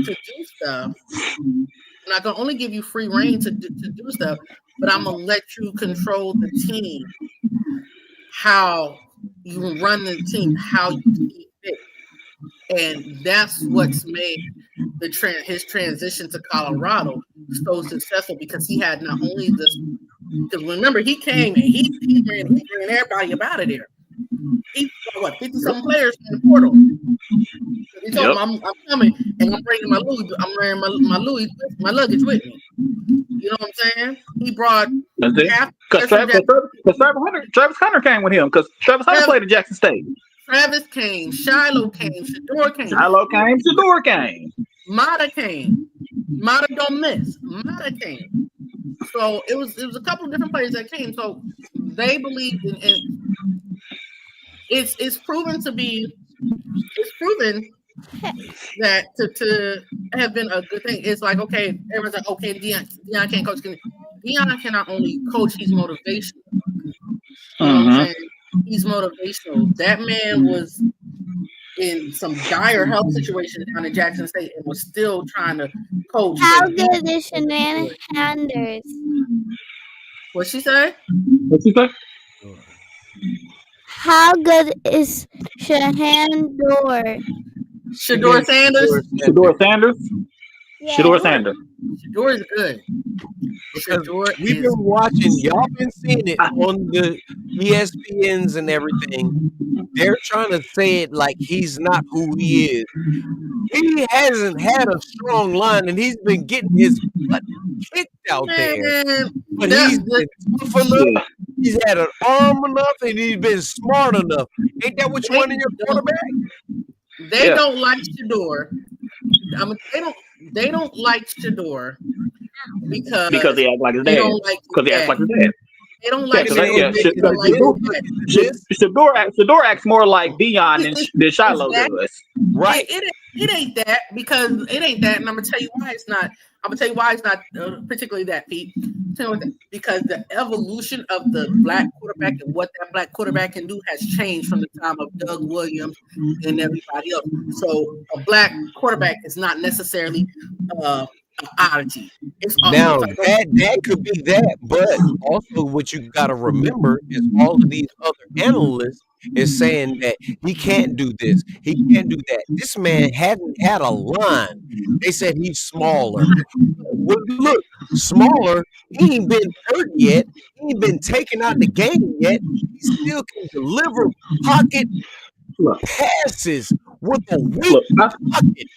to do stuff, I'm not going to only give you free reign to do stuff, but I'm going to let you control the team, how you run the team, how you see fit. And that's what's made his transition to Colorado so successful, because he had not only this. Because remember, he came and he ran everybody up out of there. He saw 50-something players in the portal. He told him, I'm coming and I'm bringing my Louis. I'm wearing my luggage with me. You know what I'm saying? He brought because Travis Hunter came with him because Travis Hunter played at Jackson State. Travis came, Shiloh came, Shador came. Shador came. Mata came. Mata don't miss. Mata came. So it was a couple of different players that came. So they believed in it's proven that to have been a good thing. It's like, okay, everyone's like, okay, Deion can't coach. Deion cannot only coach, he's motivational. You know what I'm saying? He's motivational. That man was in some dire health situation down in Jackson State and was still trying to coach. How good is Shanann Sanders? What'd she say? What's he say? How good is Shador? Shador Sanders? Shador Sanders? Yeah. Shador Sanders. Shador is good. Shador We've been watching, y'all been seeing it on the ESPNs and everything. They're trying to say it like he's not who he is. He hasn't had a strong line, and he's been getting his butt kicked out there. But he's been tough enough. He's had an arm enough, and he's been smart enough. Ain't that what you want in your quarterback? They don't like Shador. They don't like Shador because he acts like his dad. Because he acts like his dad. They don't like Shador acts more like Deion than Shiloh does. Right. It ain't that because it ain't that, and I'm gonna tell you why it's not. I'm gonna tell you why it's not particularly that, Pete. Because the evolution of the black quarterback and what that black quarterback can do has changed from the time of Doug Williams and everybody else. So a black quarterback is not necessarily an oddity. It's now that could be that, but also what you got to remember is all of these other analysts is saying that he can't do this, he can't do that. This man hadn't had a line. They said he's smaller. Well, look, smaller. He ain't been hurt yet. He ain't been taken out the game yet. He still can deliver pocket passes with a weak pocket.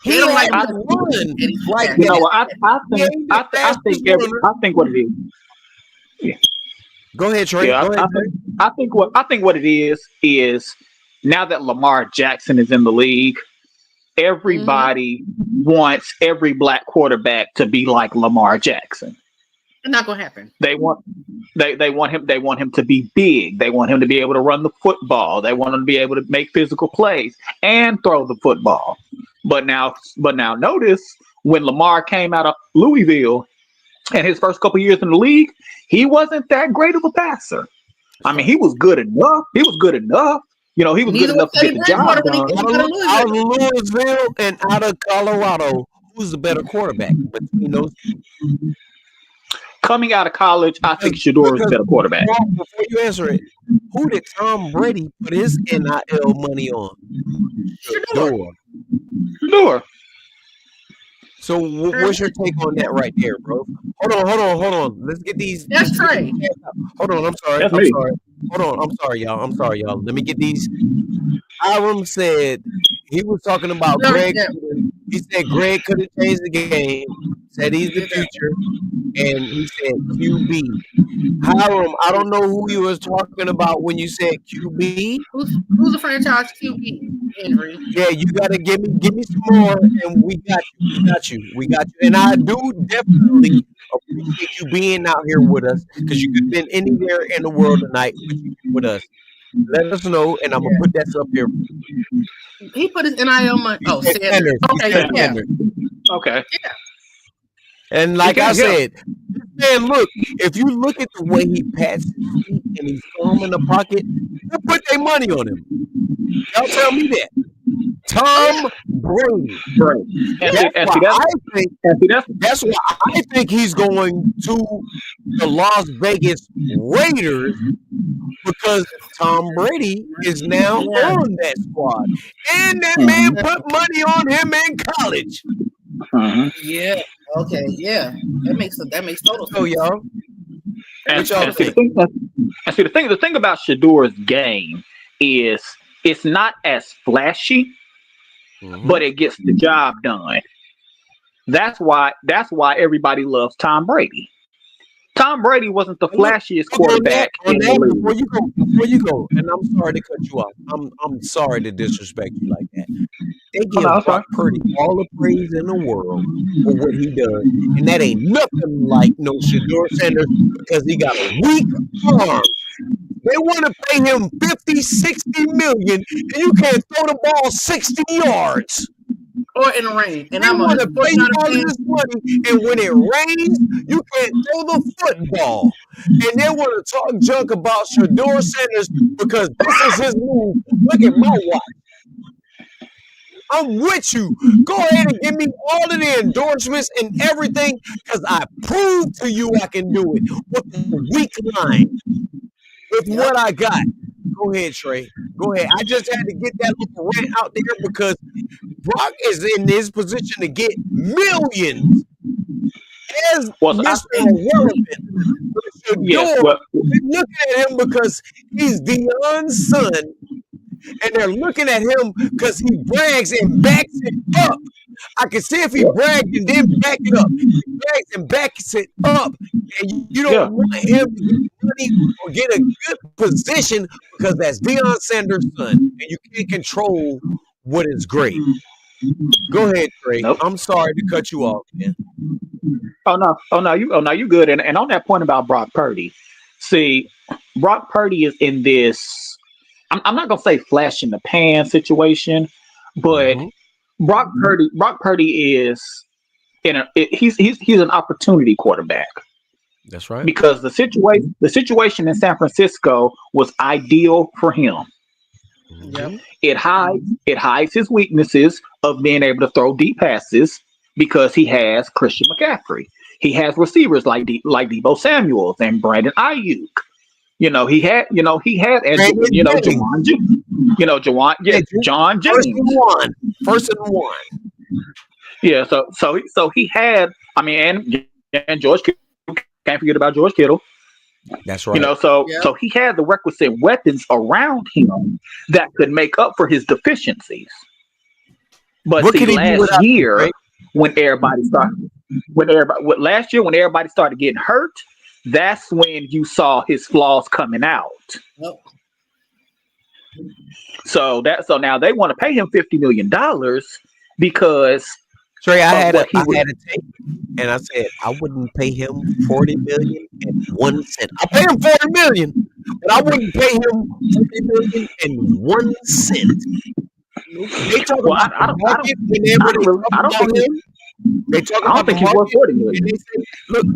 He don't like to run like that. You know, I think what it is. Yeah. Go ahead, Trey. Yeah, Go ahead, I think what it is now that Lamar Jackson is in the league, everybody wants every black quarterback to be like Lamar Jackson. It's not gonna happen. They want him to be big. They want him to be able to run the football. They want him to be able to make physical plays and throw the football. But now notice when Lamar came out of Louisville and his first couple years in the league, he wasn't that great of a passer. I mean, he was good enough. You know, he was good enough to get the job done. Out of Louisville and out of Colorado, who's the better quarterback between those two? Coming out of college, I think Shador is a better quarterback. Before you answer it, who did Tom Brady put his NIL money on? Shador. So what's your take on that right there, bro? Hold on. Let's get these. That's Trey. Hold on. I'm sorry. Hold on. I'm sorry, y'all. Let me get these. Hiram said he was talking about Greg. He said Greg could have changed the game. Said he's the future, and he said QB. Hiram, I don't know who you was talking about when you said QB. Who's the franchise QB? Henry. Yeah, you gotta give me some more, and we got you. And I do definitely appreciate you being out here with us because you could have been anywhere in the world tonight, but you with us. Let us know, and I'm gonna put that up here. He put his NIL money. Oh, Sanders. Okay, yeah. Okay. Yeah. And like I said, man, look, if you look at the way he pats his feet and he's calm in the pocket, who put their money on him? Y'all tell me that. Tom Brady. That's why I think he's going to the Las Vegas Raiders because Tom Brady is now on that squad. And that man put money on him in college. Yeah. Okay. Yeah. That makes total sense. So y'all. The thing about Shador's game is it's not as flashy, but it gets the job done. That's why everybody loves Tom Brady. Tom Brady wasn't the flashiest quarterback in the league. Before you go, and I'm sorry to cut you off. I'm sorry to disrespect you like that. They give Brock Purdy all the praise in the world for what he does, and that ain't nothing like no Shador Sanders because he got a weak arm. They want to pay him 50, 60 million, and you can't throw the ball 60 yards. Or in the rain. And They I'm want to pay you all fans. this money, and when it rains, you can't throw the football. And they want to talk junk about Shedeur Sanders because this is his move. Look at my watch. I'm with you. Go ahead and give me all of the endorsements and everything because I proved to you I can do it with a weak line, with what I got. Go ahead, Trey. Go ahead. I just had to get that little rant out there because Brock is in this position to get millions as Mr. Irrelevant. Shedeur, they're looking at him because he's Deion's son. And they're looking at him because he brags and backs it up. I can see if he bragged and then back it up. He brags and backs it up. And you don't want him to get money or get a good position because that's Deion Sanders' son. And you can't control what is great. Go ahead, Trey. Nope. I'm sorry to cut you off, man. Oh no, you good. And on that point about Brock Purdy, see, Brock Purdy is in this. I'm not gonna say flash in the pan situation, but Brock Purdy is he's an opportunity quarterback. That's right. Because the situation in San Francisco was ideal for him. Yep. It hides his weaknesses of being able to throw deep passes because he has Christian McCaffrey. He has receivers like Deebo Samuels and Brandon Ayuk. John James. First and one. Yeah, so he had, and George Kittle, can't forget about George Kittle. That's right. So he had the requisite weapons around him that could make up for his deficiencies. But last year, when everybody started getting hurt, that's when you saw his flaws coming out. Yep. So now they want to pay him $50 million because Trey, I had a tape, and I said I wouldn't pay him $40 million and 1 cent. I'll pay him $40 million, but I wouldn't pay him $40 million and 1 cent. They talk about I don't think he's worth $40 million. And they say, look,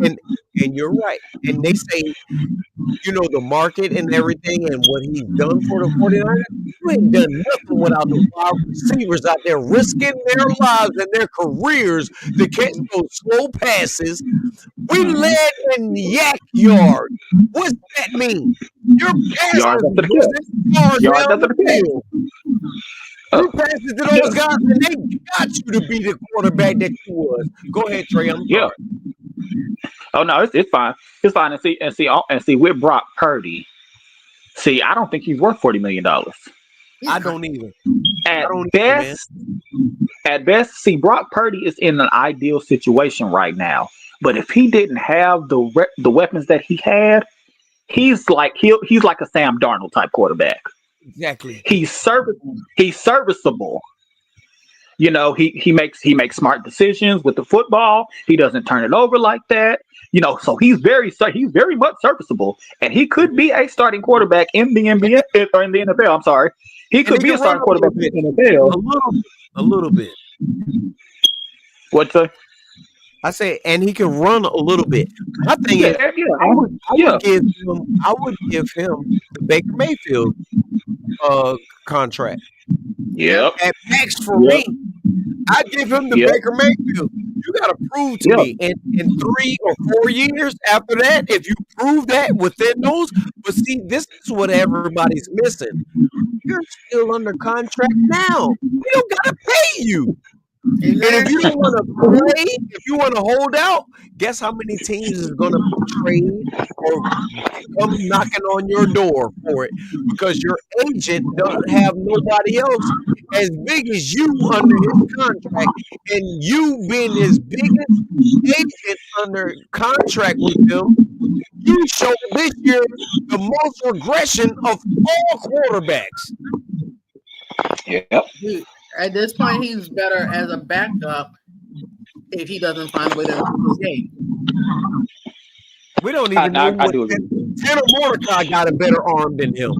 and you're right. And they say, the market and everything and what he's done for the 49ers, you ain't done nothing without the wide receivers out there risking their lives and their careers to catch those slow passes. We led in yak yard. What's that mean? Your passes yards down the field. You passed it to those guys, and they got you to be the quarterback that you was. Go ahead, Trey. I'm sorry. Oh no, it's fine. It's fine. And see, with Brock Purdy, I don't think he's worth $40 million. I don't either. At best, see, Brock Purdy is in an ideal situation right now. But if he didn't have the weapons that he had, he's like a Sam Darnold type quarterback. Exactly. He's serviceable. He makes smart decisions with the football. He doesn't turn it over like that. So he's very much serviceable, and he could be a starting quarterback in the NBA or in the NFL. I'm sorry, he could be a starting quarterback in the NFL. A little bit. What's that? I say, and he can run a little bit. My thing is, I would give him the Baker Mayfield contract. Yep. At max for me, I'd give him the Baker Mayfield. You got to prove to me in 3 or 4 years after that, if you prove that within those. But see, this is what everybody's missing. You're still under contract now. We don't got to pay you. And if you don't want to play, if you want to hold out, guess how many teams is going to trade or come knocking on your door for it? Because your agent doesn't have nobody else as big as you under his contract, and you being his biggest agent under contract with him, you showed this year the most regression of all quarterbacks. Yep. At this point, he's better as a backup if he doesn't find a way to improve his game. We don't even know I what do agree. Tanner Mordecai got a better arm than him.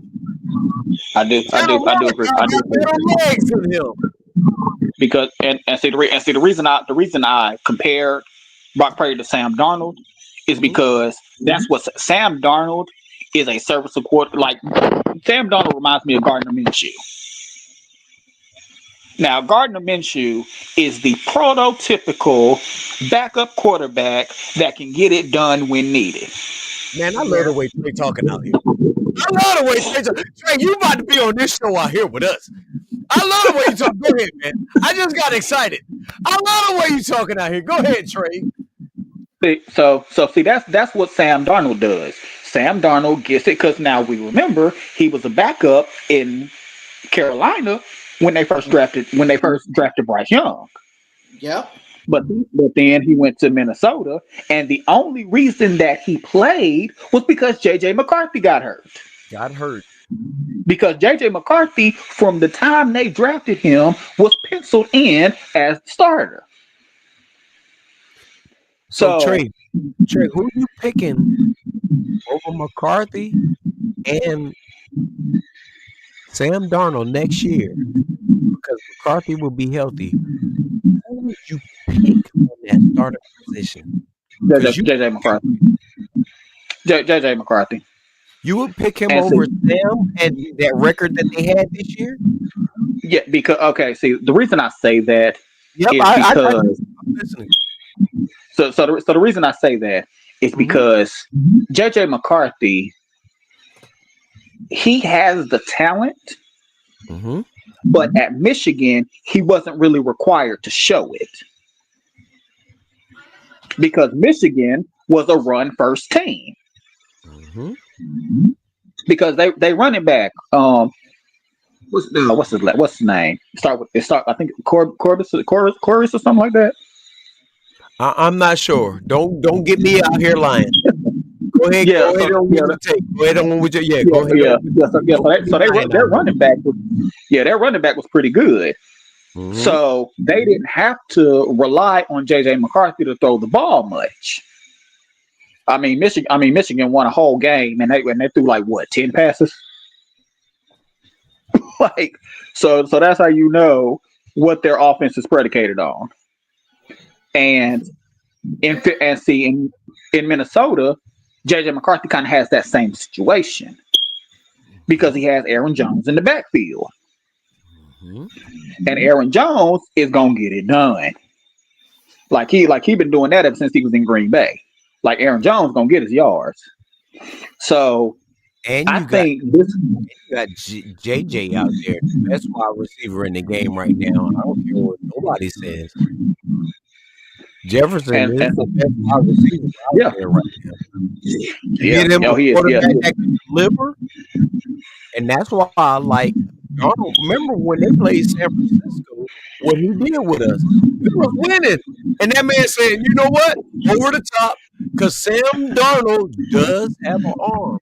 Tanner I do agree. Mordecai I do got better agree. legs than him. Because the reason I compared Brock Purdy to Sam Darnold is because that's what Sam Darnold is, a service support. Like Sam Darnold reminds me of Gardner Minshew. Now Gardner Minshew is the prototypical backup quarterback that can get it done when needed. Man, I love the way Trey talking out here. I love the way Trey talking. Trey, you about to be on this show out here with us. I love the way you talk. Go ahead, man. I just got excited. I love the way you talking out here. Go ahead, Trey. See, that's what Sam Darnold does. Sam Darnold gets it because now we remember he was a backup in Carolina when they first drafted Bryce Young. Yep. But then he went to Minnesota, and the only reason that he played was because J.J. McCarthy got hurt. Because J.J. McCarthy, from the time they drafted him, was penciled in as the starter. So Trey, who you picking over McCarthy and Sam Darnold next year? Because McCarthy will be healthy. Who would you pick on that starting position? J.J. McCarthy. J.J. McCarthy. You would pick him over Sam and that record that they had this year? Yeah, because the reason I say that is because I'm listening. So the reason I say that is because J.J. McCarthy, he has the talent, but at Michigan, he wasn't really required to show it. Because Michigan was a run-first team. Because they running back, what's his name? I think Corbis or something like that. I'm not sure. Don't get me out here lying. Go ahead. Go ahead on with the tape. Go ahead on with your Go ahead. So their running back was pretty good. So they didn't have to rely on J.J. McCarthy to throw the ball much. I mean, Michigan won a whole game and they threw like 10 passes. So that's how you know what their offense is predicated on. And in Minnesota, J.J. McCarthy kind of has that same situation because he has Aaron Jones in the backfield. And Aaron Jones is gonna get it done. Like he been doing that ever since he was in Green Bay. Like Aaron Jones gonna get his yards. So and you got JJ out there, the best wide receiver in the game right now. I don't care what nobody says. Jefferson is the best wide receiver out there right now. Get him a quarterback that can deliver, and that's why I like. I don't remember when they played San Francisco, what he did with us. We was winning, and that man said, "You know what? Over the top, because Sam Darnold does have an arm."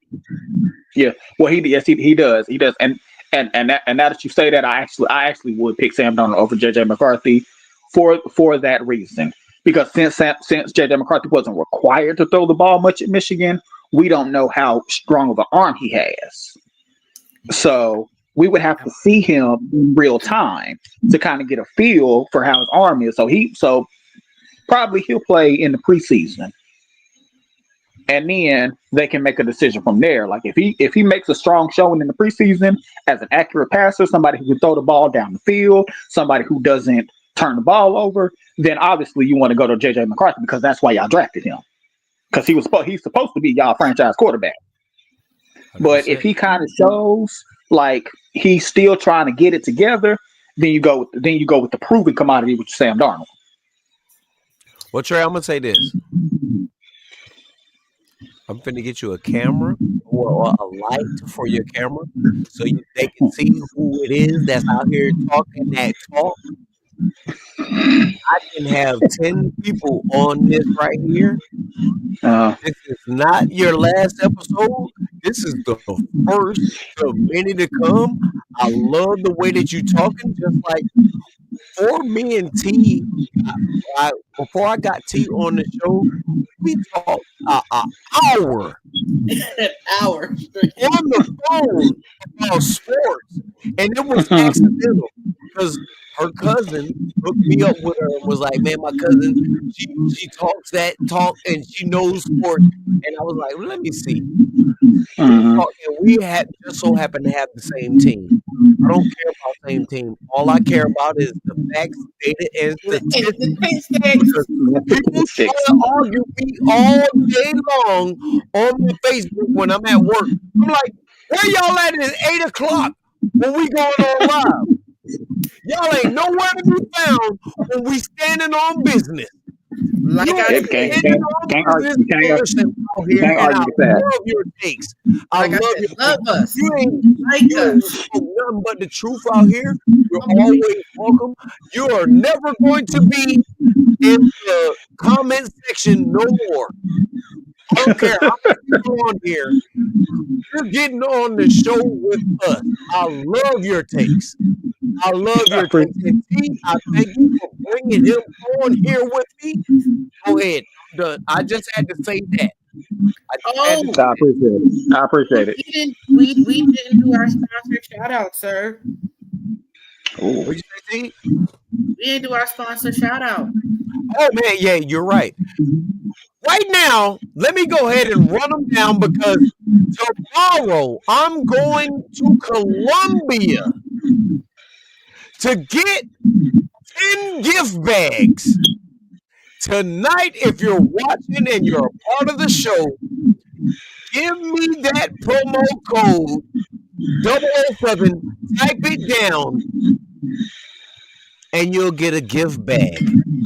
Yeah, well, he does, and now that you say that, I actually would pick Sam Darnold over J.J. McCarthy for that reason. Because since J.J. McCarthy wasn't required to throw the ball much at Michigan, we don't know how strong of an arm he has. So we would have to see him in real time to kind of get a feel for how his arm is. So probably he'll play in the preseason, and then they can make a decision from there. Like if he makes a strong showing in the preseason as an accurate passer, somebody who can throw the ball down the field, somebody who doesn't turn the ball over, then obviously you want to go to J.J. McCarthy because that's why y'all drafted him. Because he's supposed to be y'all franchise quarterback. 100%. But if he kind of shows like he's still trying to get it together, then you go with the proven commodity, which is Sam Darnold. Well, Trey, I'm gonna say this. I'm finna get you a camera or a light for your camera so they can see who it is that's out here talking that talk. I can have 10 people on this right here. This is not your last episode. This is the first of many to come. I love the way that you talking. Just like before me and T, before I got T on the show, We talked an hour An hour. on the phone about sports, and it was accidental because her cousin hooked me up with her and was like, "Man, my cousin, she talks that talk and she knows sports." And I was like, well, "Let me see." Mhm. And we had just so happened to have the same team. I don't care about same team. All I care about is the facts, data, and statistics. Because people try Statistics. to argue me all day long on my Facebook when I'm at work. I'm like, where y'all at? It's 8 o'clock when we going on live. Y'all ain't nowhere to be found when we standing on business. Like You I ain't It said, standing on can't argue. business You can't, person out you here, can't and I argue with that. love your takes. I like I love said, your love takes. us, You ain't like you ain't us. spoke nothing but the truth out here. You're I'm gonna be always welcome. You are never going to be in the comment section no more. I don't care how many people on here. You're getting on the show with us. I love your takes. I love I your takes. appreciate. And T, I thank you for bringing him on here with me. Go ahead. I'm done. I just had to say that. I just had to oh, say I that. appreciate it. I appreciate it. we didn't do our sponsor shout out, sir. Ooh. What'd you say, T? We didn't do our sponsor shout out. Oh, man. Yeah, you're right. Right now, let me go ahead and run them down because tomorrow I'm going to Columbia to get 10 gift bags. Tonight, if you're watching and you're a part of the show, give me that promo code 007, type it down, and you'll get a gift bag.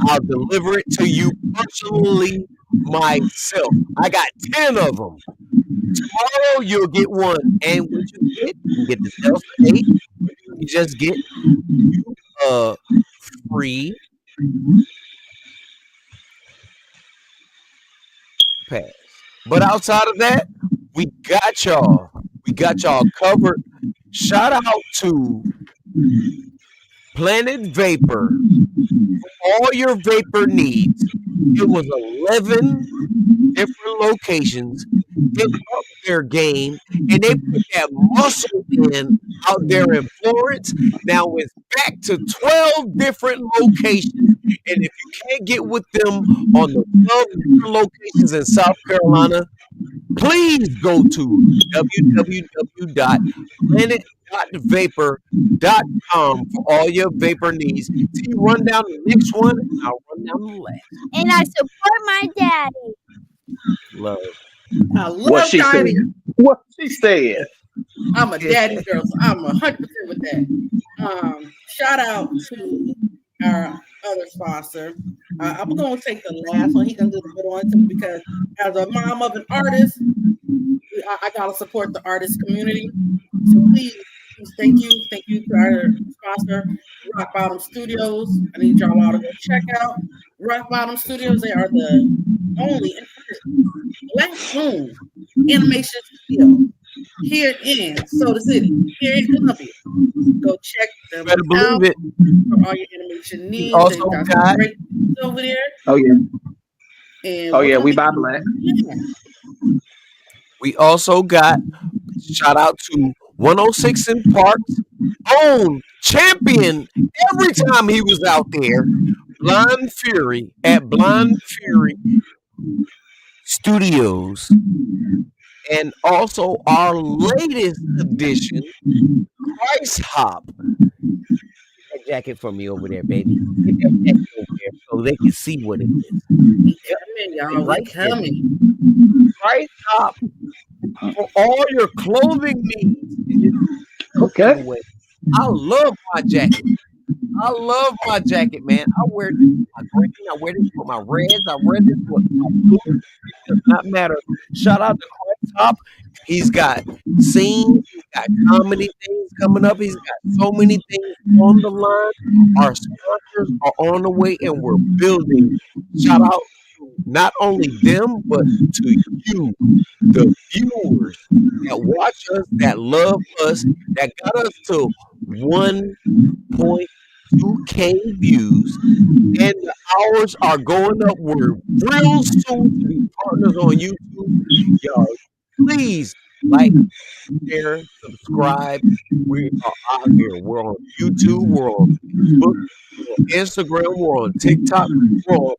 I'll deliver it to you personally myself. I got 10 of them. Tomorrow, you'll get one. And what you can get the Delta 8, or you can just get a free pass. But outside of that, we got y'all. We got y'all covered. Shout out to Planet Vapor for all your vapor needs. It was 11 different locations. They upped their game and they put that muscle in out there in Florence. Now it's back to 12 different locations. And if you can't get with them on the 12 different locations in South Carolina, please go to www.planet.vapor.com for all your vapor needs. T, run down the next one, and I'll run down the last. And I support my daddy. Love. I What love she said. Diamond. What she said. I'm a daddy girl, so I'm 100% with that. Shout out to our other sponsor. I'm gonna take the last one. He can do the middle one too because as a mom of an artist, I gotta support the artist community. So please, thank you to our sponsor, Rock Bottom Studios. I need y'all all to go check out Rock Bottom Studios. They are the only and first Black-owned animation studio here in Soda City, here in Columbia. Go check them Better out believe it. for all your animation We needs. They've also got some got great things over there. Oh yeah. And Oh we're yeah. gonna We be buy black. shout out to 106 in Parks, own champion every time he was out there, Blind Fury at Blind Fury Studios, and also our latest edition, Price Hop. That jacket for me over there, baby. Get that jacket over there so they can see what it is. we Yep, coming, it's y'all. We right there, baby. coming. Price Hop for all your clothing needs. And this is no Okay. giveaway. I love my jacket. I love my jacket, man. I wear this with my green. I wear this with my reds. I wear this with my blue. It does not matter. Shout out to Chris Top. He's got scenes. He's got comedy things coming up. He's got so many things on the line. Our sponsors are on the way, and we're building. Shout out to not only them, but to you, the viewers that watch us, that love us, that got us to 1.5 2K views, and the hours are going up. We're real soon to be partners on YouTube. Y'all, please like, share, subscribe. We are out here. We're on YouTube. We're on Facebook. We're on Instagram. We're on TikTok. We're on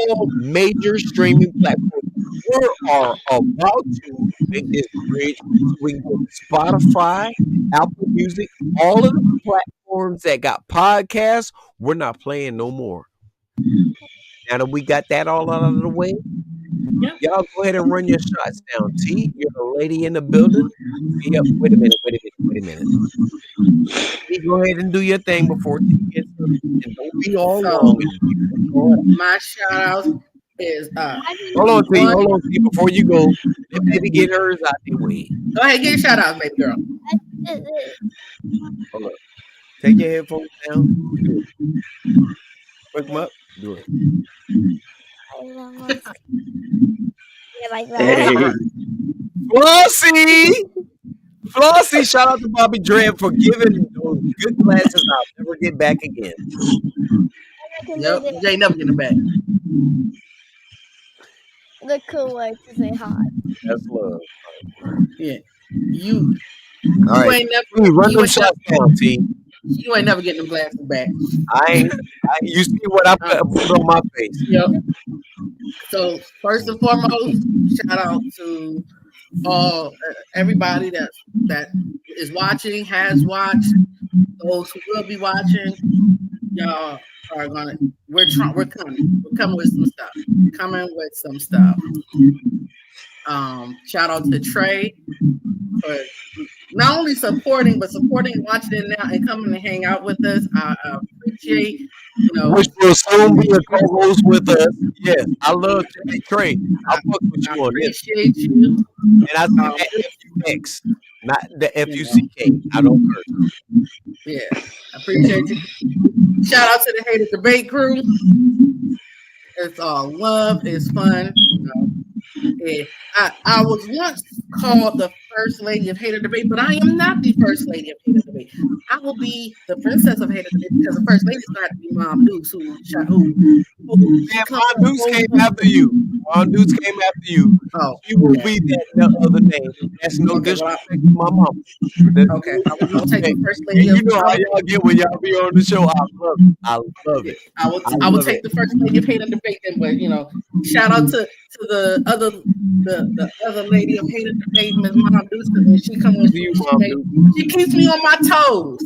all major streaming platforms. We are about to make this bridge so we can go to Spotify, Apple Music, all of the platforms that got podcasts. We're not playing no more. Now that we got that all out of the way, Yep. y'all go ahead and run your shots down. T, you're the lady in the building. Yep. Wait a minute. T, go ahead and do your thing before T gets up. And don't be all So long. Go ahead. my shout out is Hold on, T. one. Hold on, T. Before you go, let baby get hers out the way. Go ahead, get your shout out, baby girl. Hold on. Take your headphones down. Do it. Wake them up. Do it. Yeah, like that. Hey, Flossie, shout out to Bobby Dread for giving those good classes I'll never get back again. Yep, you ain't never getting back. The cool way to say hi. That's love. Yeah, you All right. ain't never. T, run You them ain't shots never. down, T. You ain't never getting them glasses back. You see what I put on my face. Yep. So first and foremost, shout out to all everybody that is watching, has watched, those who will be watching. Y'all are gonna. We're coming. We're coming with some stuff. Shout out to Trey for not only supporting, but supporting, watching it now, and coming to hang out with us. I appreciate, Which will soon be a co-host with us. Yes, I love Trey. I fuck with you on this. Appreciate you. And I said that F-U-X, not the F-U-C-K. I don't curse. Yeah, I appreciate you. Shout out to the Hated Debate crew. It's all love. It's fun. I was once called the first lady of Hated Debate, but I am not the first lady of Hated Debate. I will be the princess of Hated Debate because the first lady is going to have to be Mom Dukes, who Mom Dukes came after you. Mom Dukes came after you. Oh, she will be that other name. That's no disrespect to my mom. Okay, I'll take the first lady. You know how y'all get when y'all be on the show. I love it. I love it. I will take the first lady of Hated Debate, then, but shout out to the other lady of Hated Debate, Ms. Mom Dukes, and she comes on. She keeps me on my toes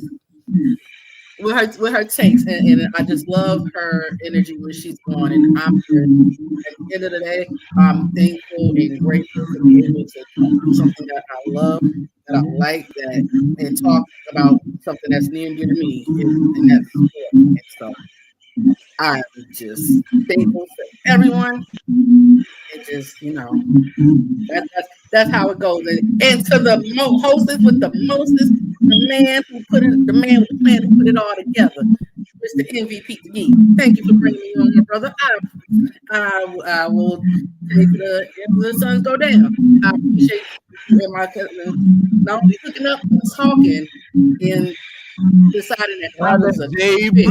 with her takes, and I just love her energy when she's on. And at the end of the day, I'm thankful and grateful to be able to do something that I love, that I like, and talk about something that's near and dear to me, and that's sport. And so I'm just thankful for everyone. And just that's how it goes. And to the hostess with the mostest, the man with the plan who put it all together, Mr. Mvpetedageek. Thank you for bringing me on, my brother. I will take the suns go down. I appreciate you and my cousin not only hooking up but talking and deciding that I was a good fit.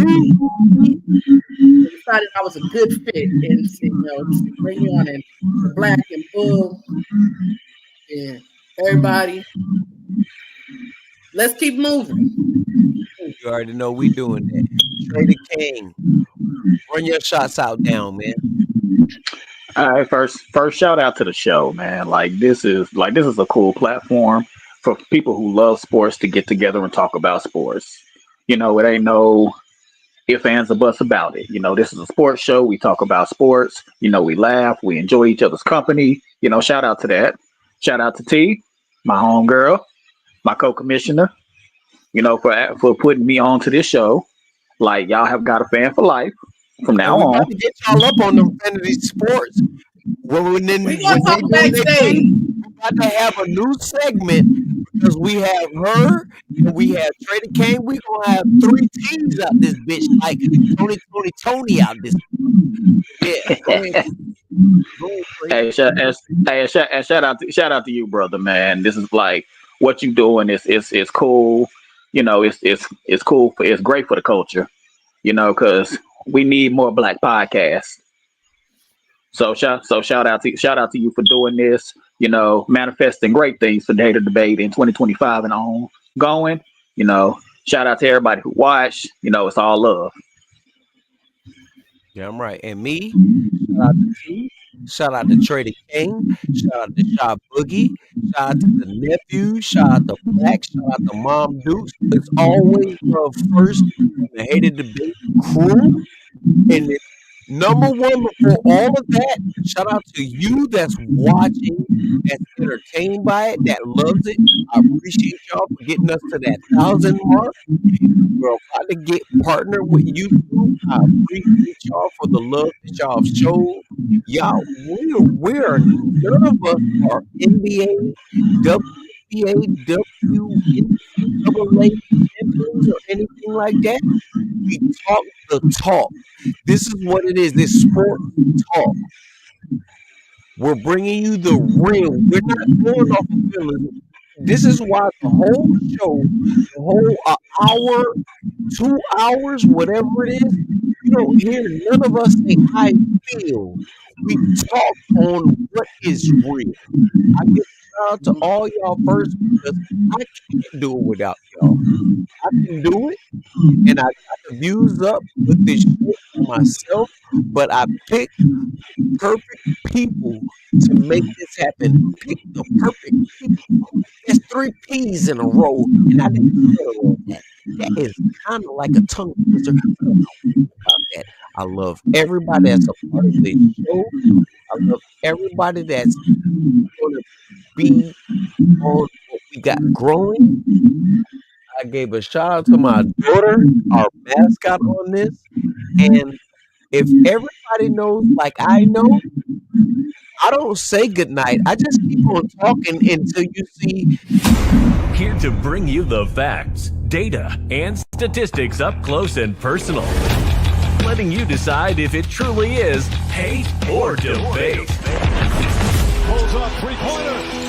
Decided I was a good fit, and to bring you on, and the Black and Bull and everybody. Let's keep moving. You already know we doing that. Trey the King, run your shots out down, man. All right, first shout out to the show, man. This is a cool platform for people who love sports to get together and talk about sports. It ain't no ifs, ands, or buts about it. This is a sports show. We talk about sports. We laugh. We enjoy each other's company. Shout out to that. Shout out to T, my homegirl, my co-commissioner, for putting me on to this show. Y'all have got a fan for life from now we on. about to get y'all up on the fantasy sports. We're about to have a new segment because we have her and we have Trey the King. We're gonna have 3 teams out this bitch, like Tony out this. Yeah. Hey, shout out to you, brother, man. This is what you doing is cool. It's cool. It's great for the culture. because we need more black podcasts. So shout out to you for doing this. Manifesting great things for Data Debate in 2025 and ongoing. Shout out to everybody who watched. It's all love. Yeah, I'm right. And me, shout out to T, shout out to Trader King, shout out to Shot Boogie, shout out to the nephew, shout out to Black, shout out to Mom Dukes. It's always love first on the Hated Debate crew. And it's number one before all of that, shout out to you that's watching, that's entertained by it, that loves it. I appreciate y'all for getting us to that 1,000 mark. We're about to get partnered with YouTube. I appreciate y'all for the love that y'all have showed. Y'all, we're none of us are NBA, WNBA, WNCAA champions or anything like that. We talk the talk. This is what it is. This sport talk. We're bringing you the real. We're not going off of feelings. This is why the whole show, the whole hour, 2 hours, whatever it is, you don't hear none of us say I feel. We talk on what is real. I give a shout out to all y'all first because I can't do it without y'all. I can do it, and I got the views up with this shit myself, but I picked perfect people to make this happen. Pick the perfect people. That's 3 P's in a row, and I didn't settle on that. That is kind of like a tongue twister. I don't know about that. I love everybody that's a part of this show. I love everybody that's going to be on what we got growing. I gave a shout out to my daughter, our mascot on this. And if everybody knows like I know, I don't say goodnight. I just keep on talking until you see. Here to bring you the facts, data, and statistics up close and personal. Letting you decide if it truly is hate or debate. Pulls up 3-pointer.